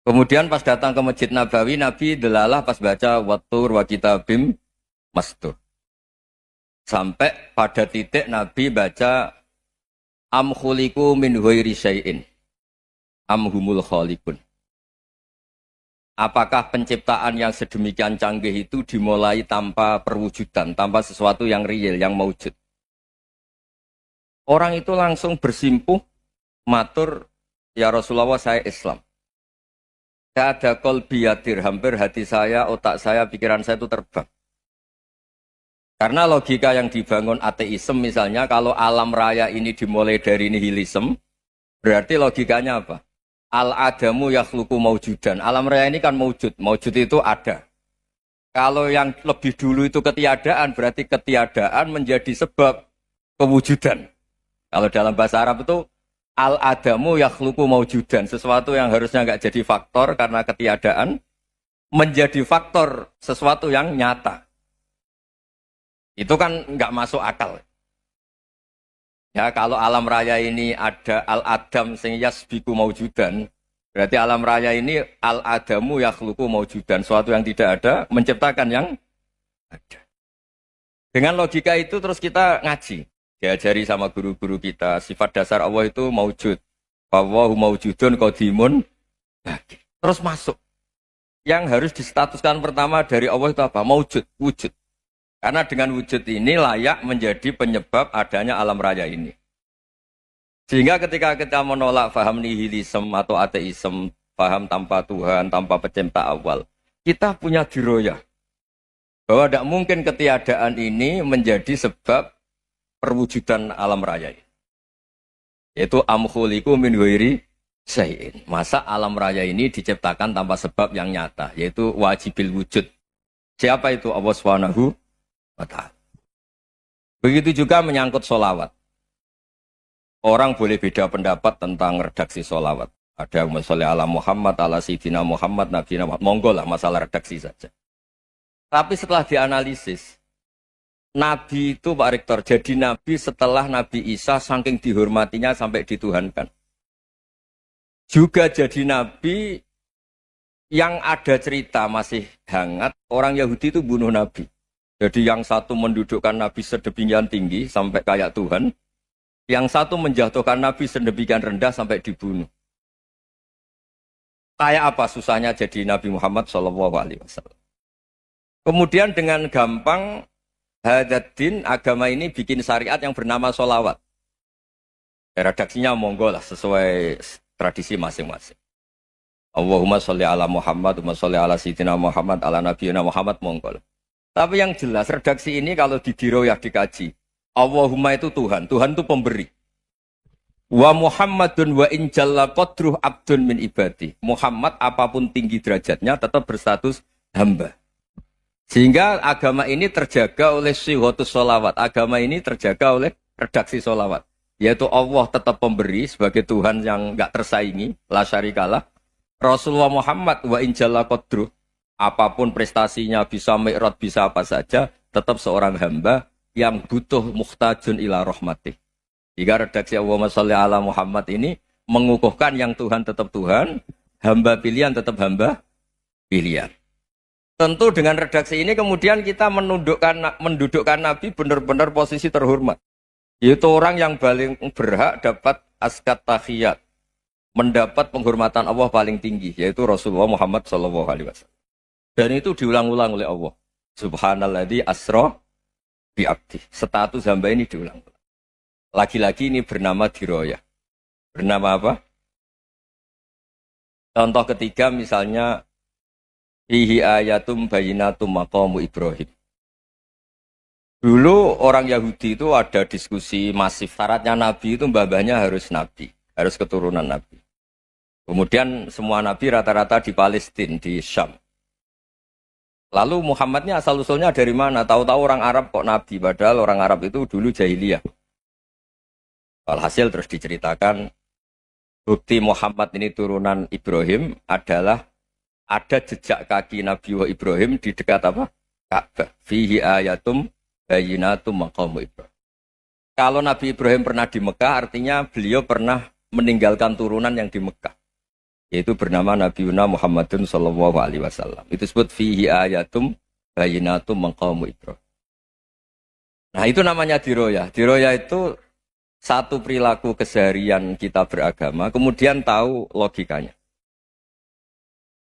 Kemudian pas datang ke Masjid Nabawi, Nabi delalah pas baca Wattur wa kitabim mastur. Sampai pada titik Nabi baca Am khuliku min ghairi syai'in am humul khaliqun. Apakah penciptaan yang sedemikian canggih itu dimulai tanpa perwujudan, tanpa sesuatu yang real, yang maujud? Orang itu langsung bersimpuh, matur, ya Rasulullah saya Islam. Saya ada qalbi yatir, hampir hati saya, otak saya, pikiran saya itu terbang. Karena logika yang dibangun ateisme misalnya, kalau alam raya ini dimulai dari nihilisme, berarti logikanya apa? Al-adamu yakhluqu maujudan. Alam raya ini kan maujud. Maujud itu ada. Kalau yang lebih dulu itu ketiadaan, berarti ketiadaan menjadi sebab kewujudan. Kalau dalam bahasa Arab itu al-adamu yakhluqu maujudan. Sesuatu yang harusnya nggak jadi faktor karena ketiadaan, menjadi faktor sesuatu yang nyata. Itu kan nggak masuk akal. Ya, kalau alam raya ini ada al-adam sing yasbiku maujudan, berarti alam raya ini al-adamu yakhluqu maujudan, suatu yang tidak ada menciptakan yang ada. Dengan logika itu terus kita ngaji, diajari sama guru-guru kita, sifat dasar Allah itu maujud. Wallahu maujudun qadimun. Terus masuk. Yang harus distatuskan pertama dari Allah itu apa? Maujud, wujud. Karena dengan wujud ini layak menjadi penyebab adanya alam raya ini. Sehingga ketika kita menolak faham nihilisme atau ateisme, faham tanpa Tuhan, tanpa pencipta awal, kita punya diroyah. Bahwa tidak mungkin ketiadaan ini menjadi sebab perwujudan alam raya ini. Yaitu amkhuliku min ghairi syai'in. Masa alam raya ini diciptakan tanpa sebab yang nyata, yaitu wajibil wujud. Siapa itu? Allah Subhanahu wa ta'ala. Begitu juga menyangkut sholawat. Orang boleh beda pendapat tentang redaksi sholawat. Ada yang sholli ala Muhammad, ala Sayyidina Muhammad, Nabi Muhammad. Monggo lah masalah redaksi saja. Tapi setelah dianalisis, Nabi itu Pak Rektor, jadi Nabi setelah Nabi Isa saking dihormatinya sampai dituhankan. Juga jadi Nabi yang ada cerita masih hangat, orang Yahudi itu bunuh Nabi. Jadi yang satu mendudukkan Nabi sedemikian tinggi sampai kayak Tuhan, yang satu menjatuhkan Nabi sedemikian rendah sampai dibunuh. Kayak apa susahnya jadi Nabi Muhammad SAW. Kemudian dengan gampang Hadaddin agama ini bikin syariat yang bernama sholawat. Redaksinya monggo lah sesuai tradisi masing-masing. Allahumma sholli ala Muhammad, Allahumma sholli ala Sayyidina Muhammad, ala Nabiyina Muhammad, monggo lah. Tapi yang jelas redaksi ini kalau didiroyah dikaji, Allahumma itu Tuhan, Tuhan itu pemberi. Wa Muhammadun wa in jalla qadruh abdun min ibadi. Muhammad apapun tinggi derajatnya tetap berstatus hamba. Sehingga agama ini terjaga oleh syihotus sholawat. Agama ini terjaga oleh redaksi sholawat. Yaitu Allah tetap pemberi sebagai Tuhan yang enggak tersaingi, la syarikalah. Rasulullah Muhammad wa in jalla qadruh. Apapun prestasinya, bisa mi'rad, bisa apa saja, tetap seorang hamba yang butuh muhtajun ila rahmatih. Jika redaksi Allahumma sholli ala Muhammad ini mengukuhkan yang Tuhan tetap Tuhan, hamba pilihan tetap hamba pilihan. Tentu dengan redaksi ini kemudian kita mendudukkan Nabi benar-benar posisi terhormat. Yaitu orang yang paling berhak dapat askat tahiyat, mendapat penghormatan Allah paling tinggi, yaitu Rasulullah Muhammad SAW. Dan itu diulang-ulang oleh Allah. Subhanalladzi asra bi abdi. Status hamba ini diulang-ulang. Lagi-lagi ini bernama diroyah. Bernama apa? Contoh ketiga misalnya fihi ayatum bayyinatum maqamu Ibrahim. Dulu orang Yahudi itu ada diskusi masif. Syaratnya Nabi itu mbah-mbahnya harus Nabi. Harus keturunan Nabi. Kemudian semua Nabi rata-rata di Palestina, di Syam. Lalu Muhammadnya asal-usulnya dari mana? Tahu-tahu orang Arab kok Nabi. Padahal orang Arab itu dulu jahiliyah. Alhasil terus diceritakan, bukti Muhammad ini turunan Ibrahim adalah ada jejak kaki Nabi Ibrahim di dekat apa? Ka'bah. Fihi ayatum bayinatum maqamu Ibrahim. Kalau Nabi Ibrahim pernah di Mekah, artinya beliau pernah meninggalkan turunan yang di Mekah, yaitu bernama Nabiuna Muhammadun sallallahu alaihi wasallam. Itu disebut fihi ayatum bayinatum maqamu Ibrahim. Nah, itu namanya diroyah. Diroyah itu satu perilaku keseharian kita beragama, kemudian tahu logikanya.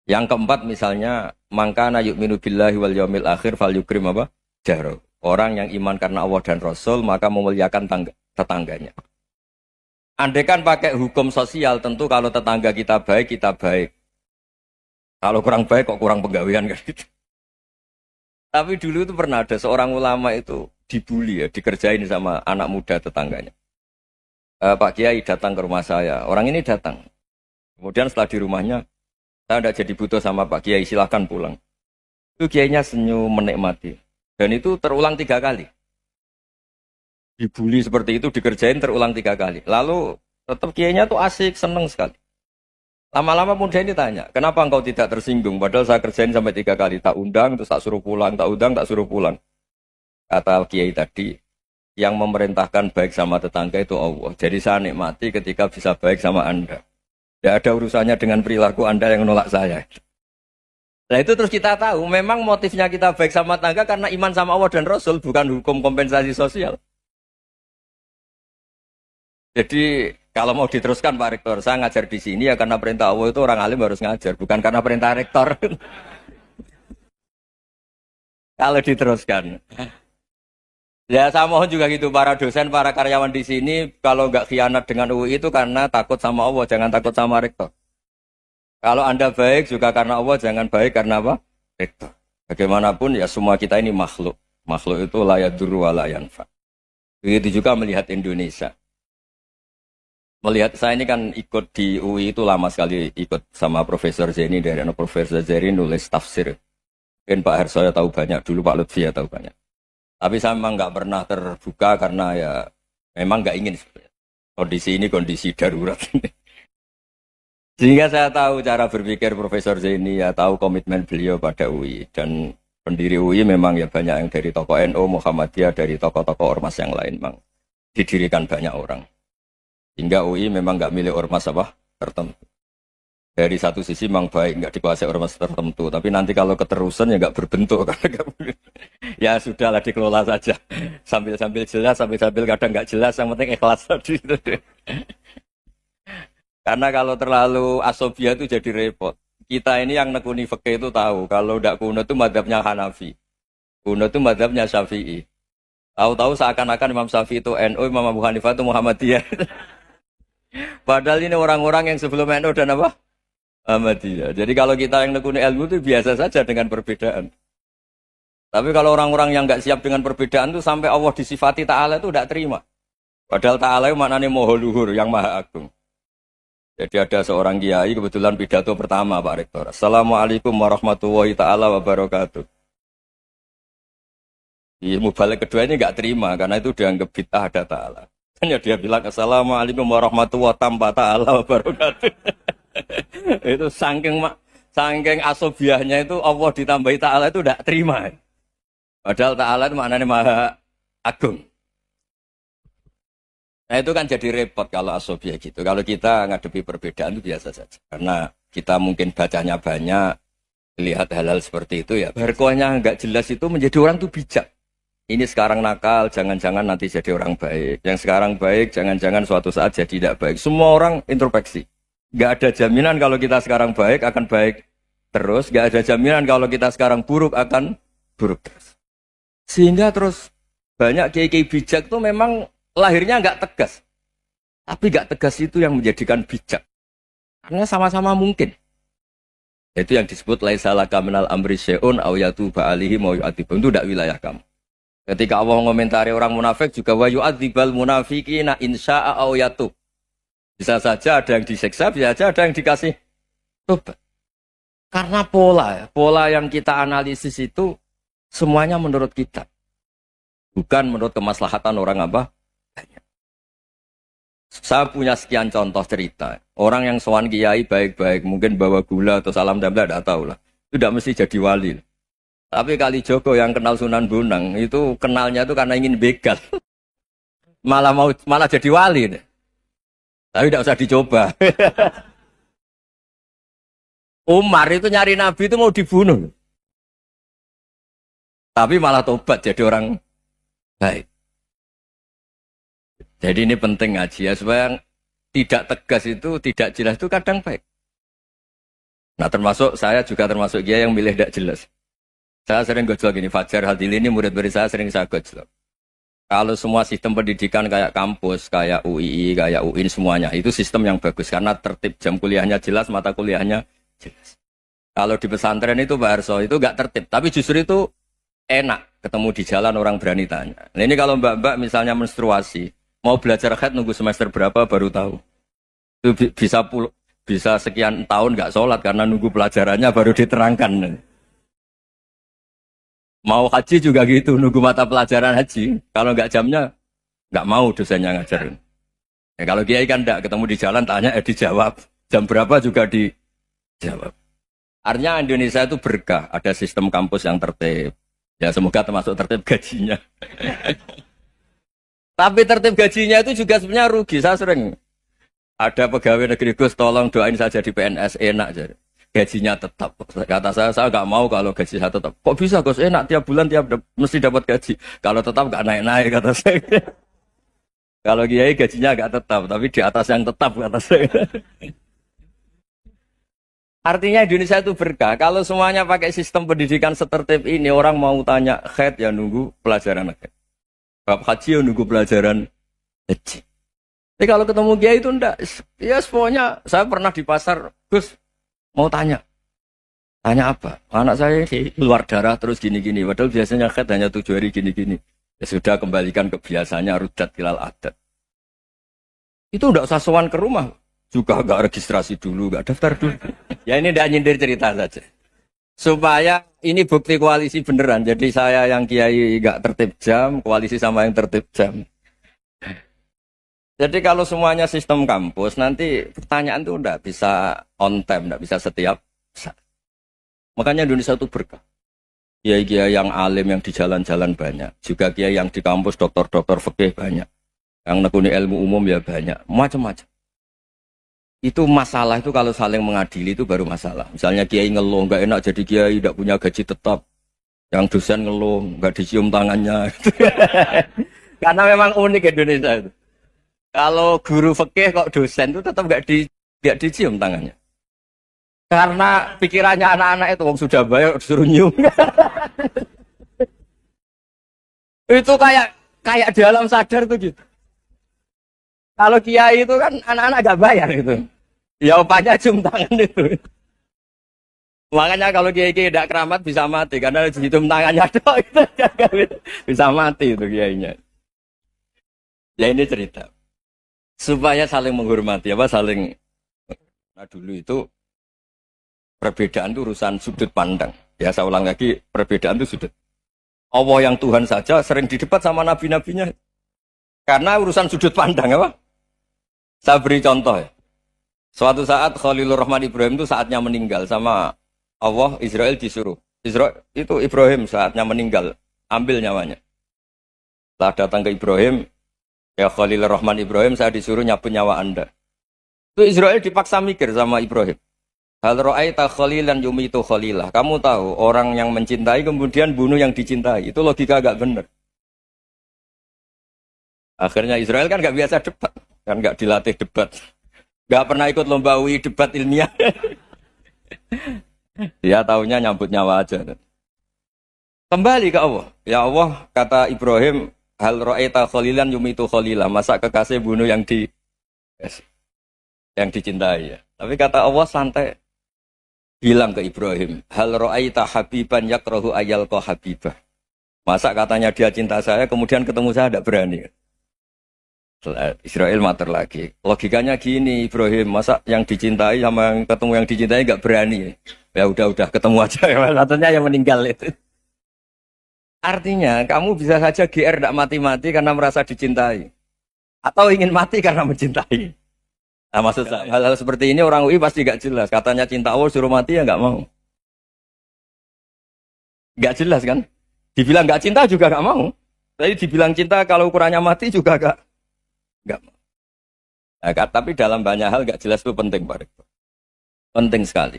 Yang keempat misalnya, mangkana yu'minu billahi wal yaumil akhir falyukrim apa? Jaro. Orang yang iman karena Allah dan Rasul, maka memuliakan tetangganya. Andai kan pakai hukum sosial, tentu kalau tetangga kita baik, kita baik. Kalau kurang baik, kok kurang penggawean kan gitu. Tapi dulu itu pernah ada seorang ulama itu dibully ya, dikerjain sama anak muda tetangganya. Pak Kiai datang ke rumah saya, orang ini datang. Kemudian setelah di rumahnya, saya tidak jadi butuh sama Pak Kiai, silahkan pulang. Itu Kiainya senyum menikmati. Dan itu terulang 3 kali. Dibully seperti itu, dikerjain terulang 3 kali. Lalu tetap Kiainya tuh asik, seneng sekali. Lama-lama muda ini tanya, kenapa engkau tidak tersinggung? Padahal saya kerjain sampai 3 kali. Tak undang, terus tak suruh pulang. Tak undang, tak suruh pulang. Kata Kiai tadi, yang memerintahkan baik sama tetangga itu Allah. Jadi saya nikmati ketika bisa baik sama Anda. Tidak ada urusannya dengan perilaku Anda yang menolak saya. Nah itu terus kita tahu, memang motifnya kita baik sama tetangga karena iman sama Allah dan Rasul, bukan hukum kompensasi sosial. Jadi kalau mau diteruskan Pak Rektor, saya ngajar di sini ya karena perintah Allah itu orang alim harus ngajar, bukan karena perintah Rektor. Kalau diteruskan. Ya saya mohon juga gitu, para dosen, para karyawan di sini, kalau nggak khianat dengan UI itu karena takut sama Allah, jangan takut sama Rektor. Kalau Anda baik juga karena Allah, jangan baik karena apa? Rektor. Bagaimanapun ya semua kita ini makhluk. Makhluk itu la yadurru wa la yanfa. Begitu juga melihat Indonesia. Melihat saya ini kan ikut di UI itu lama sekali, ikut sama Profesor Zeni, dari Profesor Zeni nulis tafsir. Mungkin Pak Hersoyo tahu banyak, dulu Pak Lutfi ya tahu banyak. Tapi saya memang nggak pernah terbuka karena ya memang nggak ingin sebenarnya. Kondisi ini kondisi darurat. Sehingga saya tahu cara berpikir Profesor Zeni, ya tahu komitmen beliau pada UI. Dan pendiri UI memang ya banyak yang dari tokoh NU, Muhammadiyah, dari tokoh-tokoh ormas yang lain memang didirikan banyak orang. Hingga UI memang nggak milik ormas apa tertentu. Dari satu sisi memang baik, nggak dikuasai ormas tertentu. Tapi nanti kalau keterusan ya nggak berbentuk. Ya sudahlah dikelola saja. Sambil-sambil jelas, sambil-sambil kadang nggak jelas, yang penting ikhlas tadi. Karena kalau terlalu asobia itu jadi repot. Kita ini yang nekuni fikih itu tahu. Kalau tidak kuno itu madhabnya Hanafi. Kuno itu madhabnya Syafi'i. Tahu-tahu seakan-akan Imam Syafi'i itu NU, Imam Abu Hanifah itu Muhammadiyah. Padahal ini orang-orang yang sebelum NU dan apa? Muhammadiyah. Jadi kalau kita yang nekuni ilmu itu biasa saja dengan perbedaan. Tapi kalau orang-orang yang nggak siap dengan perbedaan itu sampai Allah disifati Ta'ala itu tidak terima. Padahal Ta'ala itu maknanya Maha Luhur, yang Maha Agung. Jadi ada seorang kiai kebetulan pidato pertama Pak Rektor. Assalamualaikum warahmatullahi ta'ala wabarakatuh. Ilmu balik kedua ini nggak terima karena itu dianggap bid'ah ada ta'ala. Hanya dia bilang Assalamualaikum warahmatullahi ta'ala wabarakatuh. Itu saking asobiahnya itu Allah ditambahi ta'ala itu tidak terima. Padahal ta'ala itu maknanya Maha Agung. Nah itu kan jadi repot kalau asobia gitu. Kalau kita ngadepi perbedaan itu biasa saja. Karena kita mungkin bacanya banyak, lihat hal-hal seperti itu ya. Berkohnya nggak jelas itu menjadi orang tuh bijak. Ini sekarang nakal, jangan-jangan nanti jadi orang baik. Yang sekarang baik, jangan-jangan suatu saat jadi tidak baik. Semua orang introspeksi. Nggak ada jaminan kalau kita sekarang baik akan baik terus. Nggak ada jaminan kalau kita sekarang buruk akan buruk terus. Sehingga terus banyak kiai-kiai bijak tuh memang lahirnya nggak tegas, tapi nggak tegas itu yang menjadikan bijak, karena sama-sama mungkin. Itu yang disebut laisa laka minal amri syai'un aw yatuba alihi mau yu'adzibun, itu tidak wilayah kamu. Ketika Allah mengomentari orang munafik juga wa yu'adzibal munafiqina insya'a aw yatub. Bisa saja ada yang disiksa, bisa saja ada yang dikasih tobat. Karena pola yang kita analisis itu semuanya menurut kita. Bukan menurut kemaslahatan orang apa? Saya punya sekian contoh cerita. Orang yang sowan kiai baik-baik, mungkin bawa gula atau salam damla, tidak tahu lah. Itu tidak mesti jadi wali. Tapi Kali Joko yang kenal Sunan Bonang itu kenalnya itu karena ingin begal. malah jadi wali. Tapi tidak usah dicoba. Umar itu nyari Nabi itu mau dibunuh. Tapi malah tobat jadi orang baik. Jadi ini penting ngaji ya, supaya tidak tegas itu, tidak jelas itu kadang baik. Nah termasuk saya juga termasuk dia yang milih tidak jelas. Saya sering gojlok gini, Fajar Hadili ini murid-murid saya sering saya gojlok. Kalau semua sistem pendidikan kayak kampus, kayak UII, kayak UIN semuanya, itu sistem yang bagus. Karena tertib jam kuliahnya jelas, mata kuliahnya jelas. Kalau di pesantren itu Pak Arso, itu nggak tertib. Tapi justru itu enak, ketemu di jalan orang berani tanya. Nah ini kalau mbak-mbak misalnya menstruasi, mau belajar haid nunggu semester berapa baru tahu. Itu bisa sekian tahun nggak sholat karena nunggu pelajarannya baru diterangkan. Mau haji juga gitu, nunggu mata pelajaran haji. Kalau nggak jamnya, nggak mau dosennya ngajarin. Ya, kalau kiai kan nggak ketemu di jalan, tanya dijawab. Jam berapa juga dijawab. Artinya Indonesia itu berkah, ada sistem kampus yang tertib. Ya semoga termasuk tertib gajinya. Tapi tertib gajinya itu juga sebenarnya rugi. Saya sering ada pegawai negeri Gus, tolong doain saja di PNS enak jadi. Gajinya tetap. Kata saya nggak mau kalau gaji saya tetap. Kok bisa Gus enak tiap bulan mesti dapat gaji. Kalau tetap nggak naik-naik kata saya. Kalau kiai gajinya nggak tetap, tapi di atas yang tetap kata saya. Artinya Indonesia itu berkah. Kalau semuanya pakai sistem pendidikan setertib ini, orang mau tanya haid ya nunggu pelajaran haid. Bab haji ya nunggu pelajaran haji. Tapi kalau ketemu kiai itu enggak. Ya semuanya saya pernah di pasar, Gus mau tanya apa? Anak saya keluar darah terus gini-gini. Padahal biasanya haid hanya 7 hari gini-gini. Ya sudah kembalikan ke biasanya rudat hilal adat. Itu enggak usah sowan ke rumah. Juga enggak registrasi dulu, enggak daftar dulu. Ya ini enggak nyindir cerita saja. Supaya ini bukti koalisi beneran. Jadi saya yang kiai enggak tertib jam, koalisi sama yang tertib jam. Jadi kalau semuanya sistem kampus, nanti pertanyaan itu enggak bisa on time, enggak bisa setiap saat. Makanya Indonesia itu berkah. Kiai-kiai yang alim yang di jalan-jalan banyak. Juga kiai yang di kampus, dokter-dokter fikih banyak. Yang nekuni ilmu umum ya banyak. Macam-macam. Itu masalah itu kalau saling mengadili itu baru masalah. Misalnya kiai ngeluh, enggak enak jadi kiai, enggak punya gaji tetap. Yang dosen ngeluh, enggak dicium tangannya. Karena memang unik Indonesia itu. Kalau guru fikih kok dosen itu tetap enggak dicium tangannya. Karena pikirannya anak-anak itu wong sudah bayar disuruh nyium. Itu kayak di alam sadar tuh gitu. Kalau kiai itu kan anak-anak gak bayar gitu. Ya opanya cium tangan itu. Makanya kalau kiai tidak keramat bisa mati karena cium tangannya doang itu bisa mati itu kiainya. Ya ini cerita. Supaya saling menghormati saling. Nah dulu itu perbedaan itu urusan sudut pandang. Ya saya ulang lagi, perbedaan itu sudut. Allah yang Tuhan saja sering didebat sama nabi-nabinya. Karena urusan sudut pandang apa? Saya beri contoh ya. Suatu saat Khalilur Rahman Ibrahim itu saatnya meninggal sama Allah, Israel disuruh. Israel itu Ibrahim saatnya meninggal, ambil nyawanya. Setelah datang ke Ibrahim, ya Khalilur Rahman Ibrahim, saya disuruh nyabut nyawa Anda. Itu Israel dipaksa mikir sama Ibrahim. Hal ra'aita khalilan yumitu khalilah. Kamu tahu orang yang mencintai kemudian bunuh yang dicintai. Itu logika agak benar. Akhirnya Israel kan gak biasa debat. Kan gak dilatih debat. Gak pernah ikut lomba UI debat ilmiah. Dia taunya nyambut nyawa aja. Kembali ke Allah. Ya Allah, kata Ibrahim, hal ra'aita khalilan yumitu khalilah. Masa kekasih bunuh yang dicintai ya. Tapi kata Allah santai. Bilang ke Ibrahim, hal ra'aita habiban yakrahu ayyalqa habibah. Masa katanya dia cinta saya, kemudian ketemu saya tidak berani. Israel mater lagi. Logikanya gini, Ibrahim, masa yang dicintai sama yang ketemu yang dicintai nggak berani? Ya udah ketemu aja. Katanya yang meninggal itu. Artinya kamu bisa saja GR tidak mati-mati karena merasa dicintai, atau ingin mati karena mencintai. Nah, maksud saya hal-hal seperti ini orang UI pasti nggak jelas. Katanya cinta Allah suruh mati ya nggak mau. Nggak jelas kan? Dibilang nggak cinta juga nggak mau. Tapi dibilang cinta kalau ukurannya mati juga nggak mau. Nah, tapi dalam banyak hal nggak jelas itu penting, Pak. Penting sekali.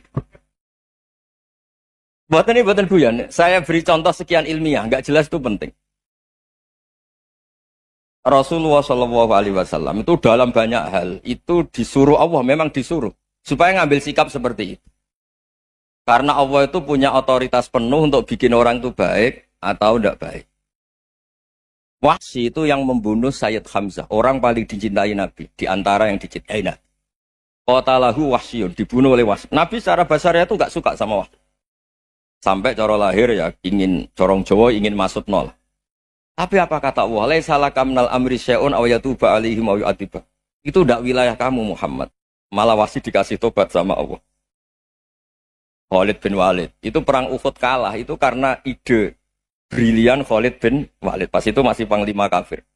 Buatan guyon. Saya beri contoh sekian ilmiah, nggak jelas itu penting. Rasulullah Shallallahu Alaihi Wasallam itu dalam banyak hal itu disuruh Allah, memang disuruh supaya ngambil sikap seperti itu. Karena Allah itu punya otoritas penuh untuk bikin orang itu baik atau tidak baik. Wahsy itu yang membunuh Sayyid Hamzah, orang paling dicintai Nabi, di antara yang dicintai Nabi. Qatalahu Wahsyun, dibunuh oleh Wahsy. Nabi secara basarnya itu nggak suka sama Wahsy. Sampai cara lahir ya ingin corong Jawa ingin masuk nol. Tapi apa kata Allah? Laisa laka minal amri syai'un aw yatuba alaihim aw yu'adziba. Itu tidak wilayah kamu Muhammad. Malah Wahsy dikasih tobat sama Allah. Khalid bin Walid. Itu perang Uhud kalah itu karena ide brilian Khalid bin Walid. Pas itu masih panglima kafir.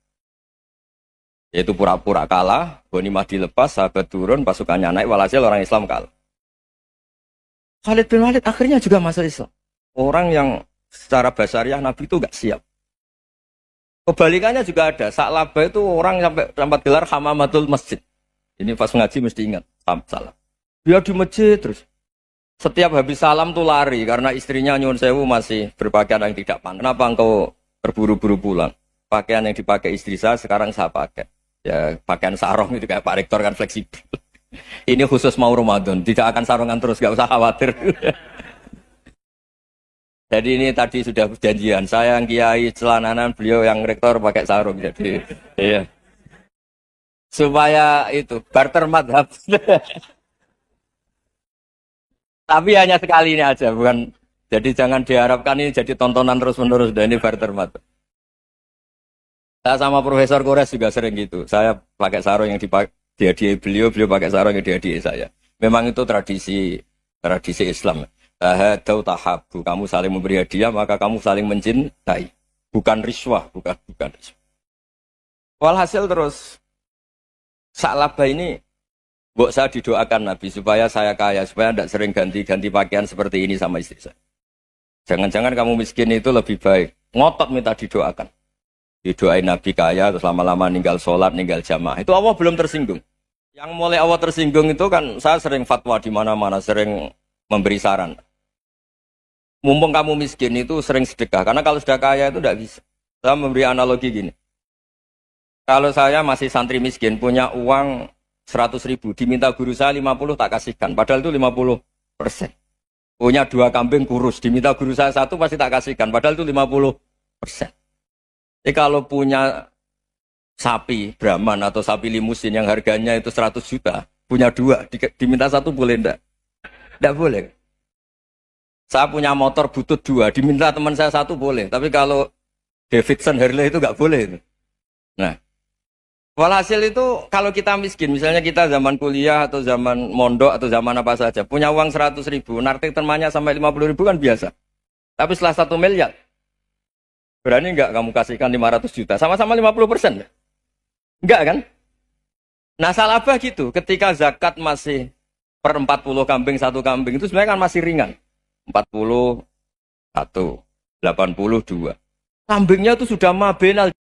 Yaitu pura-pura kalah, ghanimah dilepas, sahabat turun, pasukannya naik, walhasil orang Islam kalah. Khalid bin Walid akhirnya juga masuk Islam. Orang yang secara basariah Nabi itu gak siap. Kebalikannya juga ada. Sa'labah itu orang sampai gelar hamamatul masjid. Ini pas ngaji mesti ingat. Salah. Dia di masjid terus. Setiap habis salam tuh lari karena istrinya nyuwun sewu masih berpakaian yang tidak pantas. Kenapa engkau terburu-buru pulang? Pakaian yang dipakai istri saya sekarang saya pakai. Ya pakaian sarung itu kayak Pak Rektor kan fleksibel. Ini khusus mau Ramadan, tidak akan sarungan terus, gak usah khawatir. Jadi ini tadi sudah perjanjian. Saya yang kiai celananan, beliau yang rektor pakai sarung. Jadi iya. Supaya itu barter madhab. Tapi hanya sekali ini aja, bukan. Jadi jangan diharapkan ini jadi tontonan terus-menerus. Dan ini barter madhab. Saya sama Profesor Kores juga sering gitu. Saya pakai sarung yang dihadiahi beliau pakai sarung yang dihadiahi saya. Memang itu tradisi Islam. Tahadau tahabu, kamu saling memberi hadiah maka kamu saling mencintai. Bukan riswah, bukan riswah. Walhasil terus Sa'labah ini mbok saya didoakan Nabi supaya saya kaya, supaya tidak sering ganti-ganti pakaian seperti ini sama istri saya. Jangan-jangan kamu miskin itu lebih baik. Ngotot minta didoakan. Didoain Nabi kaya, terus lama-lama ninggal sholat, ninggal jamaah. Itu Allah belum tersinggung. Yang mulai Allah tersinggung itu kan saya sering fatwa di mana-mana, sering memberi saran. Mumpung kamu miskin itu sering sedekah. Karena kalau sudah kaya itu tidak bisa. Saya memberi analogi gini. Kalau saya masih santri miskin, punya uang 100.000, diminta guru saya 50 tak kasihkan. Padahal itu 50%. Punya 2 kambing kurus, diminta guru saya 1 pasti tak kasihkan. Padahal itu 50%. Jadi kalau punya sapi Brahman atau sapi limusin yang harganya itu 100 juta, punya 2, diminta 1 boleh enggak? Enggak boleh. Saya punya motor butut 2, diminta teman saya 1 boleh. Tapi kalau Davidson Harley itu enggak boleh. Itu. Nah, walhasil itu kalau kita miskin, misalnya kita zaman kuliah atau zaman mondok atau zaman apa saja, punya uang 100.000, nartik temannya sampai 50.000 kan biasa. Tapi setelah 1 miliar, berani enggak kamu kasihkan 500 juta? Sama-sama 50%. Enggak kan? Nah Sa'labah gitu, ketika zakat masih per 40 kambing, 1 kambing, itu sebenarnya kan masih ringan. 41, 82. Kambingnya itu sudah mabenal.